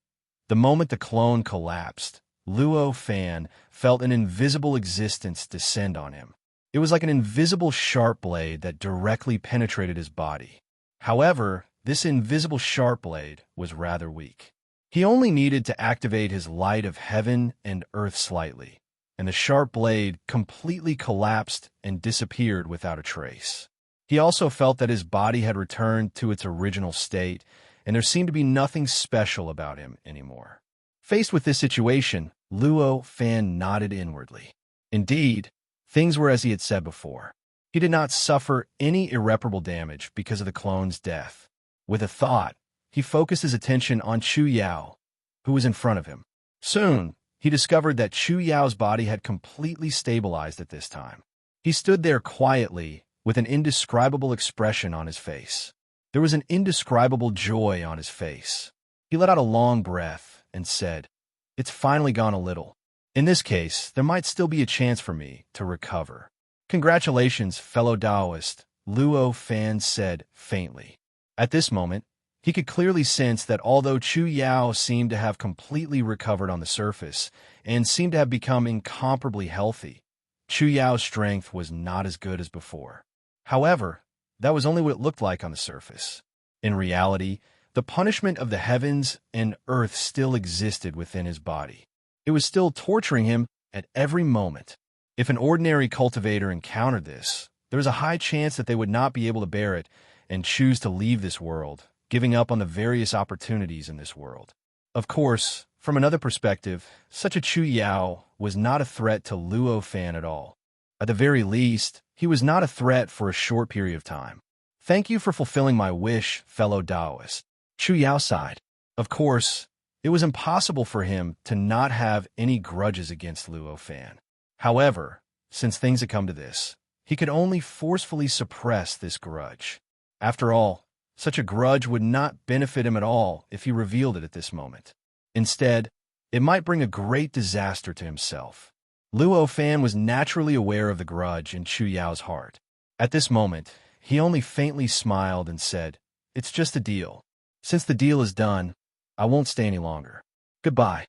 The moment the clone collapsed, Luo Fan felt an invisible existence descend on him. It was like an invisible sharp blade that directly penetrated his body. However, this invisible sharp blade was rather weak. He only needed to activate his light of heaven and earth slightly, and the sharp blade completely collapsed and disappeared without a trace. He also felt that his body had returned to its original state, and there seemed to be nothing special about him anymore. Faced with this situation, Luo Fan nodded inwardly. Indeed, things were as he had said before. He did not suffer any irreparable damage because of the clone's death. With a thought, he focused his attention on Chu Yao, who was in front of him. Soon, he discovered that Chu Yao's body had completely stabilized at this time. He stood there quietly, with an indescribable expression on his face. There was an indescribable joy on his face. He let out a long breath and said, "It's finally gone a little. In this case, there might still be a chance for me to recover." "Congratulations, fellow Taoist," Luo Fan said faintly. At this moment, he could clearly sense that although Chu Yao seemed to have completely recovered on the surface and seemed to have become incomparably healthy, Chu Yao's strength was not as good as before. However, that was only what it looked like on the surface. In reality, the punishment of the heavens and earth still existed within his body. It was still torturing him at every moment. If an ordinary cultivator encountered this, there was a high chance that they would not be able to bear it and choose to leave this world, giving up on the various opportunities in this world. Of course, from another perspective, such a Chu Yao was not a threat to Luo Fan at all. At the very least, he was not a threat for a short period of time. "Thank you for fulfilling my wish, fellow Taoist," Chu Yao sighed. Of course, it was impossible for him to not have any grudges against Luo Fan. However, since things had come to this, he could only forcefully suppress this grudge. After all, such a grudge would not benefit him at all if he revealed it at this moment. Instead, it might bring a great disaster to himself. Luo Fan was naturally aware of the grudge in Chu Yao's heart. At this moment, he only faintly smiled and said, "It's just a deal. Since the deal is done, I won't stay any longer. Goodbye."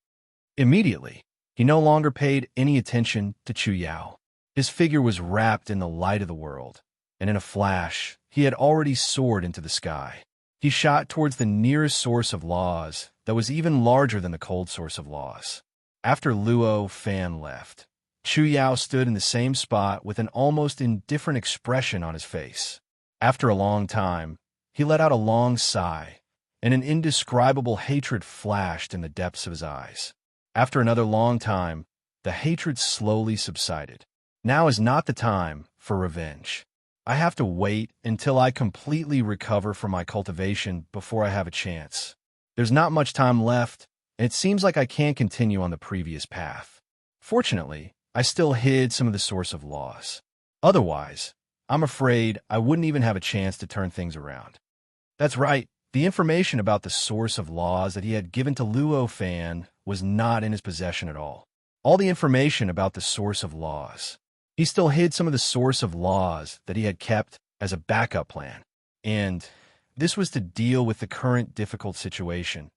Immediately, he no longer paid any attention to Chu Yao. His figure was wrapped in the light of the world, and in a flash, he had already soared into the sky. He shot towards the nearest source of laws that was even larger than the cold source of laws. After Luo Fan left, Chu Yao stood in the same spot with an almost indifferent expression on his face. After a long time, he let out a long sigh, and an indescribable hatred flashed in the depths of his eyes. After another long time, the hatred slowly subsided. Now is not the time for revenge. I have to wait until I completely recover from my cultivation before I have a chance. There's not much time left, and it seems like I can't continue on the previous path. Fortunately, I still hid some of the source of laws. Otherwise, I'm afraid I wouldn't even have a chance to turn things around." That's right. The information about the source of laws that he had given to Luo Fan was not in his possession at all. All the information about the source of laws. He still hid some of the source of laws that he had kept as a backup plan. And this was to deal with the current difficult situation.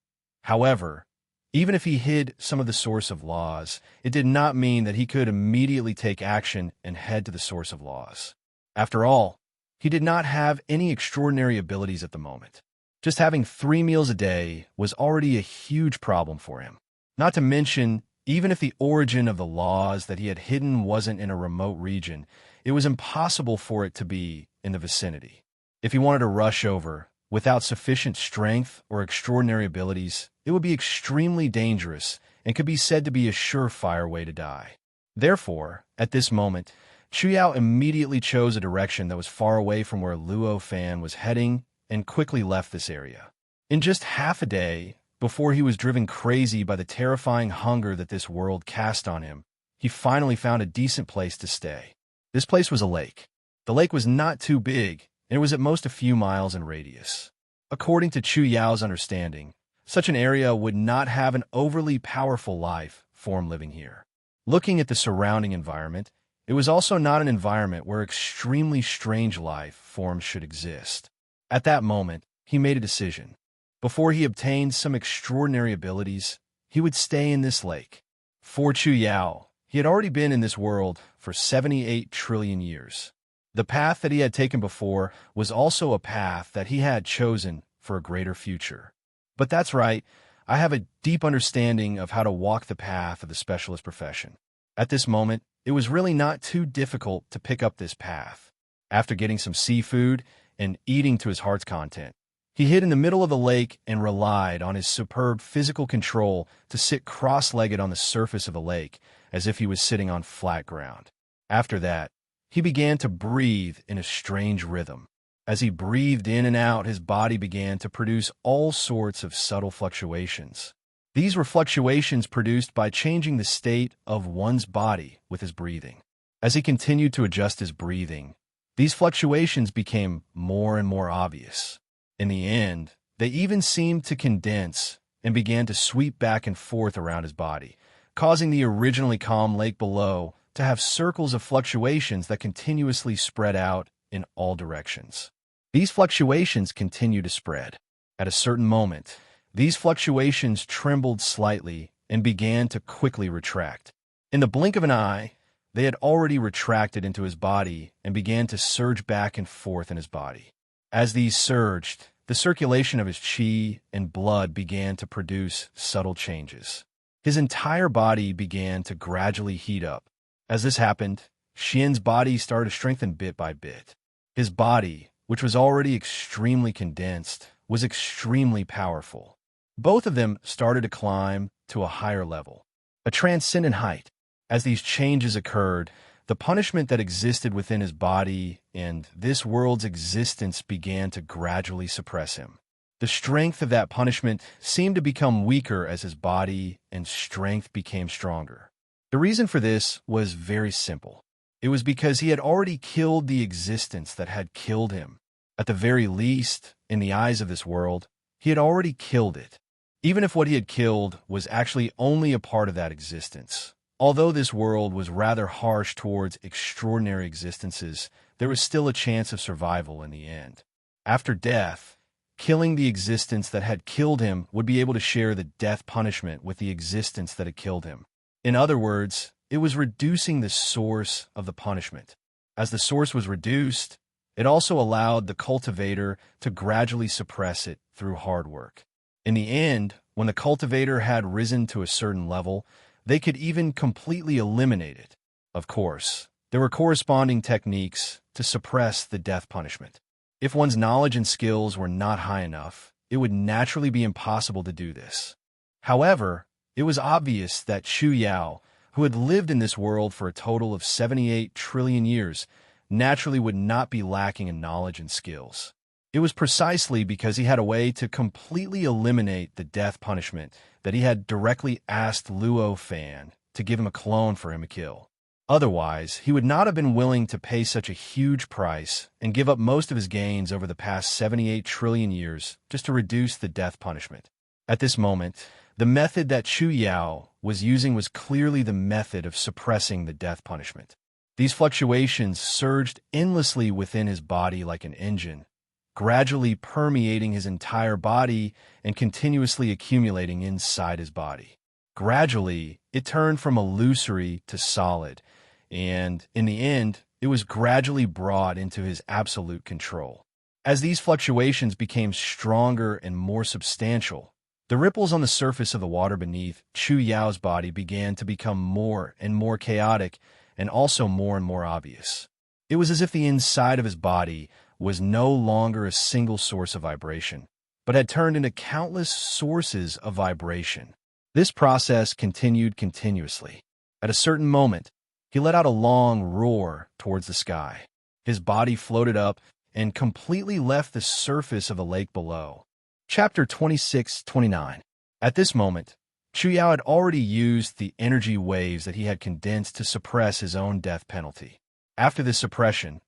However, even if he hid some of the source of laws, it did not mean that he could immediately take action and head to the source of laws. After all, he did not have any extraordinary abilities at the moment. Just having 3 meals a day was already a huge problem for him. Not to mention, even if the origin of the laws that he had hidden wasn't in a remote region, it was impossible for it to be in the vicinity. If he wanted to rush over, without sufficient strength or extraordinary abilities, it would be extremely dangerous and could be said to be a surefire way to die. Therefore, at this moment, Chu Yao immediately chose a direction that was far away from where Luo Fan was heading and quickly left this area. In just half a day, before he was driven crazy by the terrifying hunger that this world cast on him, he finally found a decent place to stay. This place was a lake. The lake was not too big, and it was at most a few miles in radius. According to Chu Yao's understanding, such an area would not have an overly powerful life form living here. Looking at the surrounding environment, it was also not an environment where extremely strange life forms should exist. At that moment, he made a decision. Before he obtained some extraordinary abilities, he would stay in this lake. For Chu Yao, he had already been in this world for 78 trillion years. The path that he had taken before was also a path that he had chosen for a greater future. But that's right, I have a deep understanding of how to walk the path of the specialist profession. At this moment, it was really not too difficult to pick up this path. After getting some seafood and eating to his heart's content, he hid in the middle of the lake and relied on his superb physical control to sit cross-legged on the surface of the lake as if he was sitting on flat ground. After that, he began to breathe in a strange rhythm. As he breathed in and out, his body began to produce all sorts of subtle fluctuations. These were fluctuations produced by changing the state of one's body with his breathing. As he continued to adjust his breathing, these fluctuations became more and more obvious. In the end, they even seemed to condense and began to sweep back and forth around his body, causing the originally calm lake below to have circles of fluctuations that continuously spread out in all directions. These fluctuations continue to spread. At a certain moment, these fluctuations trembled slightly and began to quickly retract. In the blink of an eye, they had already retracted into his body and began to surge back and forth in his body. As these surged, the circulation of his chi and blood began to produce subtle changes. His entire body began to gradually heat up. As this happened, Xian's body started to strengthen bit by bit. His body, which was already extremely condensed, was extremely powerful. Both of them started to climb to a higher level, a transcendent height. As these changes occurred, the punishment that existed within his body and this world's existence began to gradually suppress him. The strength of that punishment seemed to become weaker as his body and strength became stronger. The reason for this was very simple. It was because he had already killed the existence that had killed him. At the very least, in the eyes of this world, he had already killed it. Even if what he had killed was actually only a part of that existence. Although this world was rather harsh towards extraordinary existences, there was still a chance of survival in the end. After death, killing the existence that had killed him would be able to share the death punishment with the existence that had killed him. In other words, it was reducing the source of the punishment. As the source was reduced, it also allowed the cultivator to gradually suppress it through hard work. In the end, when the cultivator had risen to a certain level, they could even completely eliminate it. Of course, there were corresponding techniques to suppress the death punishment. If one's knowledge and skills were not high enough, it would naturally be impossible to do this. However, it was obvious that Shu Yao, who had lived in this world for a total of 78 trillion years, naturally would not be lacking in knowledge and skills. It was precisely because he had a way to completely eliminate the death punishment that he had directly asked Luo Fan to give him a clone for him to kill. Otherwise, he would not have been willing to pay such a huge price and give up most of his gains over the past 78 trillion years just to reduce the death punishment. At this moment, the method that Chu Yao was using was clearly the method of suppressing the death punishment. These fluctuations surged endlessly within his body like an engine, gradually permeating his entire body and continuously accumulating inside his body. Gradually, it turned from illusory to solid, and in the end, it was gradually brought into his absolute control. As these fluctuations became stronger and more substantial, the ripples on the surface of the water beneath Chu Yao's body began to become more and more chaotic and also more and more obvious. It was as if the inside of his body was no longer a single source of vibration, but had turned into countless sources of vibration. This process continued continuously. At a certain moment, he let out a long roar towards the sky. His body floated up and completely left the surface of the lake below. Chapter 26-29. At this moment, Chu Yao had already used the energy waves that he had condensed to suppress his own death penalty. After this suppression,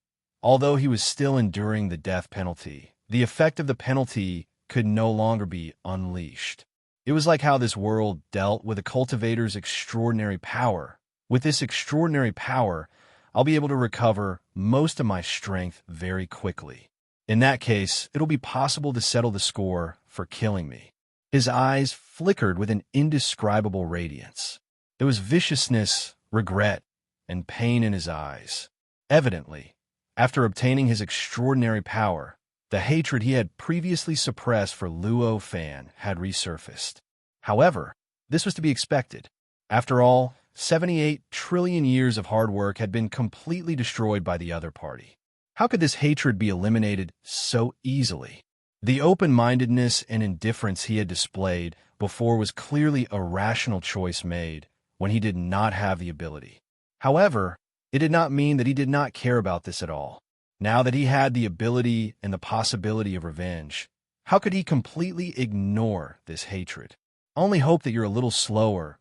although he was still enduring the death penalty, the effect of the penalty could no longer be unleashed. It was like how this world dealt with a cultivator's extraordinary power. With this extraordinary power, I'll be able to recover most of my strength very quickly. In that case, it'll be possible to settle the score for killing me. His eyes flickered with an indescribable radiance. There was viciousness, regret, and pain in his eyes. Evidently, after obtaining his extraordinary power, the hatred he had previously suppressed for Luo Fan had resurfaced. However, this was to be expected. After all, 78 trillion years of hard work had been completely destroyed by the other party. How could this hatred be eliminated so easily? The open-mindedness and indifference he had displayed before was clearly a rational choice made when he did not have the ability. However, it did not mean that he did not care about this at all. Now that he had the ability and the possibility of revenge, how could he completely ignore this hatred? I only hope that you're a little slower,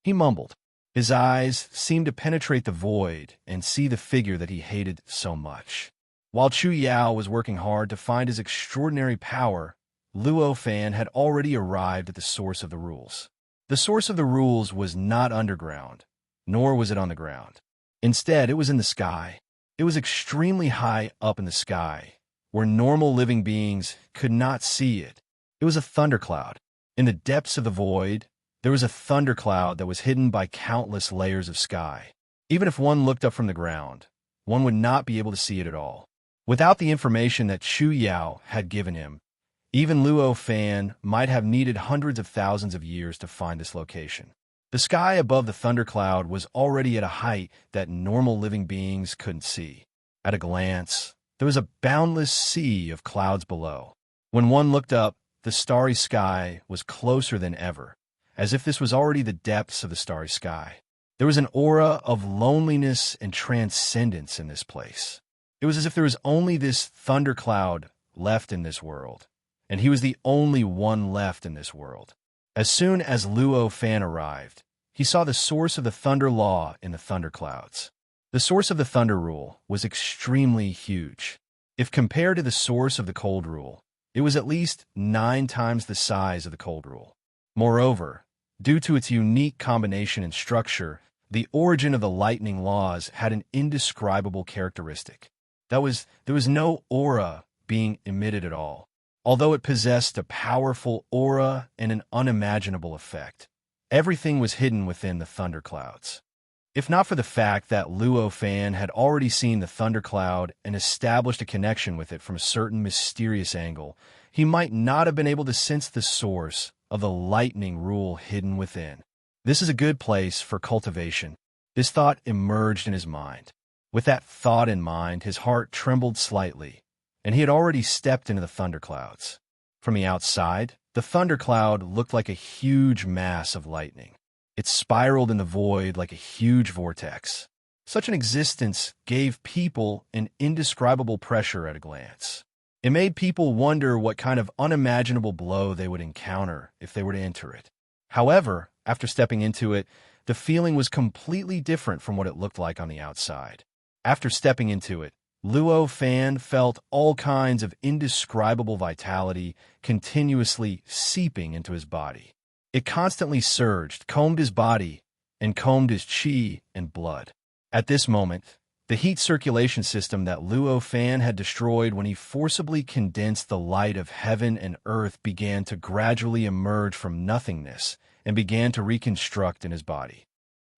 he mumbled. His eyes seemed to penetrate the void and see the figure that he hated so much. While Chu Yao was working hard to find his extraordinary power, Luo Fan had already arrived at the source of the rules. The source of the rules was not underground, nor was it on the ground. Instead, it was in the sky. It was extremely high up in the sky, where normal living beings could not see it. It was a thundercloud. In the depths of the void, there was a thundercloud that was hidden by countless layers of sky. Even if one looked up from the ground, one would not be able to see it at all. Without the information that Chu Yao had given him, even Luo Fan might have needed hundreds of thousands of years to find this location. The sky above the thundercloud was already at a height that normal living beings couldn't see. At a glance, there was a boundless sea of clouds below. When one looked up, the starry sky was closer than ever, as if this was already the depths of the starry sky. There was an aura of loneliness and transcendence in this place. It was as if there was only this thundercloud left in this world, and he was the only one left in this world. As soon as Luo Fan arrived, he saw the source of the thunder law in the thunderclouds. The source of the thunder rule was extremely huge. If compared to the source of the cold rule, it was at least 9 times the size of the cold rule. Moreover, due to its unique combination and structure, the origin of the lightning laws had an indescribable characteristic. There was no aura being emitted at all, although it possessed a powerful aura and an unimaginable effect. Everything was hidden within the thunderclouds. If not for the fact that Luo Fan had already seen the thundercloud and established a connection with it from a certain mysterious angle, he might not have been able to sense the source of the lightning rule hidden within. This is a good place for cultivation. This thought emerged in his mind. With that thought in mind, his heart trembled slightly, and he had already stepped into the thunderclouds. From the outside, the thundercloud looked like a huge mass of lightning. It spiraled in the void like a huge vortex. Such an existence gave people an indescribable pressure at a glance. It made people wonder what kind of unimaginable blow they would encounter if they were to enter it. However, after stepping into it, the feeling was completely different from what it looked like on the outside. After stepping into it, Luo Fan felt all kinds of indescribable vitality continuously seeping into his body. It constantly surged, combed his body, and combed his chi and blood. At this moment, the heat circulation system that Luo Fan had destroyed when he forcibly condensed the light of heaven and earth began to gradually emerge from nothingness and began to reconstruct in his body.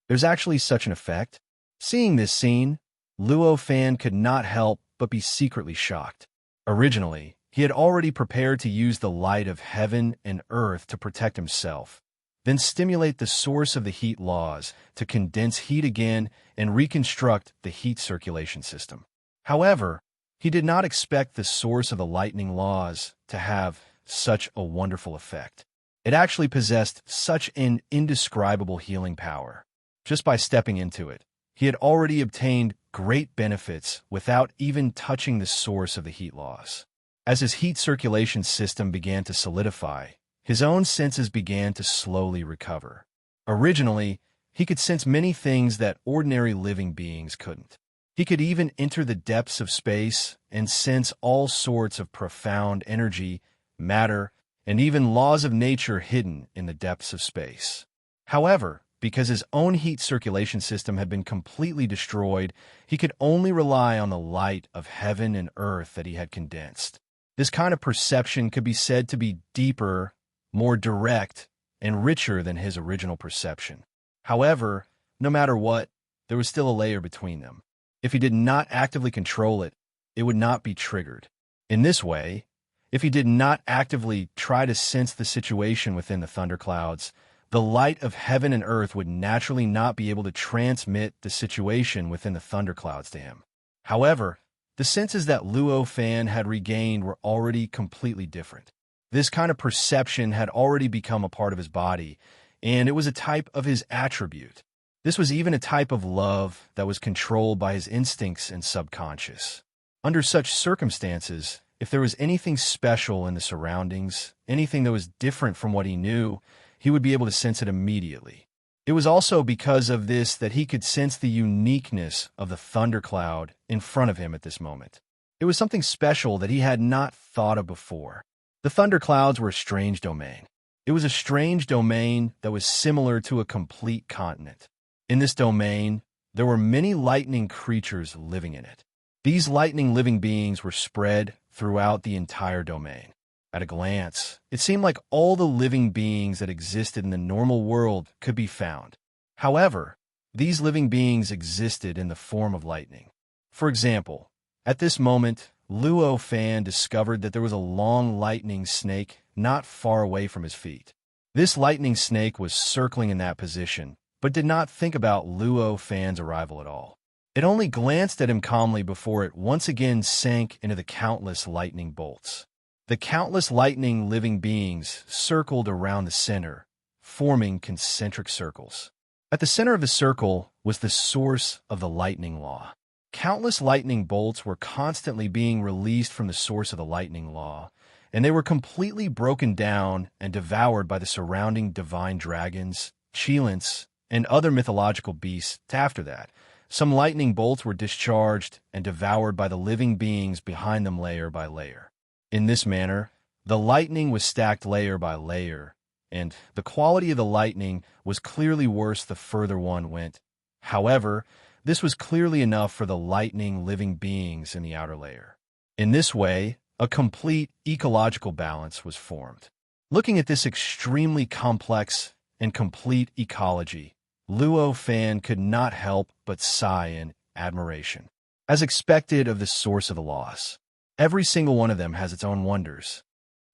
There's actually such an effect. Seeing this scene, Luo Fan could not help but be secretly shocked. Originally, he had already prepared to use the light of heaven and earth to protect himself, then stimulate the source of the heat laws to condense heat again and reconstruct the heat circulation system. However, he did not expect the source of the lightning laws to have such a wonderful effect. It actually possessed such an indescribable healing power. Just by stepping into it, he had already obtained great benefits without even touching the source of the heat laws. As his heat circulation system began to solidify, his own senses began to slowly recover. Originally, he could sense many things that ordinary living beings couldn't. He could even enter the depths of space and sense all sorts of profound energy, matter, and even laws of nature hidden in the depths of space. However, because his own heat circulation system had been completely destroyed, he could only rely on the light of heaven and earth that he had condensed. This kind of perception could be said to be deeper, more direct, and richer than his original perception. However, no matter what, there was still a layer between them. If he did not actively control it, it would not be triggered. In this way, if he did not actively try to sense the situation within the thunderclouds, the light of heaven and earth would naturally not be able to transmit the situation within the thunderclouds to him. However, the senses that Luo Fan had regained were already completely different. This kind of perception had already become a part of his body, and it was a type of his attribute. This was even a type of love that was controlled by his instincts and subconscious. Under such circumstances, if there was anything special in the surroundings, anything that was different from what he knew, he would be able to sense it immediately. It was also because of this that he could sense the uniqueness of the thundercloud in front of him at this moment. It was something special that he had not thought of before. The thunderclouds were a strange domain. It was a strange domain that was similar to a complete continent. In this domain, there were many lightning creatures living in it. These lightning living beings were spread throughout the entire domain. At a glance, it seemed like all the living beings that existed in the normal world could be found. However, these living beings existed in the form of lightning. For example, at this moment, Luo Fan discovered that there was a long lightning snake not far away from his feet. This lightning snake was circling in that position, but did not think about Luo Fan's arrival at all. It only glanced at him calmly before it once again sank into the countless lightning bolts. The countless lightning living beings circled around the center, forming concentric circles. At the center of the circle was the source of the lightning law. Countless lightning bolts were constantly being released from the source of the lightning law, and they were completely broken down and devoured by the surrounding divine dragons, cheelants, and other mythological beasts. After that, some lightning bolts were discharged and devoured by the living beings behind them layer by layer. In this manner, the lightning was stacked layer by layer, and the quality of the lightning was clearly worse the further one went. However, this was clearly enough for the lightning living beings in the outer layer. In this way, a complete ecological balance was formed. Looking at this extremely complex and complete ecology, Luo Fan could not help but sigh in admiration. As expected of the source of the laws, every single one of them has its own wonders.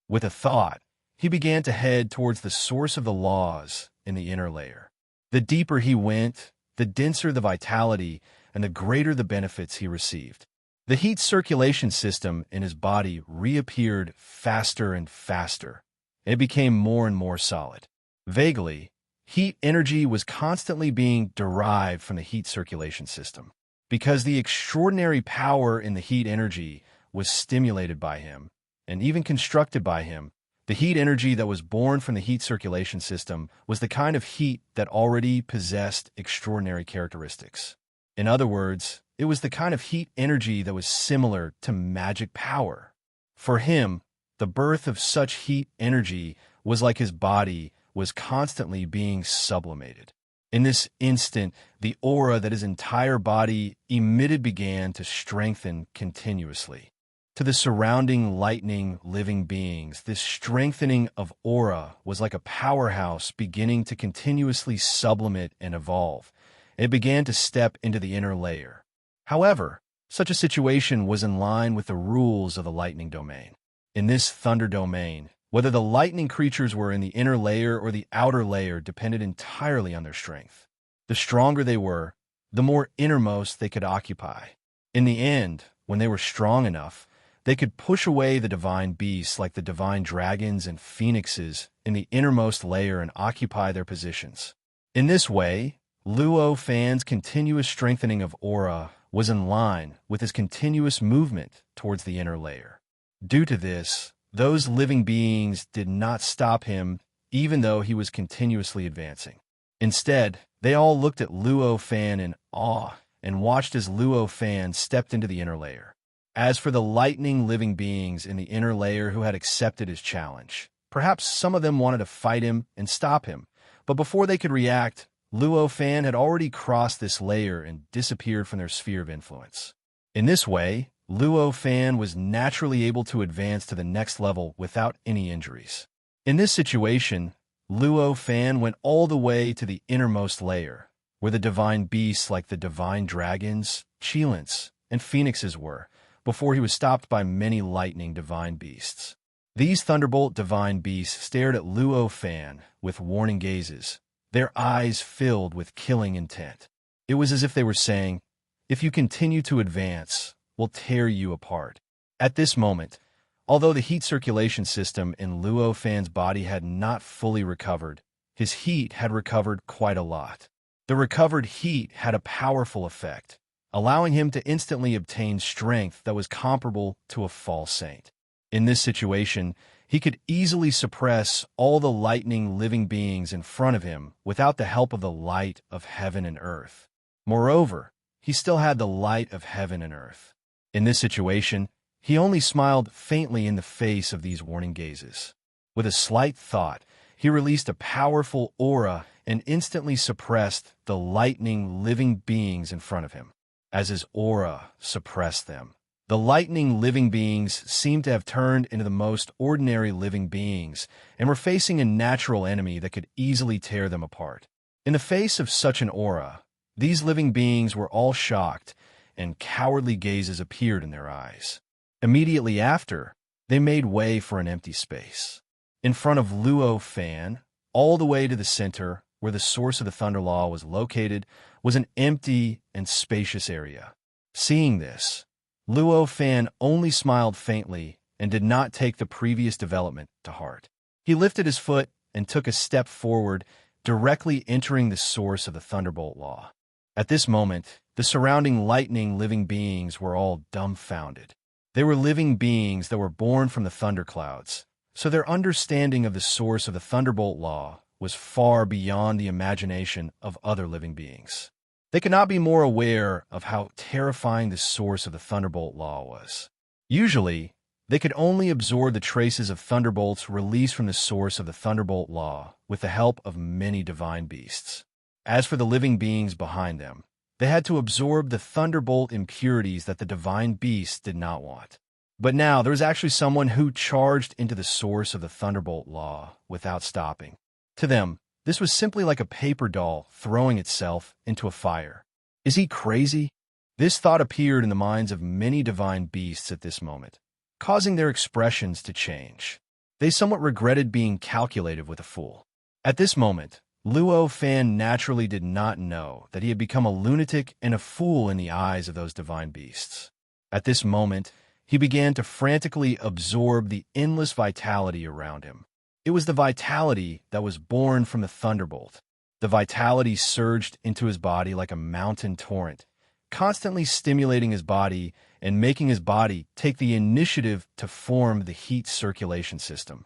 With a thought, he began to head towards the source of the laws in the inner layer. The deeper he went, the denser the vitality, and the greater the benefits he received. The heat circulation system in his body reappeared faster and faster, and it became more and more solid. Vaguely, heat energy was constantly being derived from the heat circulation system. Because the extraordinary power in the heat energy was stimulated by him, and even constructed by him, the heat energy that was born from the heat circulation system was the kind of heat that already possessed extraordinary characteristics. In other words, it was the kind of heat energy that was similar to magic power. For him, the birth of such heat energy was like his body was constantly being sublimated. In this instant, the aura that his entire body emitted began to strengthen continuously. To the surrounding lightning living beings, this strengthening of aura was like a powerhouse beginning to continuously sublimate and evolve. It began to step into the inner layer. However, such a situation was in line with the rules of the lightning domain. In this thunder domain, whether the lightning creatures were in the inner layer or the outer layer depended entirely on their strength. The stronger they were, the more innermost they could occupy. In the end, when they were strong enough, they could push away the divine beasts like the divine dragons and phoenixes in the innermost layer and occupy their positions. In this way, Luo Fan's continuous strengthening of aura was in line with his continuous movement towards the inner layer. Due to this, those living beings did not stop him even though he was continuously advancing. Instead, they all looked at Luo Fan in awe and watched as Luo Fan stepped into the inner layer. As for the lightning living beings in the inner layer who had accepted his challenge, perhaps some of them wanted to fight him and stop him, but before they could react, Luo Fan had already crossed this layer and disappeared from their sphere of influence. In this way, Luo Fan was naturally able to advance to the next level without any injuries. In this situation, Luo Fan went all the way to the innermost layer, where the divine beasts like the divine dragons, cheelants, and phoenixes were, before he was stopped by many lightning divine beasts. These thunderbolt divine beasts stared at Luo Fan with warning gazes, their eyes filled with killing intent. It was as if they were saying, "If you continue to advance, we'll tear you apart." At this moment, although the heat circulation system in Luo Fan's body had not fully recovered, his heat had recovered quite a lot. The recovered heat had a powerful effect, allowing him to instantly obtain strength that was comparable to a false saint. In this situation, he could easily suppress all the lightning living beings in front of him without the help of the light of heaven and earth. Moreover, he still had the light of heaven and earth. In this situation, he only smiled faintly in the face of these warning gazes. With a slight thought, he released a powerful aura and instantly suppressed the lightning living beings in front of him. As his aura suppressed them, the lightning living beings seemed to have turned into the most ordinary living beings and were facing a natural enemy that could easily tear them apart. In the face of such an aura, these living beings were all shocked, and cowardly gazes appeared in their eyes. Immediately after, they made way for an empty space. In front of Luo Fan, all the way to the center, where the source of the Thunder Law was located, was an empty and spacious area. Seeing this, Luo Fan only smiled faintly and did not take the previous development to heart. He lifted his foot and took a step forward, directly entering the source of the Thunderbolt Law. At this moment, the surrounding lightning living beings were all dumbfounded. They were living beings that were born from the thunderclouds, so their understanding of the source of the Thunderbolt Law was far beyond the imagination of other living beings. They could not be more aware of how terrifying the source of the Thunderbolt Law was. Usually, they could only absorb the traces of thunderbolts released from the source of the Thunderbolt Law with the help of many divine beasts. As for the living beings behind them, they had to absorb the thunderbolt impurities that the divine beasts did not want. But now there was actually someone who charged into the source of the Thunderbolt Law without stopping. To them, this was simply like a paper doll throwing itself into a fire. Is he crazy? This thought appeared in the minds of many divine beasts at this moment, causing their expressions to change. They somewhat regretted being calculative with a fool. At this moment, Luo Fan naturally did not know that he had become a lunatic and a fool in the eyes of those divine beasts. At this moment, he began to frantically absorb the endless vitality around him. It was the vitality that was born from the thunderbolt. The vitality surged into his body like a mountain torrent, constantly stimulating his body and making his body take the initiative to form the heat circulation system.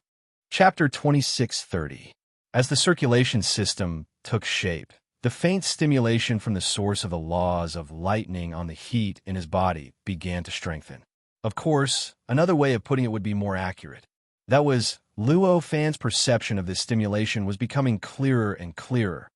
Chapter 2630. As the circulation system took shape, the faint stimulation from the source of the laws of lightning on the heat in his body began to strengthen. Of course, another way of putting it would be more accurate. That was, Luo Fan's perception of this stimulation was becoming clearer and clearer.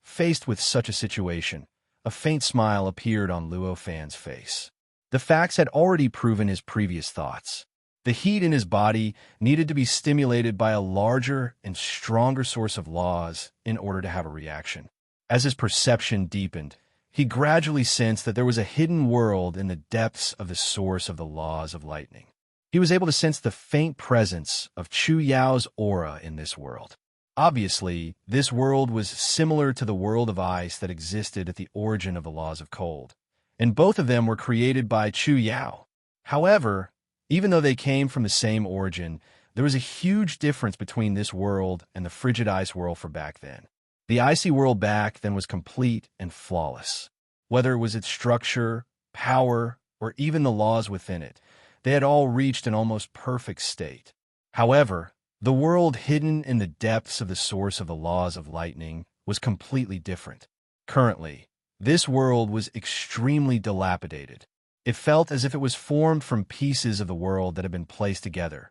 Faced with such a situation, a faint smile appeared on Luo Fan's face. The facts had already proven his previous thoughts. The heat in his body needed to be stimulated by a larger and stronger source of laws in order to have a reaction. As his perception deepened, he gradually sensed that there was a hidden world in the depths of the source of the laws of lightning. He was able to sense the faint presence of Chu Yao's aura in this world. Obviously, this world was similar to the world of ice that existed at the origin of the laws of cold, and both of them were created by Chu Yao. However, even though they came from the same origin, there was a huge difference between this world and the frigid ice world for back then. The icy world back then was complete and flawless. Whether it was its structure, power, or even the laws within it, they had all reached an almost perfect state. However, the world hidden in the depths of the source of the laws of lightning was completely different. Currently, this world was extremely dilapidated. It felt as if it was formed from pieces of the world that had been placed together.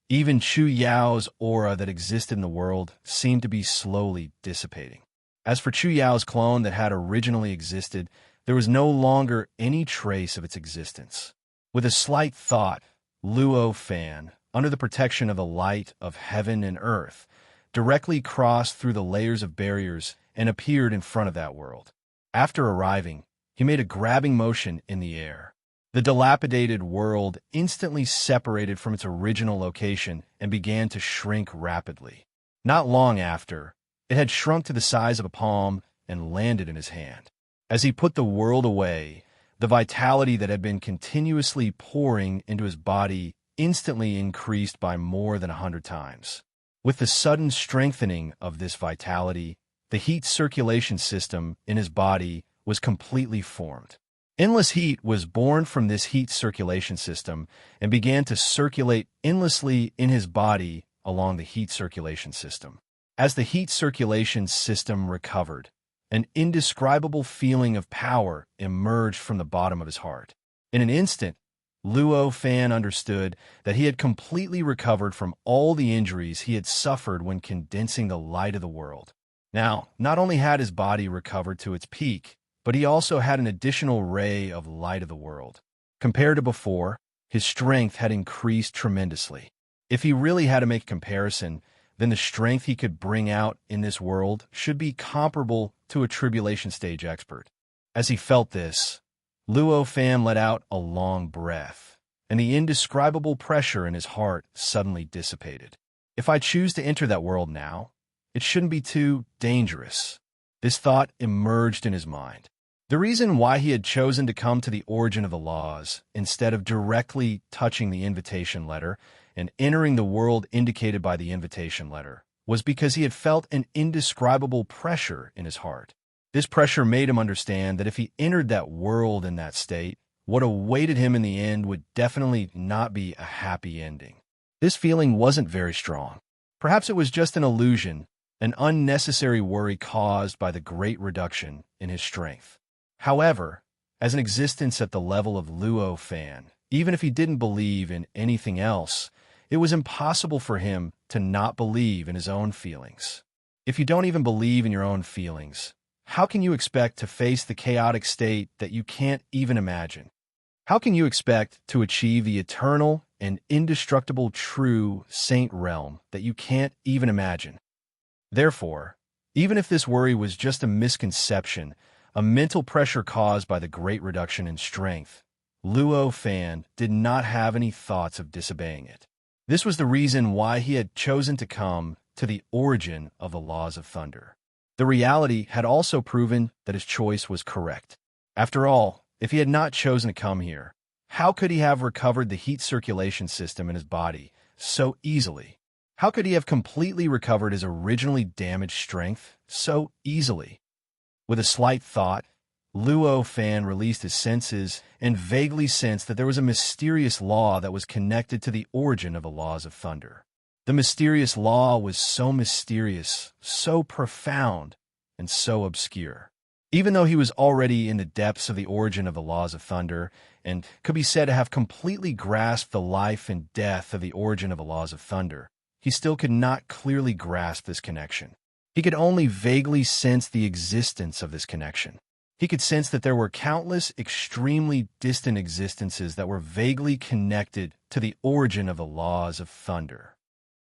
Even Chu Yao's aura that existed in the world seemed to be slowly dissipating. As for Chu Yao's clone that had originally existed, there was no longer any trace of its existence. With a slight thought, Luo Fan, under the protection of the light of heaven and earth, directly crossed through the layers of barriers and appeared in front of that world. After arriving, he made a grabbing motion in the air. The dilapidated world instantly separated from its original location and began to shrink rapidly. Not long after, it had shrunk to the size of a palm and landed in his hand. As he put the world away, the vitality that had been continuously pouring into his body instantly increased by more than 100 times. With the sudden strengthening of this vitality, the heat circulation system in his body was completely formed. Endless heat was born from this heat circulation system and began to circulate endlessly in his body along the heat circulation system. As the heat circulation system recovered, an indescribable feeling of power emerged from the bottom of his heart. In an instant, Luo Fan understood that he had completely recovered from all the injuries he had suffered when condensing the light of the world. Now, not only had his body recovered to its peak, but he also had an additional ray of light of the world. Compared to before, his strength had increased tremendously. If he really had to make a comparison, then the strength he could bring out in this world should be comparable to a tribulation stage expert. As he felt this, Luo Fan let out a long breath, and the indescribable pressure in his heart suddenly dissipated. If I choose to enter that world now, it shouldn't be too dangerous. This thought emerged in his mind. The reason why he had chosen to come to the origin of the laws instead of directly touching the invitation letter and entering the world indicated by the invitation letter was because he had felt an indescribable pressure in his heart. This pressure made him understand that if he entered that world in that state, what awaited him in the end would definitely not be a happy ending. This feeling wasn't very strong. Perhaps it was just an illusion, an unnecessary worry caused by the great reduction in his strength. However, as an existence at the level of Luo Fan, even if he didn't believe in anything else, it was impossible for him to not believe in his own feelings. If you don't even believe in your own feelings, how can you expect to face the chaotic state that you can't even imagine? How can you expect to achieve the eternal and indestructible true saint realm that you can't even imagine? Therefore, even if this worry was just a misconception, a mental pressure caused by the great reduction in strength, Luo Fan did not have any thoughts of disobeying it. This was the reason why he had chosen to come to the origin of the laws of thunder. The reality had also proven that his choice was correct. After all, if he had not chosen to come here, how could he have recovered the heat circulation system in his body so easily? How could he have completely recovered his originally damaged strength so easily? With a slight thought, Luo Fan released his senses and vaguely sensed that there was a mysterious law that was connected to the origin of the laws of thunder. The mysterious law was so mysterious, so profound, and so obscure. Even though he was already in the depths of the origin of the laws of thunder and could be said to have completely grasped the life and death of the origin of the laws of thunder, he still could not clearly grasp this connection. He could only vaguely sense the existence of this connection. He could sense that there were countless extremely distant existences that were vaguely connected to the origin of the laws of thunder.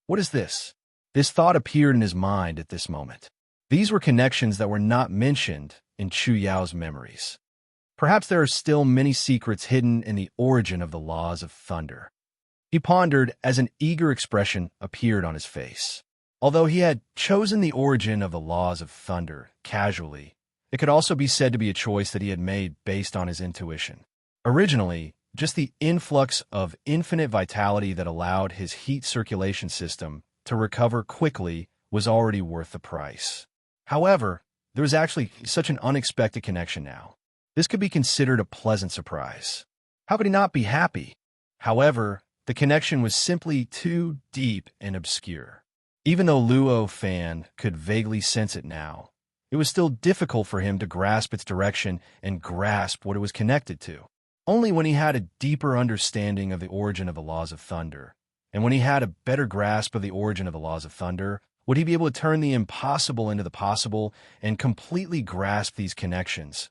What is this? This thought appeared in his mind at this moment. These were connections that were not mentioned in Chu Yao's memories. Perhaps there are still many secrets hidden in the origin of the laws of thunder. He pondered as an eager expression appeared on his face. Although he had chosen the origin of the laws of thunder casually, it could also be said to be a choice that he had made based on his intuition. Originally, just the influx of infinite vitality that allowed his heat circulation system to recover quickly was already worth the price. However, there was actually such an unexpected connection now. This could be considered a pleasant surprise. How could he not be happy? However, the connection was simply too deep and obscure. Even though Luo Fan could vaguely sense it now, it was still difficult for him to grasp its direction and grasp what it was connected to. Only when he had a deeper understanding of the origin of the laws of thunder, and when he had a better grasp of the origin of the laws of thunder, would he be able to turn the impossible into the possible and completely grasp these connections.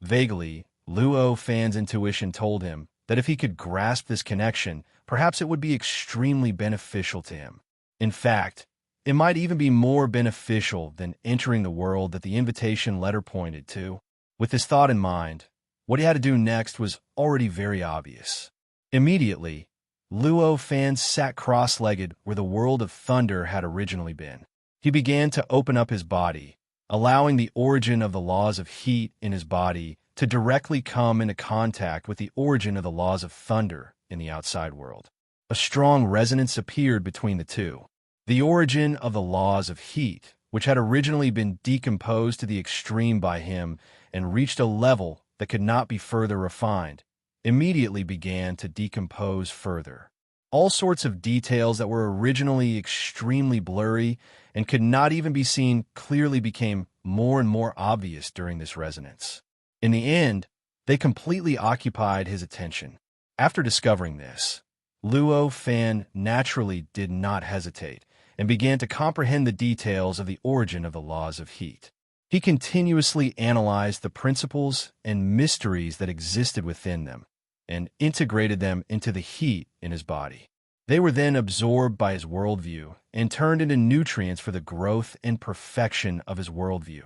Vaguely, Luo Fan's intuition told him that if he could grasp this connection, perhaps it would be extremely beneficial to him. In fact, it might even be more beneficial than entering the world that the invitation letter pointed to. With this thought in mind, what he had to do next was already very obvious. Immediately, Luo Fan sat cross-legged where the world of thunder had originally been. He began to open up his body, allowing the origin of the laws of heat in his body to directly come into contact with the origin of the laws of thunder in the outside world. A strong resonance appeared between the two. The origin of the laws of heat, which had originally been decomposed to the extreme by him and reached a level that could not be further refined, immediately began to decompose further. All sorts of details that were originally extremely blurry and could not even be seen clearly became more and more obvious during this resonance. In the end, they completely occupied his attention. After discovering this, Luo Fan naturally did not hesitate and began to comprehend the details of the origin of the laws of heat. He continuously analyzed the principles and mysteries that existed within them and integrated them into the heat in his body. They were then absorbed by his worldview and turned into nutrients for the growth and perfection of his worldview.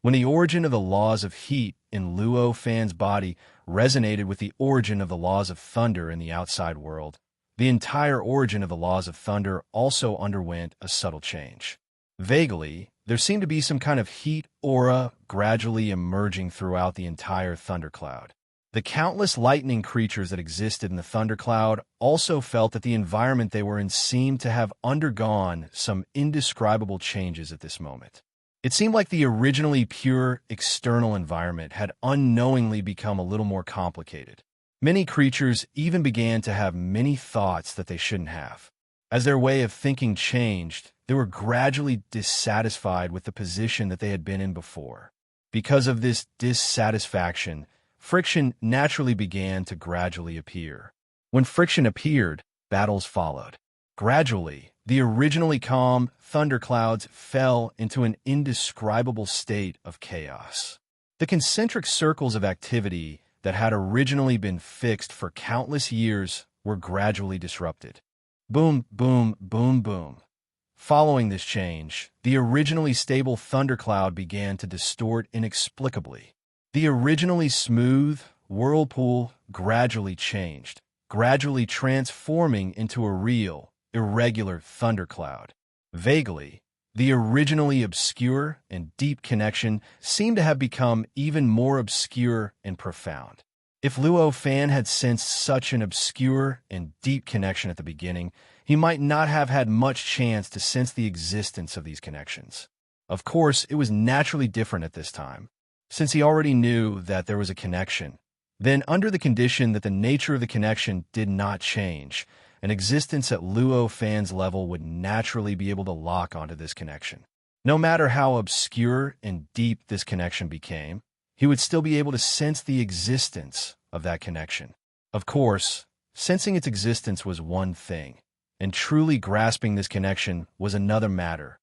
When the origin of the laws of heat in Luo Fan's body resonated with the origin of the laws of thunder in the outside world, the entire origin of the laws of thunder also underwent a subtle change. Vaguely, there seemed to be some kind of heat aura gradually emerging throughout the entire thundercloud. The countless lightning creatures that existed in the thundercloud also felt that the environment they were in seemed to have undergone some indescribable changes at this moment. It seemed like the originally pure external environment had unknowingly become a little more complicated. Many creatures even began to have many thoughts that they shouldn't have. As their way of thinking changed, they were gradually dissatisfied with the position that they had been in before. Because of this dissatisfaction, friction naturally began to gradually appear. When friction appeared, battles followed. Gradually, the originally calm thunderclouds fell into an indescribable state of chaos. The concentric circles of activity that had originally been fixed for countless years were gradually disrupted. Boom, boom, boom, boom. Following this change, the originally stable thundercloud began to distort inexplicably. The originally smooth whirlpool gradually changed, gradually transforming into a real, irregular thundercloud. Vaguely, the originally obscure and deep connection seemed to have become even more obscure and profound. If Luo Fan had sensed such an obscure and deep connection at the beginning, he might not have had much chance to sense the existence of these connections. Of course, it was naturally different at this time, since he already knew that there was a connection. Then, under the condition that the nature of the connection did not change, an existence at Luo Fan's level would naturally be able to lock onto this connection. No matter how obscure and deep this connection became, he would still be able to sense the existence of that connection. Of course, sensing its existence was one thing, and truly grasping this connection was another matter.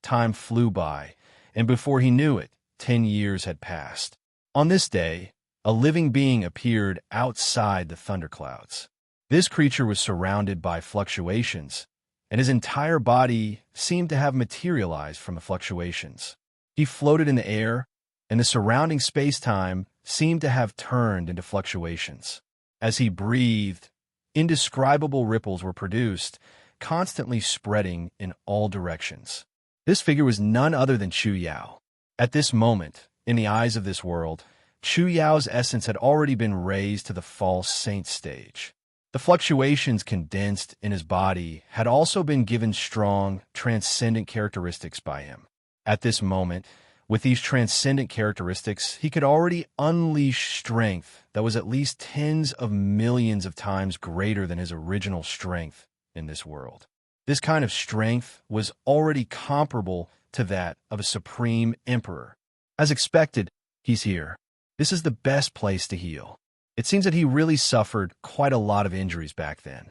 Time flew by, and before he knew it, 10 years had passed. On this day, a living being appeared outside the thunderclouds. This creature was surrounded by fluctuations, and his entire body seemed to have materialized from the fluctuations. He floated in the air, and the surrounding space-time seemed to have turned into fluctuations. As he breathed, indescribable ripples were produced, constantly spreading in all directions. This figure was none other than Chu Yao. At this moment, in the eyes of this world, Chu Yao's essence had already been raised to the false saint stage. The fluctuations condensed in his body had also been given strong, transcendent characteristics by him. At this moment, with these transcendent characteristics, he could already unleash strength that was at least tens of millions of times greater than his original strength in this world. This kind of strength was already comparable to that of a supreme emperor. As expected, he's here. This is the best place to heal. It seems that he really suffered quite a lot of injuries back then.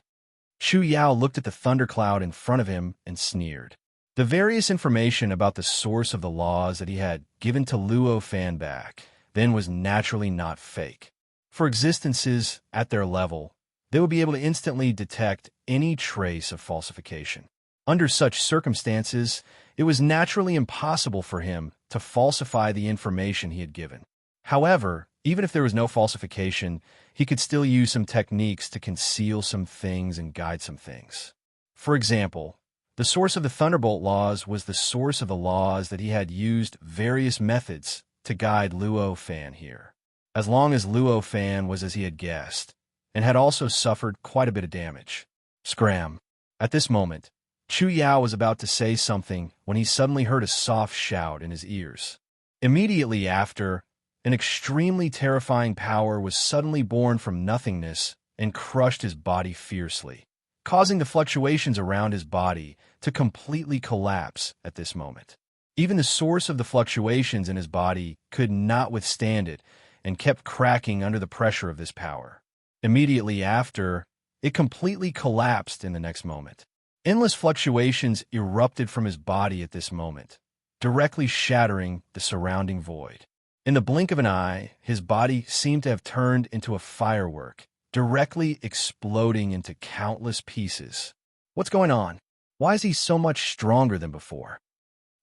Chu Yao looked at the thundercloud in front of him and sneered. The various information about the source of the laws that he had given to Luo Fan back then was naturally not fake. For existences at their level, they would be able to instantly detect any trace of falsification. Under such circumstances, it was naturally impossible for him to falsify the information he had given. However, even if there was no falsification, he could still use some techniques to conceal some things and guide some things. For example, the source of the Thunderbolt laws was the source of the laws that he had used various methods to guide Luo Fan here. As long as Luo Fan was as he had guessed, and had also suffered quite a bit of damage. Scram. At this moment, Chu Yao was about to say something when he suddenly heard a soft shout in his ears. Immediately after, an extremely terrifying power was suddenly born from nothingness and crushed his body fiercely, causing the fluctuations around his body to completely collapse at this moment. Even the source of the fluctuations in his body could not withstand it and kept cracking under the pressure of this power. Immediately after, it completely collapsed in the next moment. Endless fluctuations erupted from his body at this moment, directly shattering the surrounding void. In the blink of an eye, his body seemed to have turned into a firework, directly exploding into countless pieces. What's going on? Why is he so much stronger than before?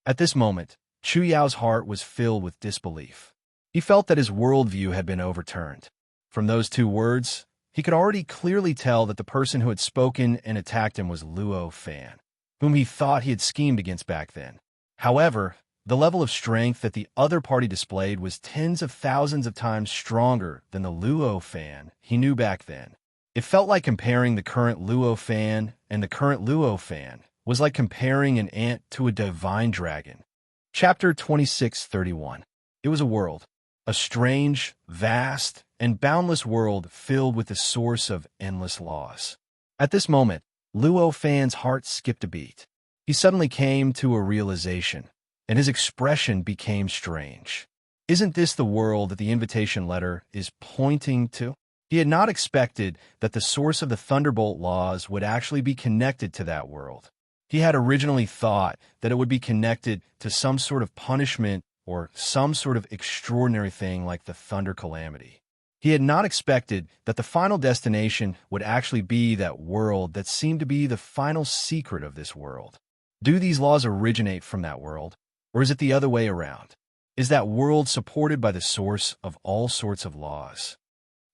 At this moment, Chu Yao's heart was filled with disbelief. He felt that his worldview had been overturned. From those two words, he could already clearly tell that the person who had spoken and attacked him was Luo Fan, whom he thought he had schemed against back then. However, the level of strength that the other party displayed was tens of thousands of times stronger than the Luo Fan he knew back then. It felt like comparing the current Luo Fan and the current Luo Fan was like comparing an ant to a divine dragon. Chapter 2631. It was a world. A strange, vast, and boundless world filled with the source of endless laws. At this moment, Luo Fan's heart skipped a beat. He suddenly came to a realization, and his expression became strange. Isn't this the world that the invitation letter is pointing to? He had not expected that the source of the Thunderbolt laws would actually be connected to that world. He had originally thought that it would be connected to some sort of punishment or some sort of extraordinary thing like the Thunder Calamity. He had not expected that the final destination would actually be that world that seemed to be the final secret of this world. Do these laws originate from that world, or is it the other way around? Is that world supported by the source of all sorts of laws?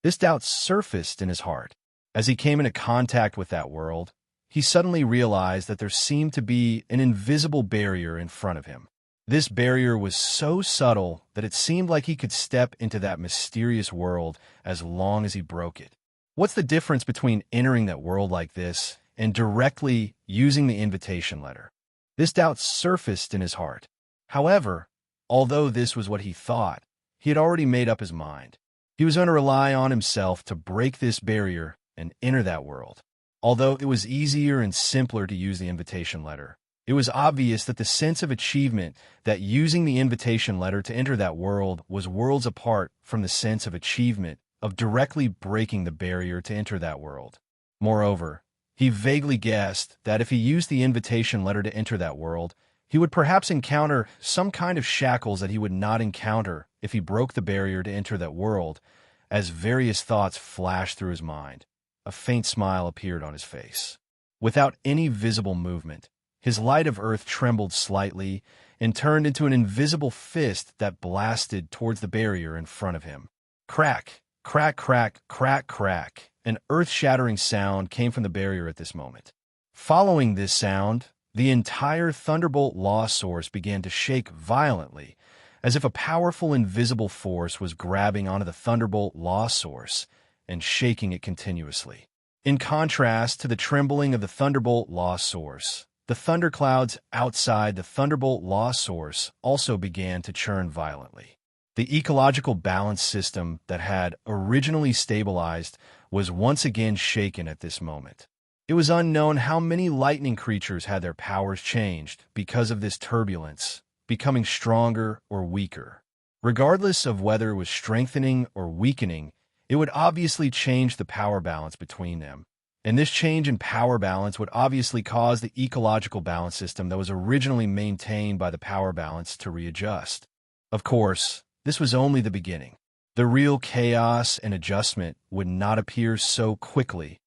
This doubt surfaced in his heart. As he came into contact with that world, he suddenly realized that there seemed to be an invisible barrier in front of him. This barrier was so subtle that it seemed like he could step into that mysterious world as long as he broke it. What's the difference between entering that world like this and directly using the invitation letter? This doubt surfaced in his heart. However, although this was what he thought, he had already made up his mind. He was going to rely on himself to break this barrier and enter that world. Although it was easier and simpler to use the invitation letter, it was obvious that the sense of achievement that using the invitation letter to enter that world was worlds apart from the sense of achievement of directly breaking the barrier to enter that world. Moreover, he vaguely guessed that if he used the invitation letter to enter that world, he would perhaps encounter some kind of shackles that he would not encounter if he broke the barrier to enter that world. As various thoughts flashed through his mind, a faint smile appeared on his face. Without any visible movement, his light of earth trembled slightly and turned into an invisible fist that blasted towards the barrier in front of him. Crack, crack, crack, crack, crack. An earth-shattering sound came from the barrier at this moment. Following this sound, the entire Thunderbolt law source began to shake violently, as if a powerful invisible force was grabbing onto the Thunderbolt law source and shaking it continuously. In contrast to the trembling of the Thunderbolt law source, the thunderclouds outside the Thunderbolt law source also began to churn violently. The ecological balance system that had originally stabilized was once again shaken at this moment. It was unknown how many lightning creatures had their powers changed because of this turbulence, becoming stronger or weaker. Regardless of whether it was strengthening or weakening, it would obviously change the power balance between them. And this change in power balance would obviously cause the ecological balance system that was originally maintained by the power balance to readjust. Of course, this was only the beginning. The real chaos and adjustment would not appear so quickly.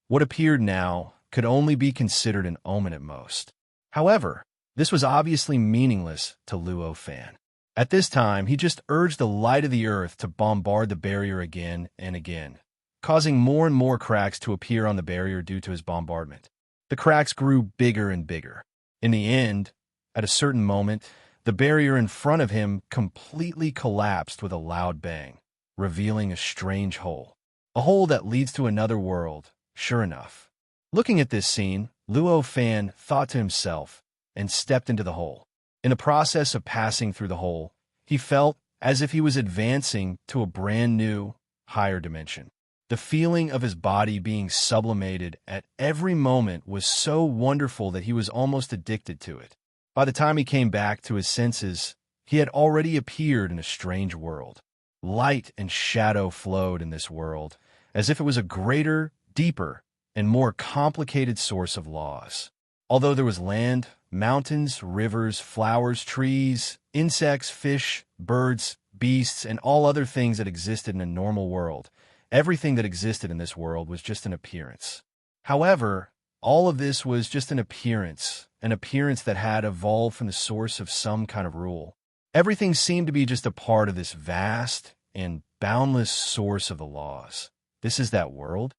What appeared now could only be considered an omen at most. However, this was obviously meaningless to Luo Fan. At this time, he just urged the light of the earth to bombard the barrier again and again, causing more and more cracks to appear on the barrier due to his bombardment. The cracks grew bigger and bigger. In the end, at a certain moment, the barrier in front of him completely collapsed with a loud bang, revealing a strange hole. A hole that leads to another world, sure enough. Looking at this scene, Luo Fan thought to himself and stepped into the hole. In the process of passing through the hole, he felt as if he was advancing to a brand new, higher dimension. The feeling of his body being sublimated at every moment was so wonderful that he was almost addicted to it. By the time he came back to his senses, he had already appeared in a strange world. Light and shadow flowed in this world, as if it was a greater, deeper, and more complicated source of laws. Although there was land, mountains, rivers, flowers, trees, insects, fish, birds, beasts, and all other things that existed in a normal world, everything that existed in this world was just an appearance. However, all of this was just an appearance that had evolved from the source of some kind of rule. Everything seemed to be just a part of this vast and boundless source of the laws. This is that world?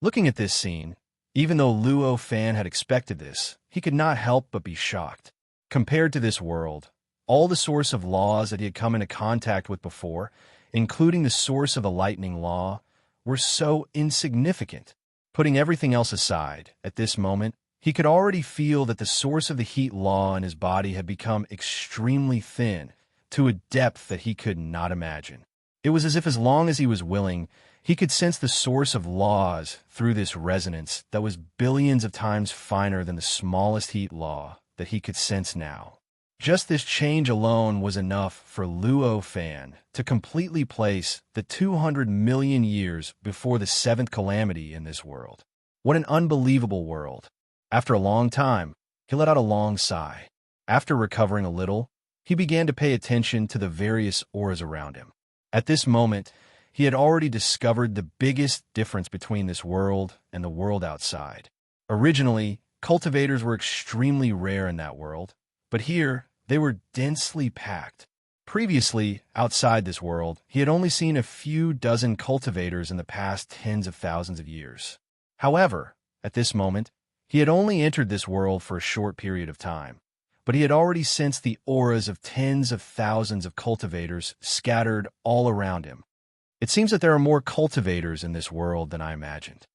Looking at this scene, even though Luo Fan had expected this, he could not help but be shocked. Compared to this world, all the source of laws that he had come into contact with before, including the source of the lightning law, were so insignificant. Putting everything else aside, at this moment, he could already feel that the source of the heat law in his body had become extremely thin, to a depth that he could not imagine. It was as if as long as he was willing, he could sense the source of laws through this resonance that was billions of times finer than the smallest heat law that he could sense now. Just this change alone was enough for Luo Fan to completely place the 200 million years before the seventh calamity in this world. What an unbelievable world. After a long time, he let out a long sigh. After recovering a little, he began to pay attention to the various auras around him. At this moment, he had already discovered the biggest difference between this world and the world outside. Originally, cultivators were extremely rare in that world, but here, they were densely packed. Previously, outside this world, he had only seen a few dozen cultivators in the past tens of thousands of years. However, at this moment, he had only entered this world for a short period of time, but he had already sensed the auras of tens of thousands of cultivators scattered all around him. It seems that there are more cultivators in this world than I imagined.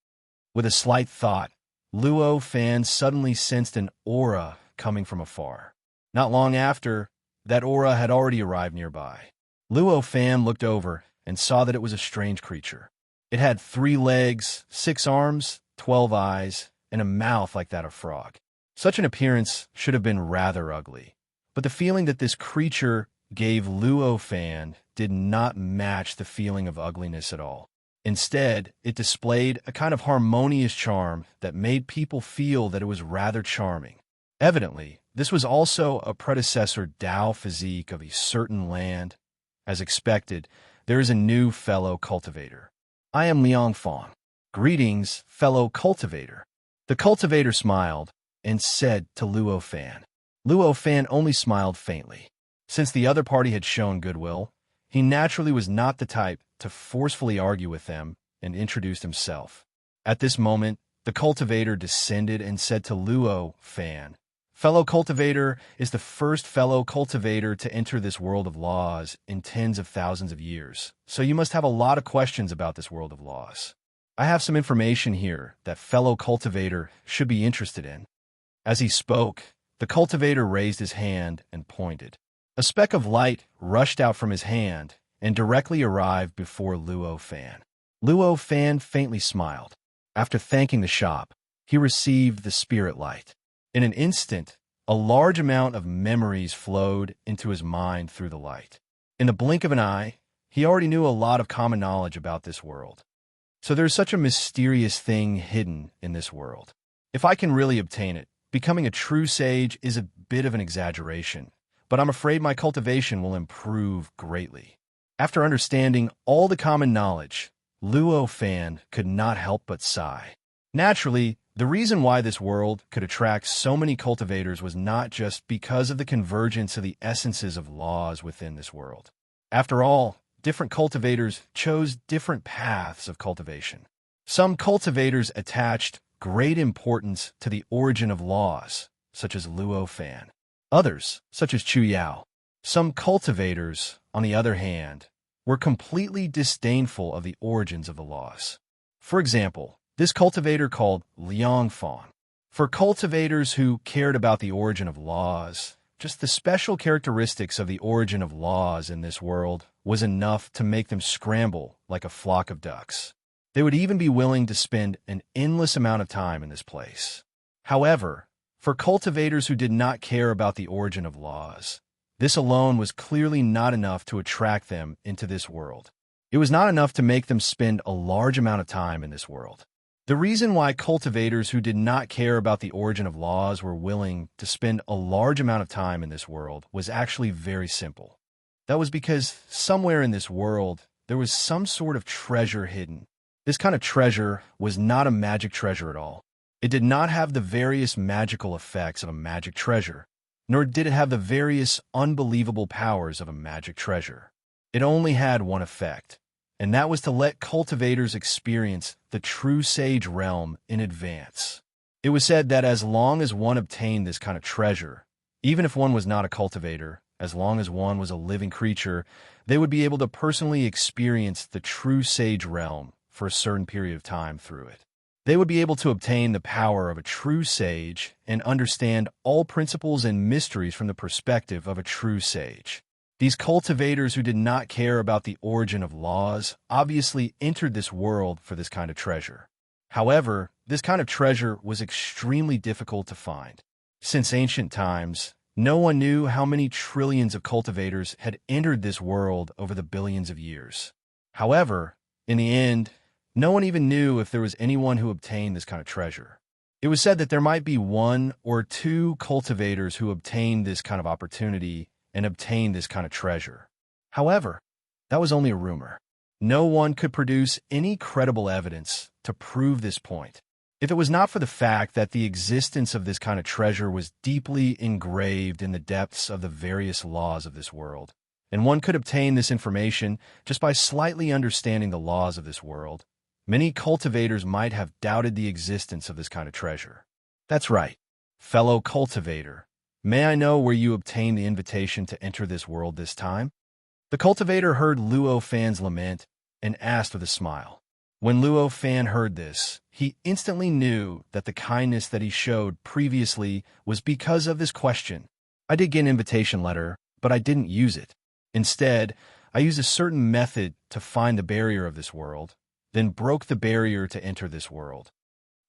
With a slight thought, Luo Fan suddenly sensed an aura coming from afar. Not long after, that aura had already arrived nearby. Luo Fan looked over and saw that it was a strange creature. It had 3 legs, 6 arms, 12 eyes, and a mouth like that of a frog. Such an appearance should have been rather ugly, but the feeling that this creature gave Luo Fan did not match the feeling of ugliness at all. Instead, it displayed a kind of harmonious charm that made people feel that it was rather charming. Evidently, this was also a predecessor Tao physique of a certain land. As expected, there is a new fellow cultivator. I am Liang Fong. Greetings, fellow cultivator. The cultivator smiled and said to Luo Fan. Luo Fan only smiled faintly. Since the other party had shown goodwill, he naturally was not the type to forcefully argue with them and introduced himself. At this moment, the cultivator descended and said to Luo Fan, "Fellow cultivator is the first fellow cultivator to enter this world of laws in tens of thousands of years, so you must have a lot of questions about this world of laws. I have some information here that fellow cultivator should be interested in." As he spoke, the cultivator raised his hand and pointed. A speck of light rushed out from his hand and directly arrived before Luo Fan. Luo Fan faintly smiled. After thanking the shop, he received the spirit light. In an instant, a large amount of memories flowed into his mind through the light. In the blink of an eye, he already knew a lot of common knowledge about this world. So there's such a mysterious thing hidden in this world. If I can really obtain it, becoming a true sage is a bit of an exaggeration, but I'm afraid my cultivation will improve greatly. After understanding all the common knowledge, Luo Fan could not help but sigh. Naturally, the reason why this world could attract so many cultivators was not just because of the convergence of the essences of laws within this world. After all, different cultivators chose different paths of cultivation. Some cultivators attached great importance to the origin of laws, such as Luo Fan. Others, such as Chu Yao. Some cultivators, on the other hand, were completely disdainful of the origins of the laws. For example, this cultivator called Liang Fong. For cultivators who cared about the origin of laws, just the special characteristics of the origin of laws in this world was enough to make them scramble like a flock of ducks. They would even be willing to spend an endless amount of time in this place. However, for cultivators who did not care about the origin of laws, this alone was clearly not enough to attract them into this world. It was not enough to make them spend a large amount of time in this world. The reason why cultivators who did not care about the origin of laws were willing to spend a large amount of time in this world was actually very simple. That was because somewhere in this world, there was some sort of treasure hidden. This kind of treasure was not a magic treasure at all. It did not have the various magical effects of a magic treasure, nor did it have the various unbelievable powers of a magic treasure. It only had one effect, and that was to let cultivators experience the true sage realm in advance. It was said that as long as one obtained this kind of treasure, even if one was not a cultivator, as long as one was a living creature, they would be able to personally experience the true sage realm for a certain period of time through it. They would be able to obtain the power of a true sage and understand all principles and mysteries from the perspective of a true sage. These cultivators who did not care about the origin of laws obviously entered this world for this kind of treasure. However, this kind of treasure was extremely difficult to find. Since ancient times, no one knew how many trillions of cultivators had entered this world over the billions of years. However, in the end, no one even knew if there was anyone who obtained this kind of treasure. It was said that there might be one or two cultivators who obtained this kind of opportunity and obtained this kind of treasure. However, that was only a rumor. No one could produce any credible evidence to prove this point. If it was not for the fact that the existence of this kind of treasure was deeply engraved in the depths of the various laws of this world, and one could obtain this information just by slightly understanding the laws of this world, many cultivators might have doubted the existence of this kind of treasure. That's right, fellow cultivator. May I know where you obtained the invitation to enter this world this time? The cultivator heard Luo Fan's lament and asked with a smile. When Luo Fan heard this, he instantly knew that the kindness that he showed previously was because of this question. I did get an invitation letter, but I didn't use it. Instead, I used a certain method to find the barrier of this world, then broke the barrier to enter this world.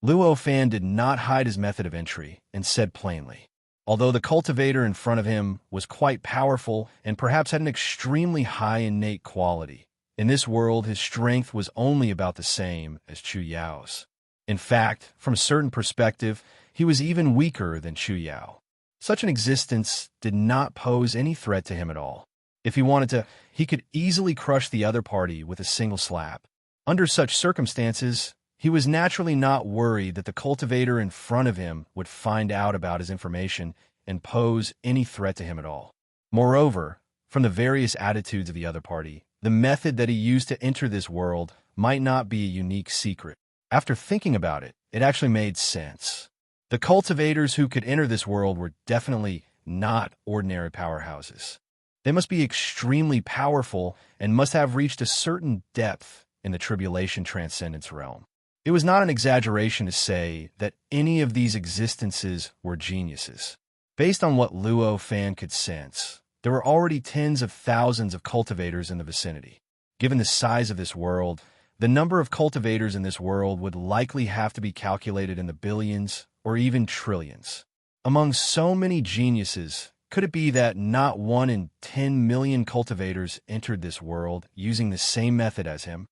Luo Fan did not hide his method of entry and said plainly. Although the cultivator in front of him was quite powerful and perhaps had an extremely high innate quality, in this world his strength was only about the same as Chu Yao's. In fact, from a certain perspective, he was even weaker than Chu Yao. Such an existence did not pose any threat to him at all. If he wanted to, he could easily crush the other party with a single slap. Under such circumstances, he was naturally not worried that the cultivator in front of him would find out about his information and pose any threat to him at all. Moreover, from the various attitudes of the other party, the method that he used to enter this world might not be a unique secret. After thinking about it, it actually made sense. The cultivators who could enter this world were definitely not ordinary powerhouses. They must be extremely powerful and must have reached a certain depth in the tribulation transcendence realm. It was not an exaggeration to say that any of these existences were geniuses. Based on what Luo Fan could sense, there were already tens of thousands of cultivators in the vicinity. Given the size of this world, the number of cultivators in this world would likely have to be calculated in the billions or even trillions. Among so many geniuses, could it be that not 1 in 10 million cultivators entered this world using the same method as him?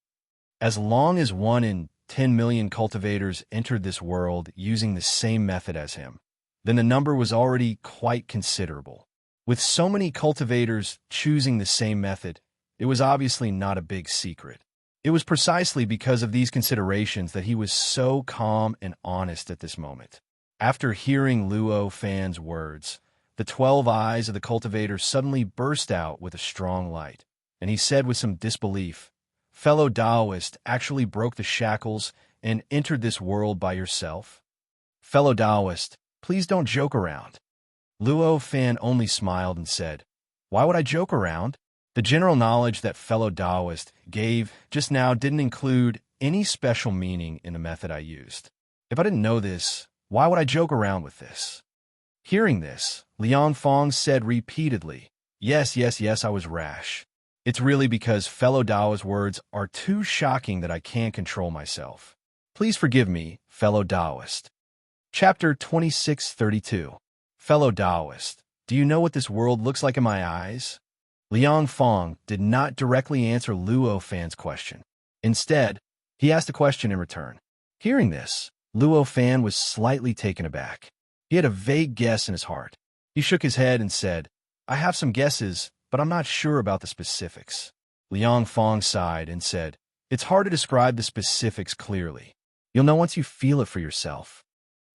As long as 1 in 10 million cultivators entered this world using the same method as him, then the number was already quite considerable. With so many cultivators choosing the same method, it was obviously not a big secret. It was precisely because of these considerations that he was so calm and honest at this moment. After hearing Luo Fan's words, the 12 eyes of the cultivator suddenly burst out with a strong light, and he said with some disbelief, "Fellow Taoist actually broke the shackles and entered this world by yourself? Fellow Taoist, please don't joke around." Luo Fan only smiled and said, "Why would I joke around?" The general knowledge that fellow Taoist gave just now didn't include any special meaning in the method I used. If I didn't know this, why would I joke around with this? Hearing this, Liang Fong said repeatedly, yes, I was rash. It's really because fellow Taoist words are too shocking that I can't control myself. Please forgive me, fellow Taoist. Chapter 2632. Fellow Taoist, do you know what this world looks like in my eyes? Liang Fong did not directly answer Luo Fan's question. Instead, he asked a question in return. Hearing this, Luo Fan was slightly taken aback. He had a vague guess in his heart. He shook his head and said, I have some guesses, but I'm not sure about the specifics. Liang Fong sighed and said, It's hard to describe the specifics clearly. You'll know once you feel it for yourself.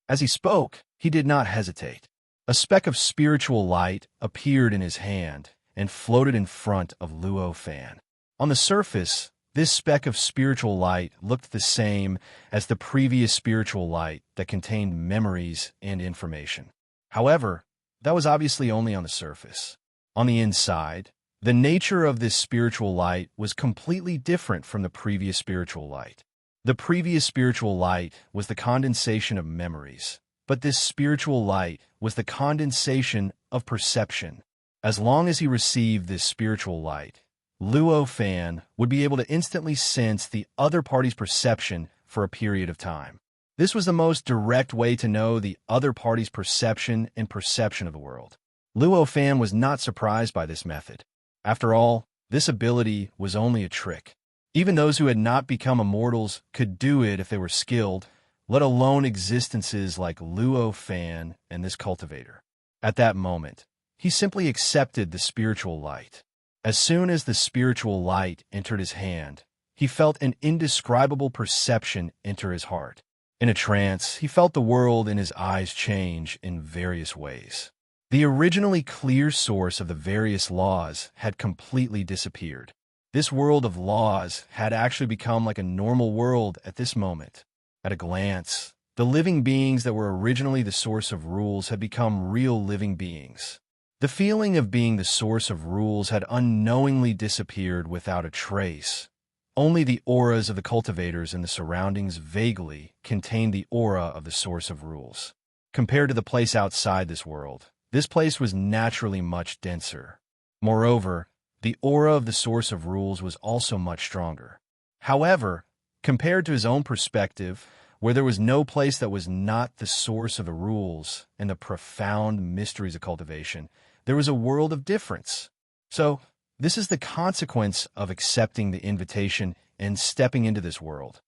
As he spoke, he did not hesitate. A speck of spiritual light appeared in his hand and floated in front of Luo Fan. On the surface, this speck of spiritual light looked the same as the previous spiritual light that contained memories and information. However, that was obviously only on the surface. On the inside, the nature of this spiritual light was completely different from the previous spiritual light. The previous spiritual light was the condensation of memories, but this spiritual light was the condensation of perception. As long as he received this spiritual light, Luo Fan would be able to instantly sense the other party's perception for a period of time. This was the most direct way to know the other party's perception and perception of the world. Luo Fan was not surprised by this method. After all, this ability was only a trick. Even those who had not become immortals could do it if they were skilled, let alone existences like Luo Fan and this cultivator. At that moment, he simply accepted the spiritual light. As soon as the spiritual light entered his hand, he felt an indescribable perception enter his heart. In a trance, he felt the world in his eyes change in various ways. The originally clear source of the various laws had completely disappeared. This world of laws had actually become like a normal world at this moment. At a glance, the living beings that were originally the source of rules had become real living beings. The feeling of being the source of rules had unknowingly disappeared without a trace. Only the auras of the cultivators and the surroundings vaguely contained the aura of the source of rules. Compared to the place outside this world, this place was naturally much denser. Moreover, the aura of the source of rules was also much stronger. However, compared to his own perspective, where there was no place that was not the source of the rules and the profound mysteries of cultivation, there was a world of difference. So, this is the consequence of accepting the invitation and stepping into this world.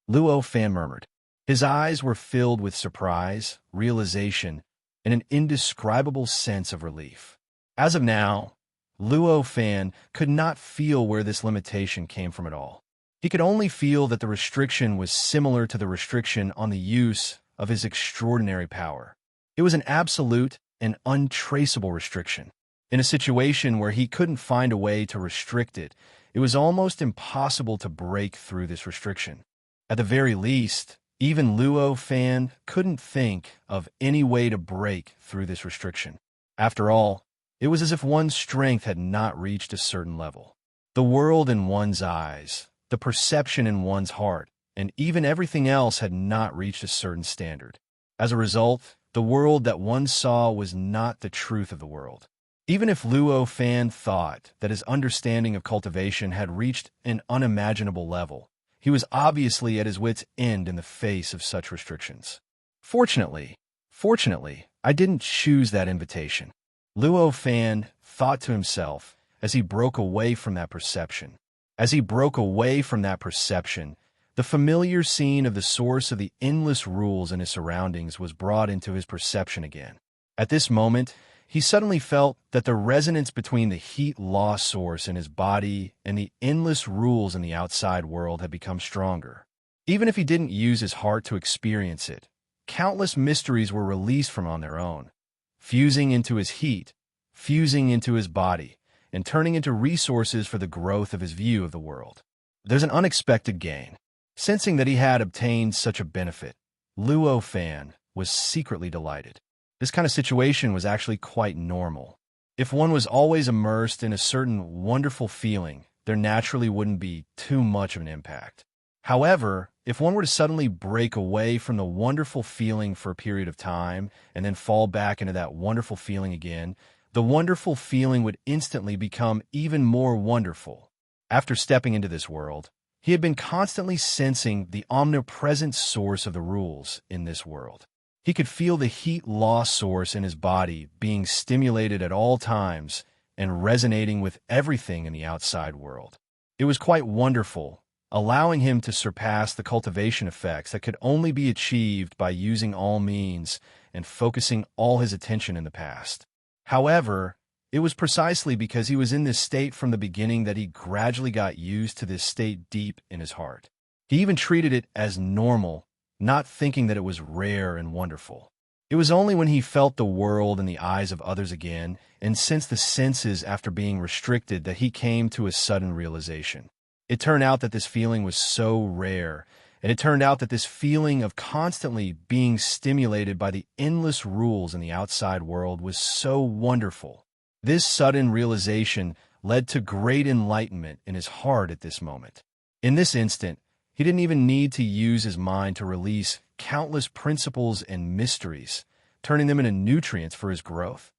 Luo Fan murmured. His eyes were filled with surprise, realization, and an indescribable sense of relief. As of now, Luo Fan could not feel where this limitation came from at all. He could only feel that the restriction was similar to the restriction on the use of his extraordinary power. It was an absolute and untraceable restriction. In a situation where he couldn't find a way to restrict it, it was almost impossible to break through this restriction. At the very least, even Luo Fan couldn't think of any way to break through this restriction. After all, it was as if one's strength had not reached a certain level. The world in one's eyes, the perception in one's heart, and even everything else had not reached a certain standard. As a result, the world that one saw was not the truth of the world. Even if Luo Fan thought that his understanding of cultivation had reached an unimaginable level, he was obviously at his wit's end in the face of such restrictions. Fortunately, I didn't choose that invitation. Luo Fan thought to himself as he broke away from that perception. As he broke away from that perception, the familiar scene of the source of the endless rules in his surroundings was brought into his perception again. At this moment, he suddenly felt that the resonance between the heat law source in his body and the endless rules in the outside world had become stronger. Even if he didn't use his heart to experience it, countless mysteries were released from on their own, fusing into his heat, fusing into his body, and turning into resources for the growth of his view of the world. There's an unexpected gain. Sensing that he had obtained such a benefit, Luo Fan was secretly delighted. This kind of situation was actually quite normal. If one was always immersed in a certain wonderful feeling, there naturally wouldn't be too much of an impact. However, if one were to suddenly break away from the wonderful feeling for a period of time and then fall back into that wonderful feeling again, the wonderful feeling would instantly become even more wonderful. After stepping into this world, he had been constantly sensing the omnipresent source of the rules in this world. He could feel the heat law source in his body being stimulated at all times and resonating with everything in the outside world. It was quite wonderful, allowing him to surpass the cultivation effects that could only be achieved by using all means and focusing all his attention in the past. However, it was precisely because he was in this state from the beginning that he gradually got used to this state deep in his heart. He even treated it as normal, not thinking that it was rare and wonderful. It was only when he felt the world in the eyes of others again and sensed the senses after being restricted that he came to a sudden realization. It turned out that this feeling was so rare, and it turned out that this feeling of constantly being stimulated by the endless rules in the outside world was so wonderful. This sudden realization led to great enlightenment in his heart at this moment. In this instant, he didn't even need to use his mind to release countless principles and mysteries, turning them into nutrients for his growth.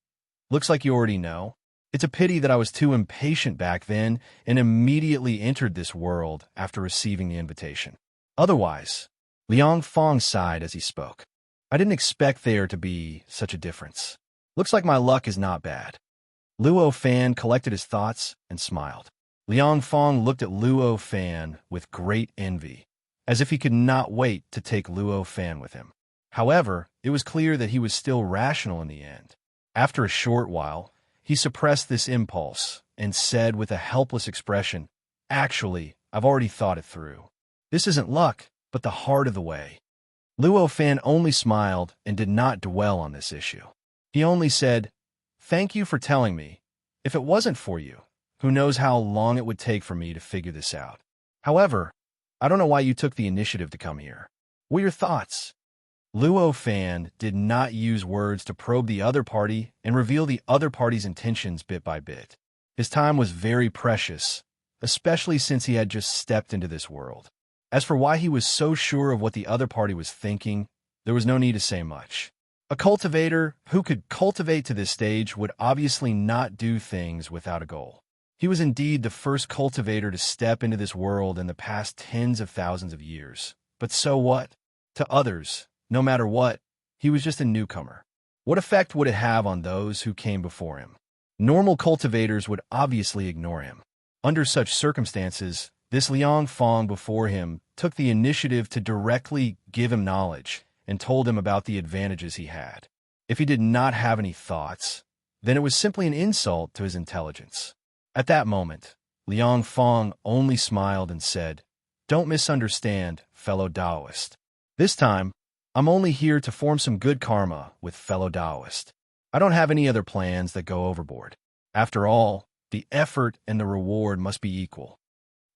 Looks like you already know. It's a pity that I was too impatient back then and immediately entered this world after receiving the invitation. Otherwise, Liang Fong sighed as he spoke. I didn't expect there to be such a difference. Looks like my luck is not bad. Luo Fan collected his thoughts and smiled. Liang Fong looked at Luo Fan with great envy, as if he could not wait to take Luo Fan with him. However, it was clear that he was still rational in the end. After a short while, he suppressed this impulse and said with a helpless expression, "Actually, I've already thought it through. This isn't luck, but the heart of the way." Luo Fan only smiled and did not dwell on this issue. He only said, "Thank you for telling me. If it wasn't for you, who knows how long it would take for me to figure this out. However, I don't know why you took the initiative to come here. What are your thoughts?" Luo Fan did not use words to probe the other party and reveal the other party's intentions bit by bit. His time was very precious, especially since he had just stepped into this world. As for why he was so sure of what the other party was thinking, there was no need to say much. A cultivator who could cultivate to this stage would obviously not do things without a goal. He was indeed the first cultivator to step into this world in the past tens of thousands of years. But so what? To others, no matter what, he was just a newcomer. What effect would it have on those who came before him? Normal cultivators would obviously ignore him. Under such circumstances, this Liang Fong before him took the initiative to directly give him knowledge and told him about the advantages he had. If he did not have any thoughts, then it was simply an insult to his intelligence. At that moment, Liang Fong only smiled and said, "Don't misunderstand, fellow Taoist. This time, I'm only here to form some good karma with fellow Taoist. I don't have any other plans that go overboard. After all, the effort and the reward must be equal."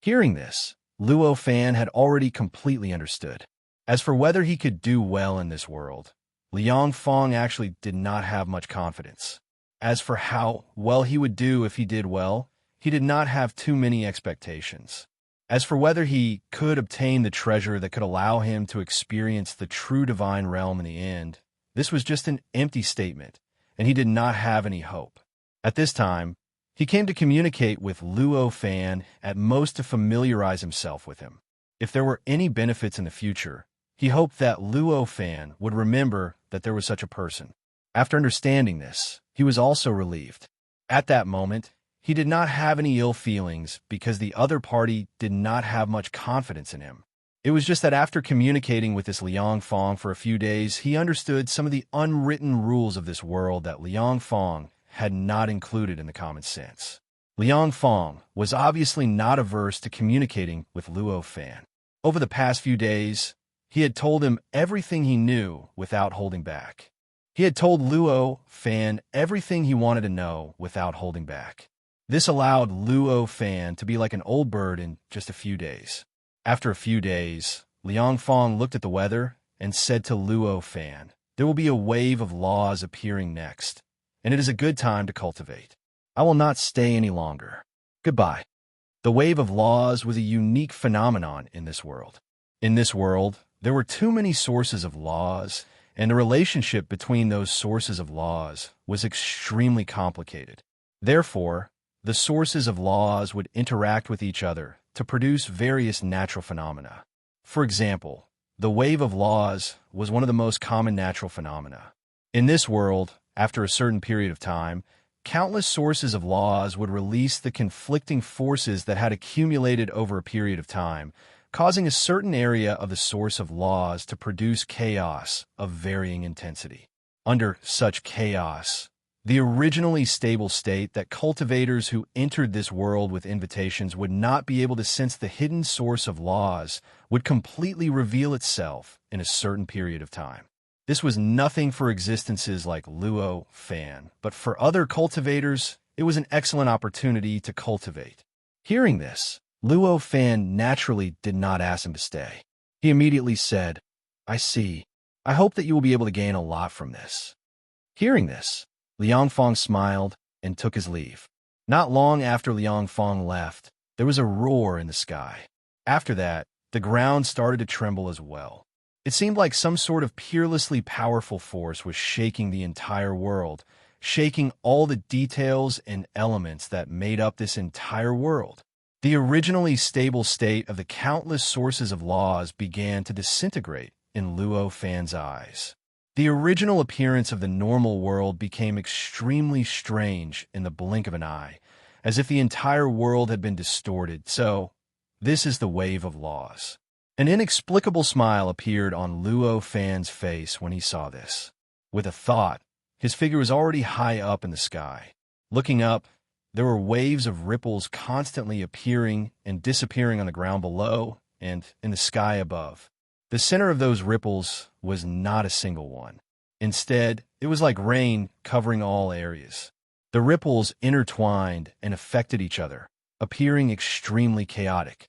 Hearing this, Luo Fan had already completely understood. As for whether he could do well in this world, Liang Fong actually did not have much confidence. As for how well he would do if he did well, he did not have too many expectations. As for whether he could obtain the treasure that could allow him to experience the true divine realm in the end, this was just an empty statement, and he did not have any hope. At this time, he came to communicate with Luo Fan at most to familiarize himself with him. If there were any benefits in the future, he hoped that Luo Fan would remember that there was such a person. After understanding this, he was also relieved. At that moment, he did not have any ill feelings because the other party did not have much confidence in him. It was just that after communicating with this Liang Fong for a few days, he understood some of the unwritten rules of this world that Liang Fong had not included in the common sense. Liang Fong was obviously not averse to communicating with Luo Fan. Over the past few days, he had told him everything he knew without holding back. He had told Luo Fan everything he wanted to know without holding back. This allowed Luo Fan to be like an old bird in just a few days. After a few days, Liang Fong looked at the weather and said to Luo Fan, "There will be a wave of laws appearing next, and it is a good time to cultivate. I will not stay any longer. Goodbye." The wave of laws was a unique phenomenon in this world. In this world, there were too many sources of laws, and the relationship between those sources of laws was extremely complicated. Therefore, the sources of laws would interact with each other to produce various natural phenomena. For example, the wave of laws was one of the most common natural phenomena. In this world, after a certain period of time, countless sources of laws would release the conflicting forces that had accumulated over a period of time, causing a certain area of the source of laws to produce chaos of varying intensity. Under such chaos, the originally stable state that cultivators who entered this world with invitations would not be able to sense the hidden source of laws would completely reveal itself in a certain period of time. This was nothing for existences like Luo Fan, but for other cultivators, it was an excellent opportunity to cultivate. Hearing this, Luo Fan naturally did not ask him to stay. He immediately said, "I see. I hope that you will be able to gain a lot from this." Hearing this, Liang Fong smiled and took his leave. Not long after Liang Fong left, there was a roar in the sky. After that, the ground started to tremble as well. It seemed like some sort of peerlessly powerful force was shaking the entire world, shaking all the details and elements that made up this entire world. The originally stable state of the countless sources of laws began to disintegrate in Luo Fan's eyes. The original appearance of the normal world became extremely strange in the blink of an eye, as if the entire world had been distorted. So, this is the wave of laws. An inexplicable smile appeared on Luo Fan's face when he saw this. With a thought, his figure was already high up in the sky. Looking up, there were waves of ripples constantly appearing and disappearing on the ground below and in the sky above. The center of those ripples was not a single one. Instead, it was like rain covering all areas. The ripples intertwined and affected each other, appearing extremely chaotic.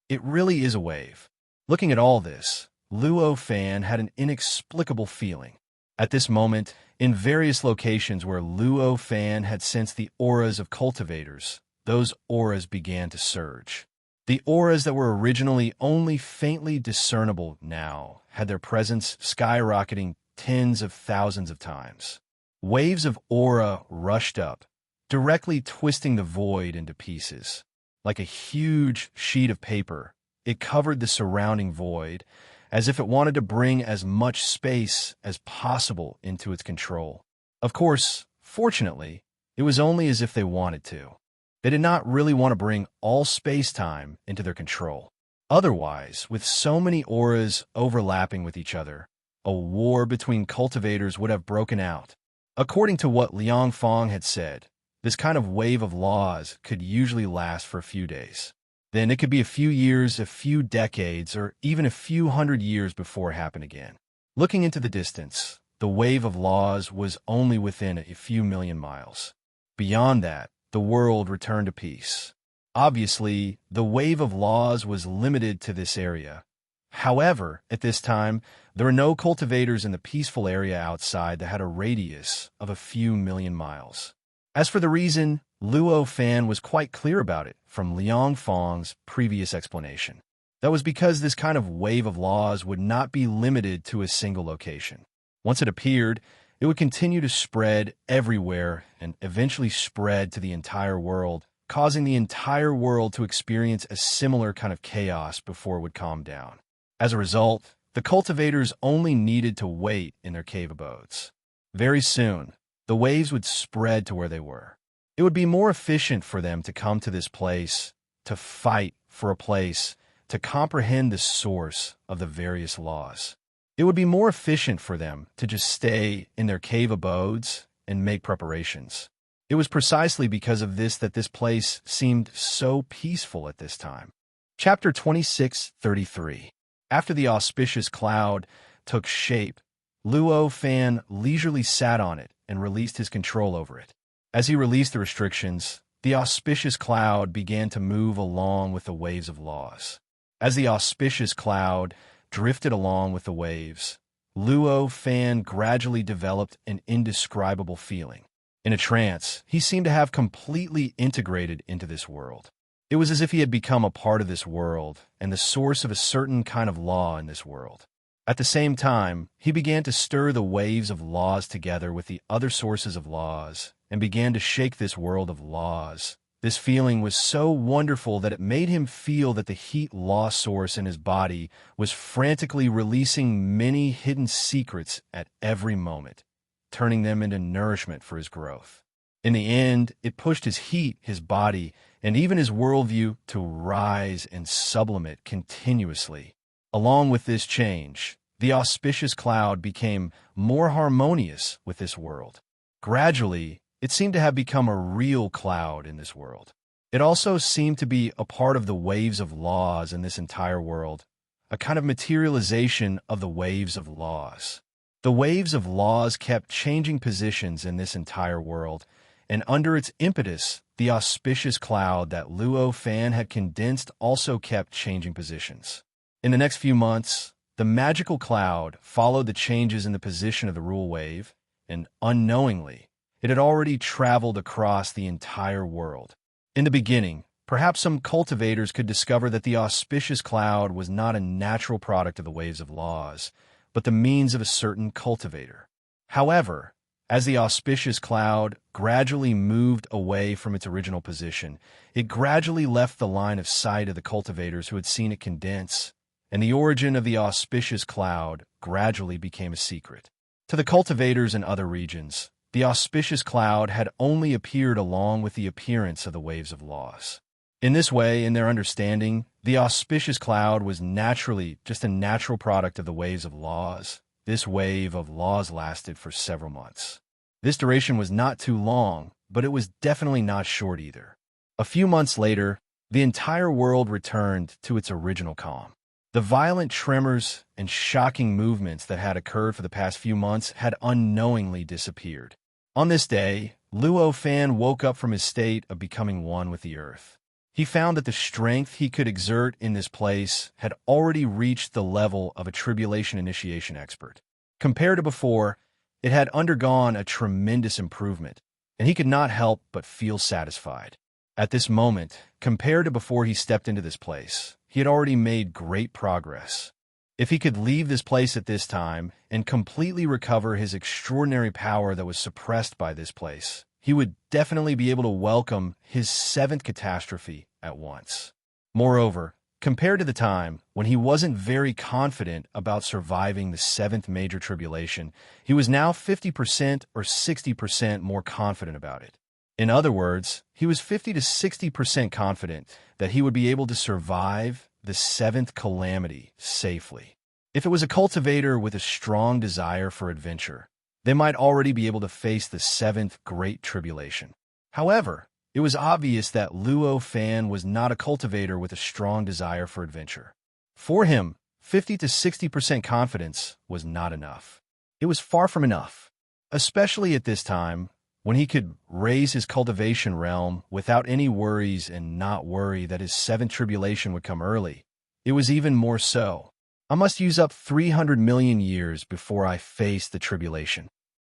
It really is a wave. Looking at all this, Luo Fan had an inexplicable feeling. At this moment, in various locations where Luo Fan had sensed the auras of cultivators, those auras began to surge. The auras that were originally only faintly discernible now had their presence skyrocketing tens of thousands of times. Waves of aura rushed up, directly twisting the void into pieces. Like a huge sheet of paper, it covered the surrounding void, as if it wanted to bring as much space as possible into its control. Of course, fortunately, it was only as if they wanted to. They did not really want to bring all space-time into their control. Otherwise, with so many auras overlapping with each other, a war between cultivators would have broken out. According to what Liang Fong had said, this kind of wave of laws could usually last for a few days. Then it could be a few years, a few decades, or even a few hundred years before it happened again. Looking into the distance, the wave of laws was only within a few million miles. Beyond that, the world returned to peace. Obviously, the wave of laws was limited to this area. However, at this time, there were no cultivators in the peaceful area outside that had a radius of a few million miles. As for the reason, Luo Fan was quite clear about it from Liang Fong's previous explanation. That was because this kind of wave of laws would not be limited to a single location. Once it appeared, it would continue to spread everywhere and eventually spread to the entire world, causing the entire world to experience a similar kind of chaos before it would calm down. As a result, the cultivators only needed to wait in their cave abodes. Very soon, the waves would spread to where they were. It would be more efficient for them to come to this place, to fight for a place, to comprehend the source of the various laws. It would be more efficient for them to just stay in their cave abodes and make preparations. It was precisely because of this that this place seemed so peaceful at this time. Chapter 26:33. After the auspicious cloud took shape, Luo Fan leisurely sat on it and released his control over it. As he released the restrictions, the auspicious cloud began to move along with the waves of laws. As the auspicious cloud drifted along with the waves, Luo Fan gradually developed an indescribable feeling. In a trance, he seemed to have completely integrated into this world. It was as if he had become a part of this world and the source of a certain kind of law in this world. At the same time, he began to stir the waves of laws together with the other sources of laws and began to shake this world of laws. This feeling was so wonderful that it made him feel that the heat law source in his body was frantically releasing many hidden secrets at every moment, turning them into nourishment for his growth. In the end, it pushed his heat, his body, and even his worldview to rise and sublimate continuously. Along with this change, the auspicious cloud became more harmonious with this world. Gradually, it seemed to have become a real cloud in this world. It also seemed to be a part of the waves of laws in this entire world, a kind of materialization of the waves of laws. The waves of laws kept changing positions in this entire world, and under its impetus, the auspicious cloud that Luo Fan had condensed also kept changing positions. In the next few months, the magical cloud followed the changes in the position of the rule wave, and unknowingly, it had already traveled across the entire world. In the beginning, perhaps some cultivators could discover that the auspicious cloud was not a natural product of the waves of laws, but the means of a certain cultivator. However, as the auspicious cloud gradually moved away from its original position, it gradually left the line of sight of the cultivators who had seen it condense, and the origin of the auspicious cloud gradually became a secret. To the cultivators in other regions, the auspicious cloud had only appeared along with the appearance of the waves of laws. In this way, in their understanding, the auspicious cloud was naturally just a natural product of the waves of laws. This wave of laws lasted for several months. This duration was not too long, but it was definitely not short either. A few months later, the entire world returned to its original calm. The violent tremors and shocking movements that had occurred for the past few months had unknowingly disappeared. On this day, Luo Fan woke up from his state of becoming one with the earth. He found that the strength he could exert in this place had already reached the level of a tribulation initiation expert. Compared to before, it had undergone a tremendous improvement, and he could not help but feel satisfied. At this moment, compared to before he stepped into this place, he had already made great progress. If he could leave this place at this time and completely recover his extraordinary power that was suppressed by this place, he would definitely be able to welcome his seventh catastrophe at once. Moreover, compared to the time when he wasn't very confident about surviving the seventh major tribulation, he was now 50% or 60% more confident about it. In other words, he was 50 to 60% confident that he would be able to survive the seventh calamity safely. If it was a cultivator with a strong desire for adventure, they might already be able to face the seventh great tribulation. However, it was obvious that Luo Fan was not a cultivator with a strong desire for adventure. For him, 50 to 60% confidence was not enough. It was far from enough, especially at this time when he could raise his cultivation realm without any worries and not worry that his seventh tribulation would come early. It was even more so. I must use up 300 million years before I face the tribulation.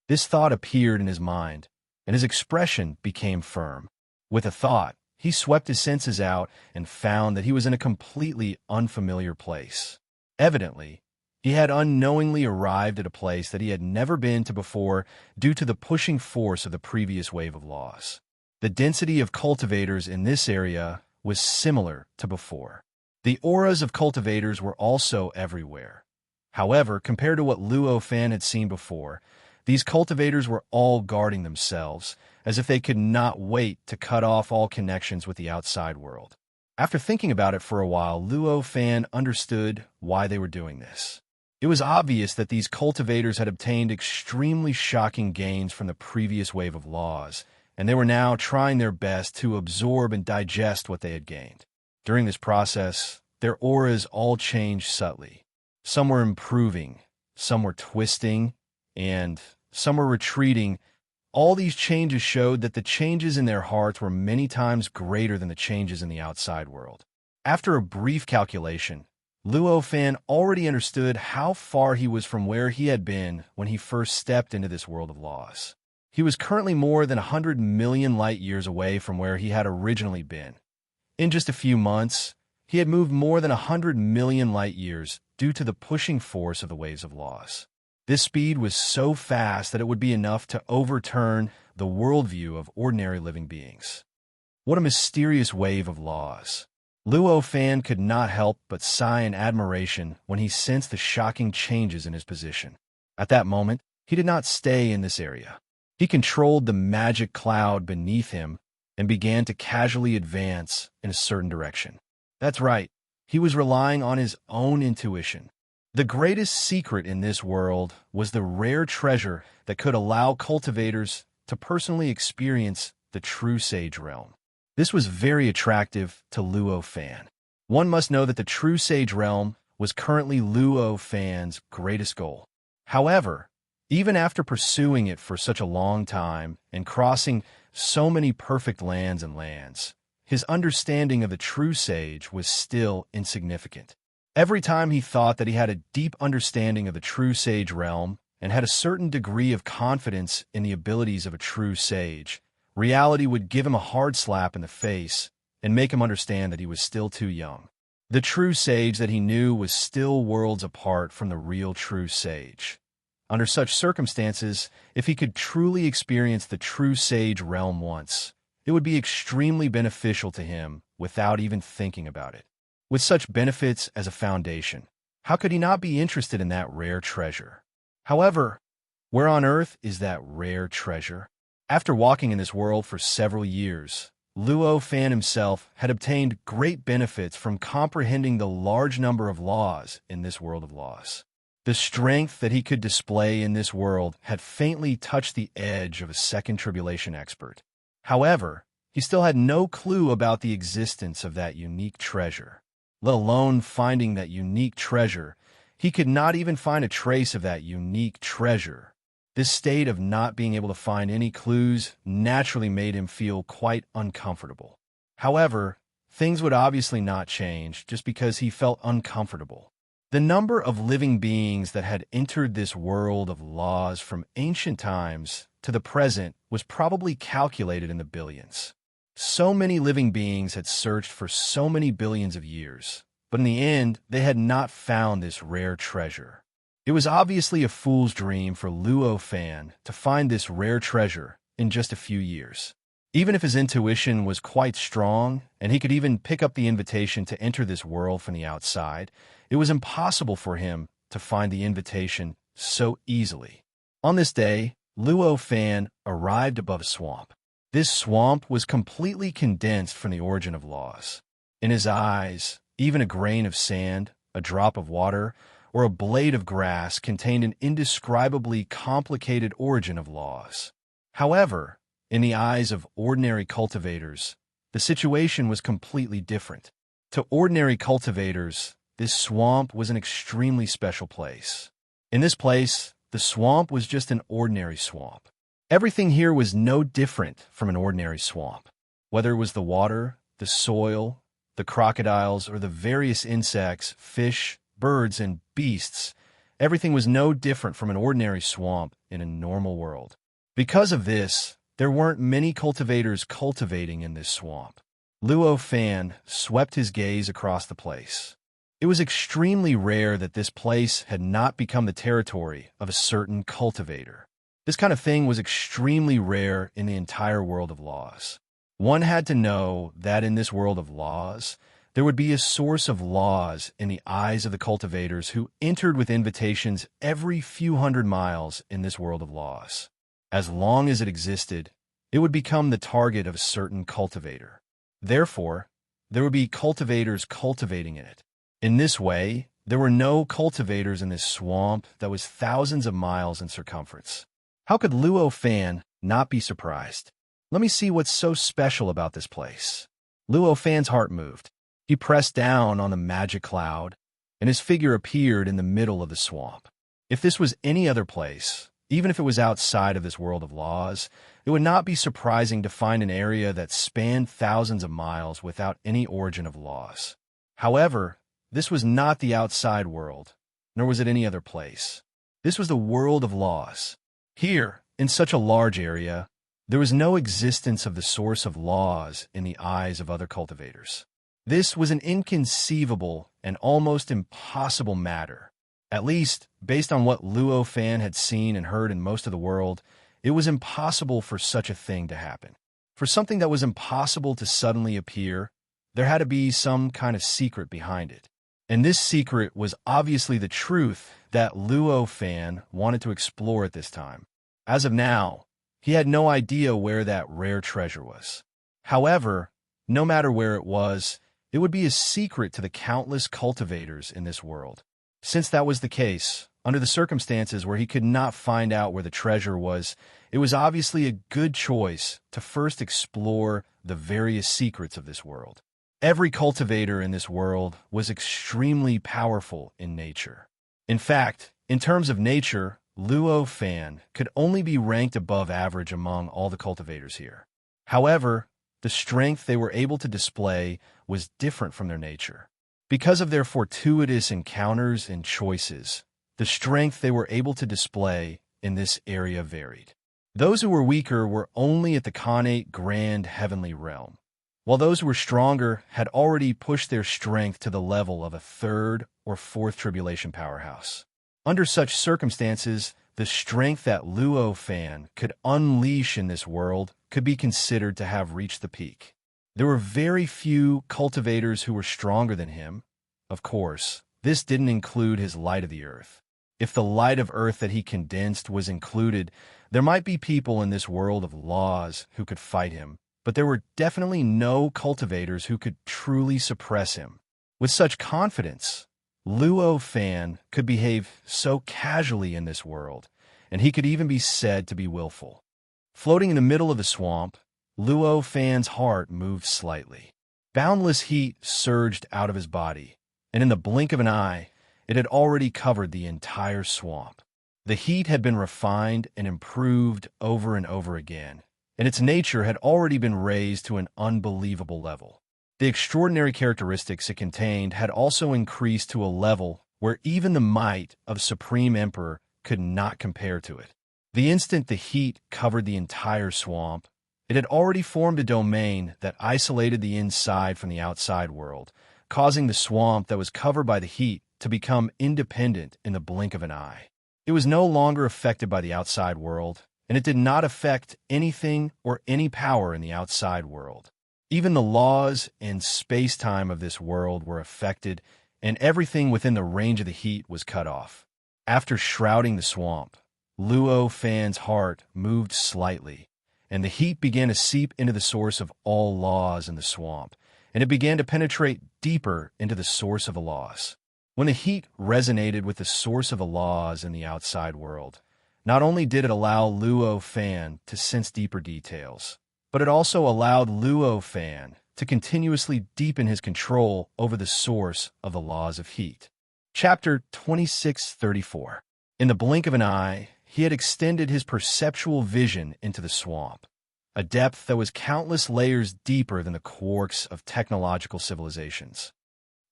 This thought appeared in his mind, and his expression became firm. With a thought, he swept his senses out and found that he was in a completely unfamiliar place. Evidently, he had unknowingly arrived at a place that he had never been to before due to the pushing force of the previous wave of laws. The density of cultivators in this area was similar to before. The auras of cultivators were also everywhere. However, compared to what Luo Fan had seen before, these cultivators were all guarding themselves, as if they could not wait to cut off all connections with the outside world. After thinking about it for a while, Luo Fan understood why they were doing this. It was obvious that these cultivators had obtained extremely shocking gains from the previous wave of laws, and they were now trying their best to absorb and digest what they had gained. During this process, their auras all changed subtly. Some were improving, some were twisting, and some were retreating. All these changes showed that the changes in their hearts were many times greater than the changes in the outside world. After a brief calculation, Luo Fan already understood how far he was from where he had been when he first stepped into this world of laws. He was currently more than 100 million light years away from where he had originally been. In just a few months, he had moved more than 100 million light years due to the pushing force of the waves of laws. This speed was so fast that it would be enough to overturn the worldview of ordinary living beings. What a mysterious wave of laws! Luo Fan could not help but sigh in admiration when he sensed the shocking changes in his position. At that moment, he did not stay in this area. He controlled the magic cloud beneath him and began to casually advance in a certain direction. That's right, he was relying on his own intuition. The greatest secret in this world was the rare treasure that could allow cultivators to personally experience the true sage realm. This was very attractive to Luo Fan. One must know that the true sage realm was currently Luo Fan's greatest goal. However, even after pursuing it for such a long time and crossing so many perfect lands, his understanding of the true sage was still insignificant. Every time he thought that he had a deep understanding of the true sage realm and had a certain degree of confidence in the abilities of a true sage, reality would give him a hard slap in the face and make him understand that he was still too young. The true sage that he knew was still worlds apart from the real true sage. Under such circumstances, if he could truly experience the true sage realm once, it would be extremely beneficial to him without even thinking about it. With such benefits as a foundation, how could he not be interested in that rare treasure? However, where on earth is that rare treasure? After walking in this world for several years, Luo Fan himself had obtained great benefits from comprehending the large number of laws in this world of laws. The strength that he could display in this world had faintly touched the edge of a second tribulation expert. However, he still had no clue about the existence of that unique treasure. Let alone finding that unique treasure, he could not even find a trace of that unique treasure. This state of not being able to find any clues naturally made him feel quite uncomfortable. However, things would obviously not change just because he felt uncomfortable. The number of living beings that had entered this world of laws from ancient times to the present was probably calculated in the billions. So many living beings had searched for so many billions of years, but in the end, they had not found this rare treasure. It was obviously a fool's dream for Luo Fan to find this rare treasure in just a few years. Even if his intuition was quite strong, and he could even pick up the invitation to enter this world from the outside, it was impossible for him to find the invitation so easily. On this day, Luo Fan arrived above a swamp. This swamp was completely condensed from the origin of laws. In his eyes, even a grain of sand, a drop of water, or a blade of grass contained an indescribably complicated origin of laws. However, in the eyes of ordinary cultivators, the situation was completely different. To ordinary cultivators, this swamp was an extremely special place. In this place, the swamp was just an ordinary swamp. Everything here was no different from an ordinary swamp. Whether it was the water, the soil, the crocodiles, or the various insects, fish, birds, and beasts, everything was no different from an ordinary swamp in a normal world. Because of this, there weren't many cultivators cultivating in this swamp. Luo Fan swept his gaze across the place. It was extremely rare that this place had not become the territory of a certain cultivator. This kind of thing was extremely rare in the entire world of laws. One had to know that in this world of laws, there would be a source of laws in the eyes of the cultivators who entered with invitations every few hundred miles in this world of laws. As long as it existed, it would become the target of a certain cultivator. Therefore, there would be cultivators cultivating in it. In this way, there were no cultivators in this swamp that was thousands of miles in circumference. How could Luo Fan not be surprised? Let me see what's so special about this place. Luo Fan's heart moved. He pressed down on the magic cloud, and his figure appeared in the middle of the swamp. If this was any other place, even if it was outside of this world of laws, it would not be surprising to find an area that spanned thousands of miles without any origin of laws. However, this was not the outside world, nor was it any other place. This was the world of laws. Here, in such a large area, there was no existence of the source of laws in the eyes of other cultivators. This was an inconceivable and almost impossible matter. At least, based on what Luo Fan had seen and heard in most of the world, it was impossible for such a thing to happen. For something that was impossible to suddenly appear, there had to be some kind of secret behind it. And this secret was obviously the truth that Luo Fan wanted to explore at this time. As of now, He had no idea where that rare treasure was. However, no matter where it was, it would be a secret to the countless cultivators in this world. Since that was the case, under the circumstances where he could not find out where the treasure was, it was obviously a good choice to first explore the various secrets of this world. Every cultivator in this world was extremely powerful in nature. In fact, in terms of nature, Luo Fan could only be ranked above average among all the cultivators here. However, the strength they were able to display was different from their nature. Because of their fortuitous encounters and choices, the strength they were able to display in this area varied. Those who were weaker were only at the connate grand heavenly realm, while those who were stronger had already pushed their strength to the level of a third or fourth tribulation powerhouse. Under such circumstances, the strength that Luo Fan could unleash in this world could be considered to have reached the peak. There were very few cultivators who were stronger than him. Of course, this didn't include his light of the earth. If the light of earth that he condensed was included, there might be people in this world of laws who could fight him, but there were definitely no cultivators who could truly suppress him. With such confidence, Luo Fan could behave so casually in this world, and he could even be said to be willful. Floating in the middle of the swamp, Luo Fan's heart moved slightly. Boundless heat surged out of his body, and in the blink of an eye, it had already covered the entire swamp. The heat had been refined and improved over and over again, and its nature had already been raised to an unbelievable level. The extraordinary characteristics it contained had also increased to a level where even the might of Supreme Emperor could not compare to it. The instant the heat covered the entire swamp, it had already formed a domain that isolated the inside from the outside world, causing the swamp that was covered by the heat to become independent in the blink of an eye. It was no longer affected by the outside world, and it did not affect anything or any power in the outside world. Even the laws and space-time of this world were affected, and everything within the range of the heat was cut off. After shrouding the swamp, Luo Fan's heart moved slightly, and the heat began to seep into the source of all laws in the swamp, and it began to penetrate deeper into the source of the laws. When the heat resonated with the source of the laws in the outside world, not only did it allow Luo Fan to sense deeper details, but it also allowed Luo Fan to continuously deepen his control over the source of the laws of heat. Chapter 2634. In the blink of an eye, he had extended his perceptual vision into the swamp, a depth that was countless layers deeper than the quarks of technological civilizations.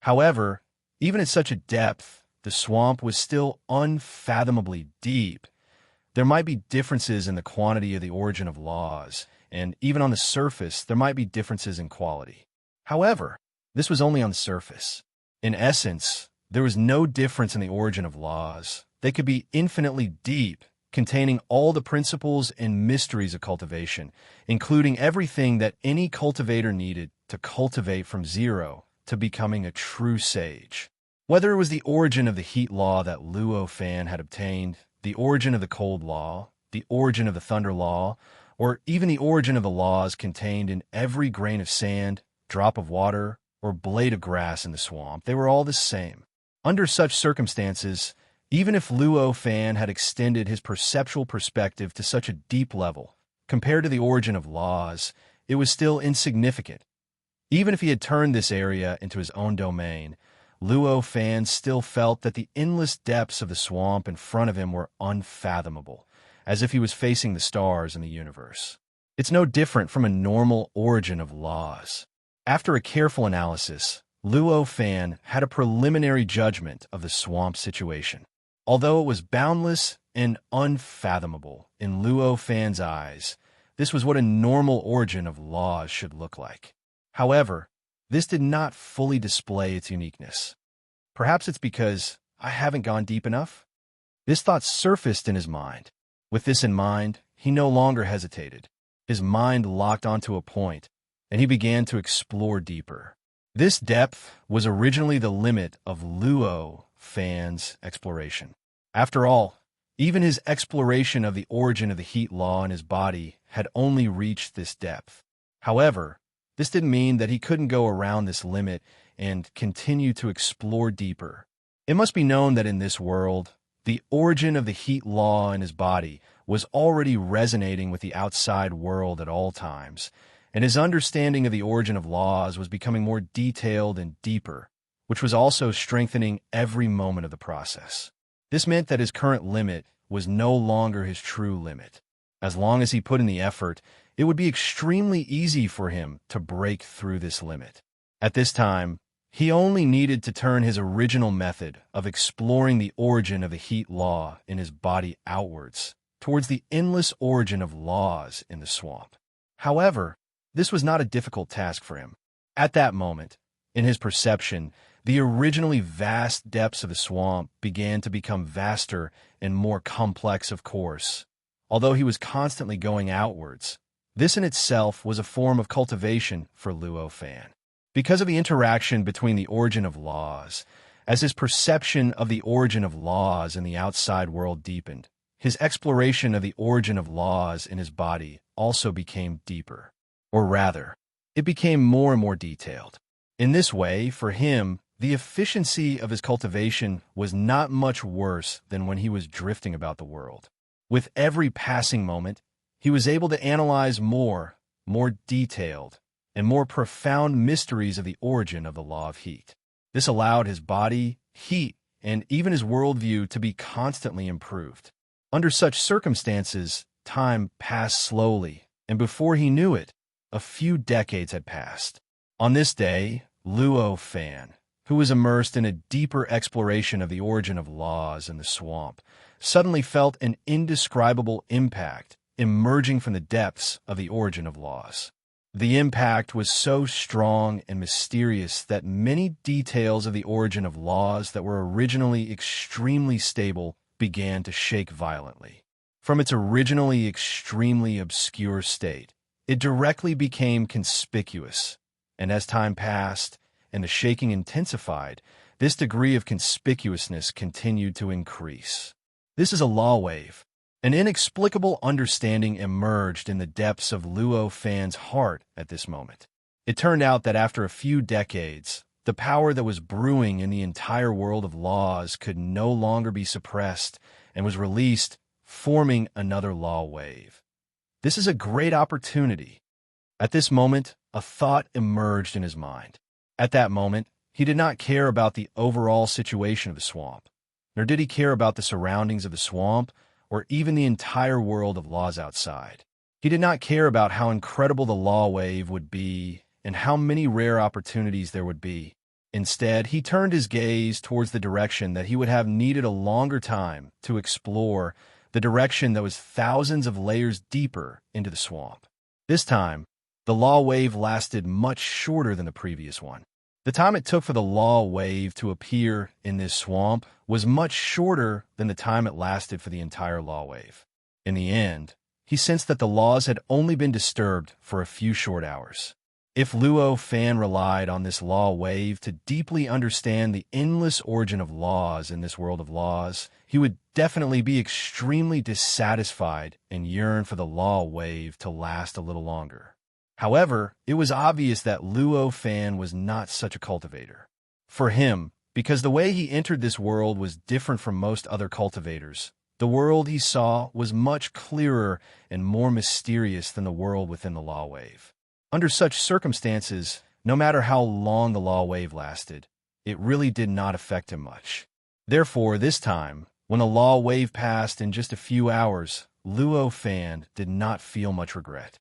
However, even at such a depth, the swamp was still unfathomably deep. There might be differences in the quantity of the origin of laws, and even on the surface, there might be differences in quality. However, this was only on the surface. In essence, there was no difference in the origin of laws. They could be infinitely deep, containing all the principles and mysteries of cultivation, including everything that any cultivator needed to cultivate from zero to becoming a true sage. Whether it was the origin of the heat law that Luo Fan had obtained, the origin of the cold law, the origin of the thunder law, or even the origin of the laws contained in every grain of sand, drop of water, or blade of grass in the swamp, they were all the same. Under such circumstances, even if Luo Fan had extended his perceptual perspective to such a deep level, compared to the origin of laws, it was still insignificant. Even if he had turned this area into his own domain, Luo Fan still felt that the endless depths of the swamp in front of him were unfathomable, as if he was facing the stars in the universe. It's no different from a normal origin of laws. After a careful analysis, Luo Fan had a preliminary judgment of the swamp situation. Although it was boundless and unfathomable in Luo Fan's eyes, this was what a normal origin of laws should look like. However, this did not fully display its uniqueness. Perhaps it's because I haven't gone deep enough? This thought surfaced in his mind. With this in mind, he no longer hesitated. His mind locked onto a point, and he began to explore deeper. This depth was originally the limit of Luo Fan's exploration. After all, Even his exploration of the origin of the heat law in his body had only reached this depth. However, this didn't mean that he couldn't go around this limit and continue to explore deeper. It must be known that in this world, the origin of the heat law in his body was already resonating with the outside world at all times, and his understanding of the origin of laws was becoming more detailed and deeper, which was also strengthening every moment of the process. This meant that his current limit was no longer his true limit. As long as he put in the effort, it would be extremely easy for him to break through this limit. At this time, he only needed to turn his original method of exploring the origin of the heat law in his body outwards, towards the endless origin of laws in the swamp. However, this was not a difficult task for him. At that moment, in his perception, the originally vast depths of the swamp began to become vaster and more complex, of course. Although he was constantly going outwards, this in itself was a form of cultivation for Luo Fan. Because of the interaction between the origin of laws, as his perception of the origin of laws in the outside world deepened, his exploration of the origin of laws in his body also became deeper. Or rather, it became more and more detailed. In this way, for him, the efficiency of his cultivation was not much worse than when he was drifting about the world. With every passing moment, he was able to analyze more detailed, and more profound mysteries of the origin of the law of heat. This allowed his body, heat, and even his worldview to be constantly improved. Under such circumstances, time passed slowly, and before he knew it, a few decades had passed. On this day, Luo Fan, who was immersed in a deeper exploration of the origin of laws in the swamp, suddenly felt an indescribable impact emerging from the depths of the origin of laws. The impact was so strong and mysterious that many details of the origin of laws that were originally extremely stable began to shake violently. From its originally extremely obscure state, it directly became conspicuous, and as time passed and the shaking intensified, this degree of conspicuousness continued to increase. This is a law wave. An inexplicable understanding emerged in the depths of Luo Fan's heart at this moment. It turned out that after a few decades, the power that was brewing in the entire world of laws could no longer be suppressed and was released, forming another law wave. This is a great opportunity. At this moment, a thought emerged in his mind. At that moment, he did not care about the overall situation of the swamp, nor did he care about the surroundings of the swamp or even the entire world of laws outside. He did not care about how incredible the law wave would be and how many rare opportunities there would be. Instead, he turned his gaze towards the direction that he would have needed a longer time to explore, the direction that was thousands of layers deeper into the swamp. This time, the law wave lasted much shorter than the previous one. The time it took for the law wave to appear in this swamp was much shorter than the time it lasted for the entire law wave. In the end, he sensed that the laws had only been disturbed for a few short hours. If Luo Fan relied on this law wave to deeply understand the endless origin of laws in this world of laws, he would definitely be extremely dissatisfied and yearn for the law wave to last a little longer. However, it was obvious that Luo Fan was not such a cultivator. For him, because the way he entered this world was different from most other cultivators, the world he saw was much clearer and more mysterious than the world within the law wave. Under such circumstances, no matter how long the law wave lasted, it really did not affect him much. Therefore, this time, when the law wave passed in just a few hours, Luo Fan did not feel much regret.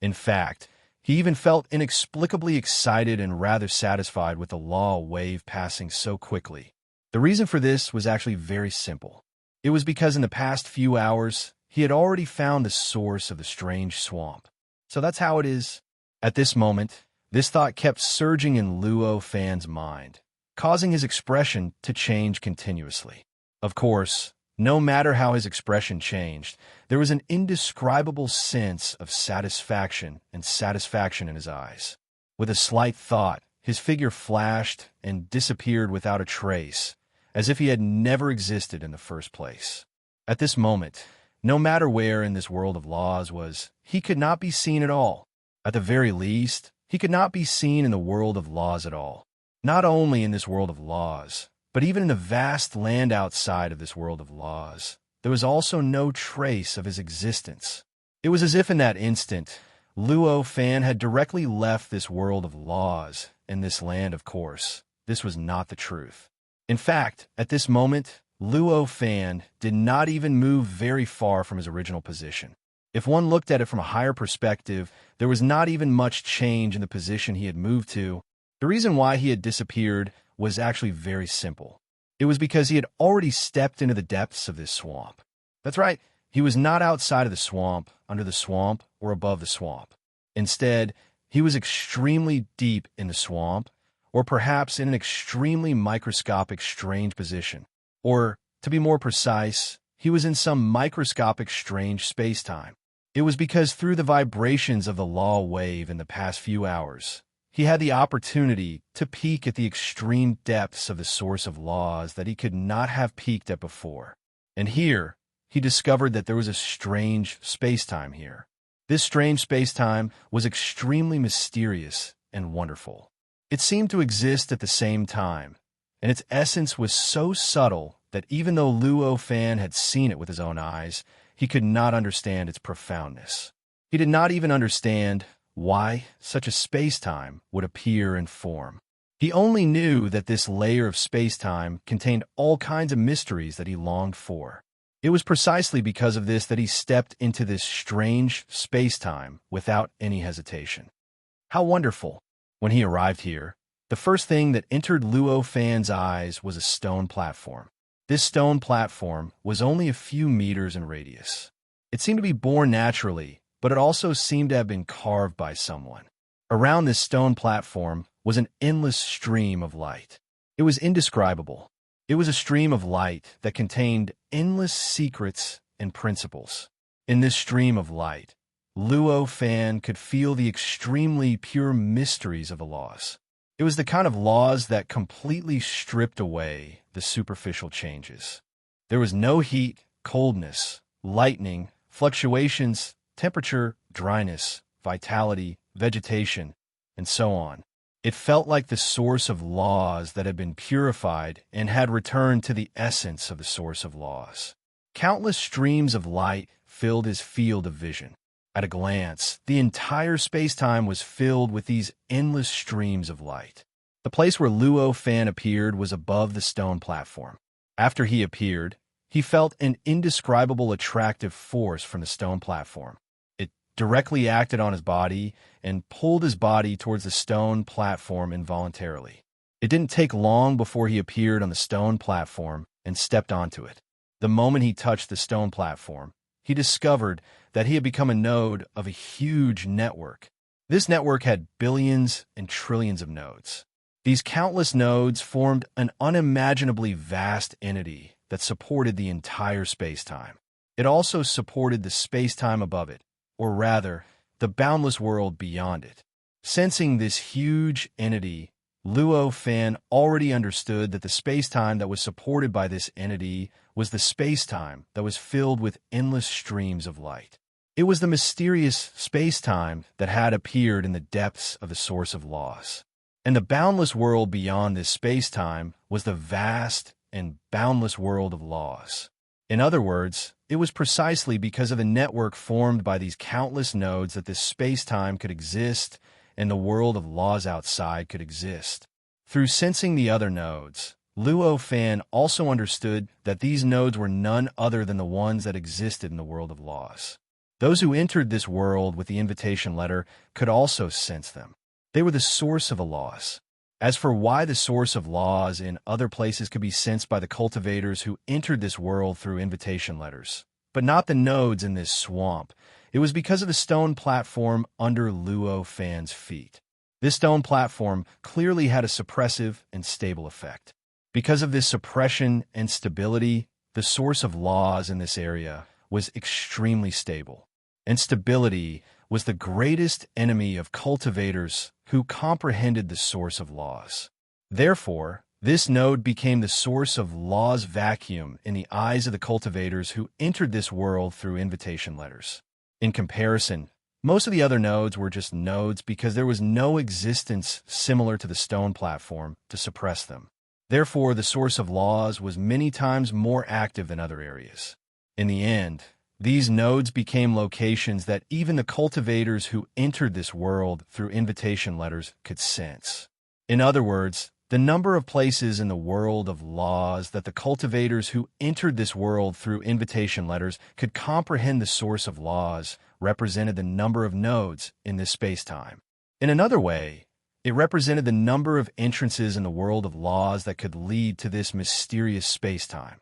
In fact, he even felt inexplicably excited and rather satisfied with the law wave passing so quickly. The reason for this was actually very simple. It was because in the past few hours, he had already found the source of the strange swamp. So that's how it is. At this moment, this thought kept surging in Luo Fan's mind, causing his expression to change continuously. Of course, no matter how his expression changed, there was an indescribable sense of satisfaction in his eyes. With a slight thought, his figure flashed and disappeared without a trace, as if he had never existed in the first place. At this moment, no matter where in this world of laws was, he could not be seen at all. At the very least, he could not be seen in the world of laws at all. Not only in this world of laws, but even in the vast land outside of this world of laws, there was also no trace of his existence. It was as if in that instant, Luo Fan had directly left this world of laws and this land, of course. This was not the truth. In fact, at this moment, Luo Fan did not even move very far from his original position. If one looked at it from a higher perspective, there was not even much change in the position he had moved to. The reason why he had disappeared was actually very simple. It was because he had already stepped into the depths of this swamp. That's right, he was not outside of the swamp, under the swamp, or above the swamp. Instead, he was extremely deep in the swamp, or perhaps in an extremely microscopic, strange position. Or, to be more precise, he was in some microscopic, strange space-time. It was because through the vibrations of the law wave in the past few hours, he had the opportunity to peek at the extreme depths of the source of laws that he could not have peeked at before. And here, he discovered that there was a strange space-time here. This strange space-time was extremely mysterious and wonderful. It seemed to exist at the same time, and its essence was so subtle that even though Luo Fan had seen it with his own eyes, he could not understand its profoundness. He did not even understand why such a space-time would appear and form. He only knew that this layer of space-time contained all kinds of mysteries that he longed for. It was precisely because of this that he stepped into this strange space-time without any hesitation. How wonderful! When he arrived here, the first thing that entered Luo Fan's eyes was a stone platform. This stone platform was only a few meters in radius. It seemed to be born naturally, but it also seemed to have been carved by someone. Around this stone platform was an endless stream of light. It was indescribable. It was a stream of light that contained endless secrets and principles. In this stream of light, Luo Fan could feel the extremely pure mysteries of the laws. It was the kind of laws that completely stripped away the superficial changes. There was no heat, coldness, lightning, fluctuations, temperature, dryness, vitality, vegetation, and so on. It felt like the source of laws that had been purified and had returned to the essence of the source of laws. Countless streams of light filled his field of vision. At a glance, the entire space-time was filled with these endless streams of light. The place where Luo Fan appeared was above the stone platform. After he appeared, he felt an indescribable attractive force from the stone platform. It directly acted on his body and pulled his body towards the stone platform involuntarily. It didn't take long before he appeared on the stone platform and stepped onto it. The moment he touched the stone platform, he discovered that he had become a node of a huge network. This network had billions and trillions of nodes. These countless nodes formed an unimaginably vast entity that supported the entire space-time. It also supported the space-time above it, or rather, the boundless world beyond it. Sensing this huge entity, Luo Fan already understood that the space-time that was supported by this entity was the space-time that was filled with endless streams of light. It was the mysterious space-time that had appeared in the depths of the source of laws. And the boundless world beyond this space-time was the vast and boundless world of laws. In other words, it was precisely because of the network formed by these countless nodes that this space-time could exist and the world of laws outside could exist. Through sensing the other nodes, Luo Fan also understood that these nodes were none other than the ones that existed in the world of laws. Those who entered this world with the invitation letter could also sense them. They were the source of the laws. As for why the source of laws in other places could be sensed by the cultivators who entered this world through invitation letters, but not the nodes in this swamp, it was because of the stone platform under Luo Fan's feet. This stone platform clearly had a suppressive and stable effect. Because of this suppression and stability, the source of laws in this area was extremely stable. And stability was the greatest enemy of cultivators who comprehended the source of laws. Therefore, This node became the source of law's vacuum in the eyes of the cultivators who entered this world through invitation letters. In comparison, most of the other nodes were just nodes because there was no existence similar to the stone platform to suppress them. Therefore, the source of laws was many times more active than other areas. In the end, these nodes became locations that even the cultivators who entered this world through invitation letters could sense. In other words, the number of places in the world of laws that the cultivators who entered this world through invitation letters could comprehend the source of laws represented the number of nodes in this space-time. In another way, it represented the number of entrances in the world of laws that could lead to this mysterious space-time.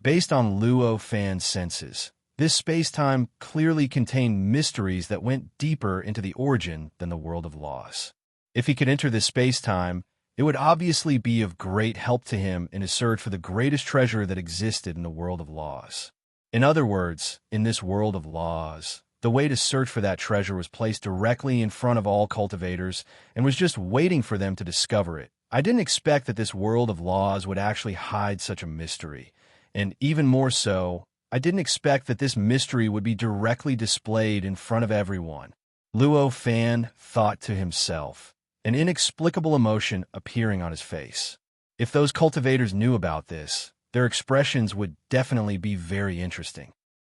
Based on Luo Fan's senses, this space-time clearly contained mysteries that went deeper into the origin than the world of laws. If he could enter this space-time, it would obviously be of great help to him in his search for the greatest treasure that existed in the world of laws. In other words, in this world of laws, the way to search for that treasure was placed directly in front of all cultivators and was just waiting for them to discover it. I didn't expect that this world of laws would actually hide such a mystery. And even more so, I didn't expect that this mystery would be directly displayed in front of everyone. Luo Fan thought to himself, an inexplicable emotion appearing on his face. If those cultivators knew about this, their expressions would definitely be very interesting.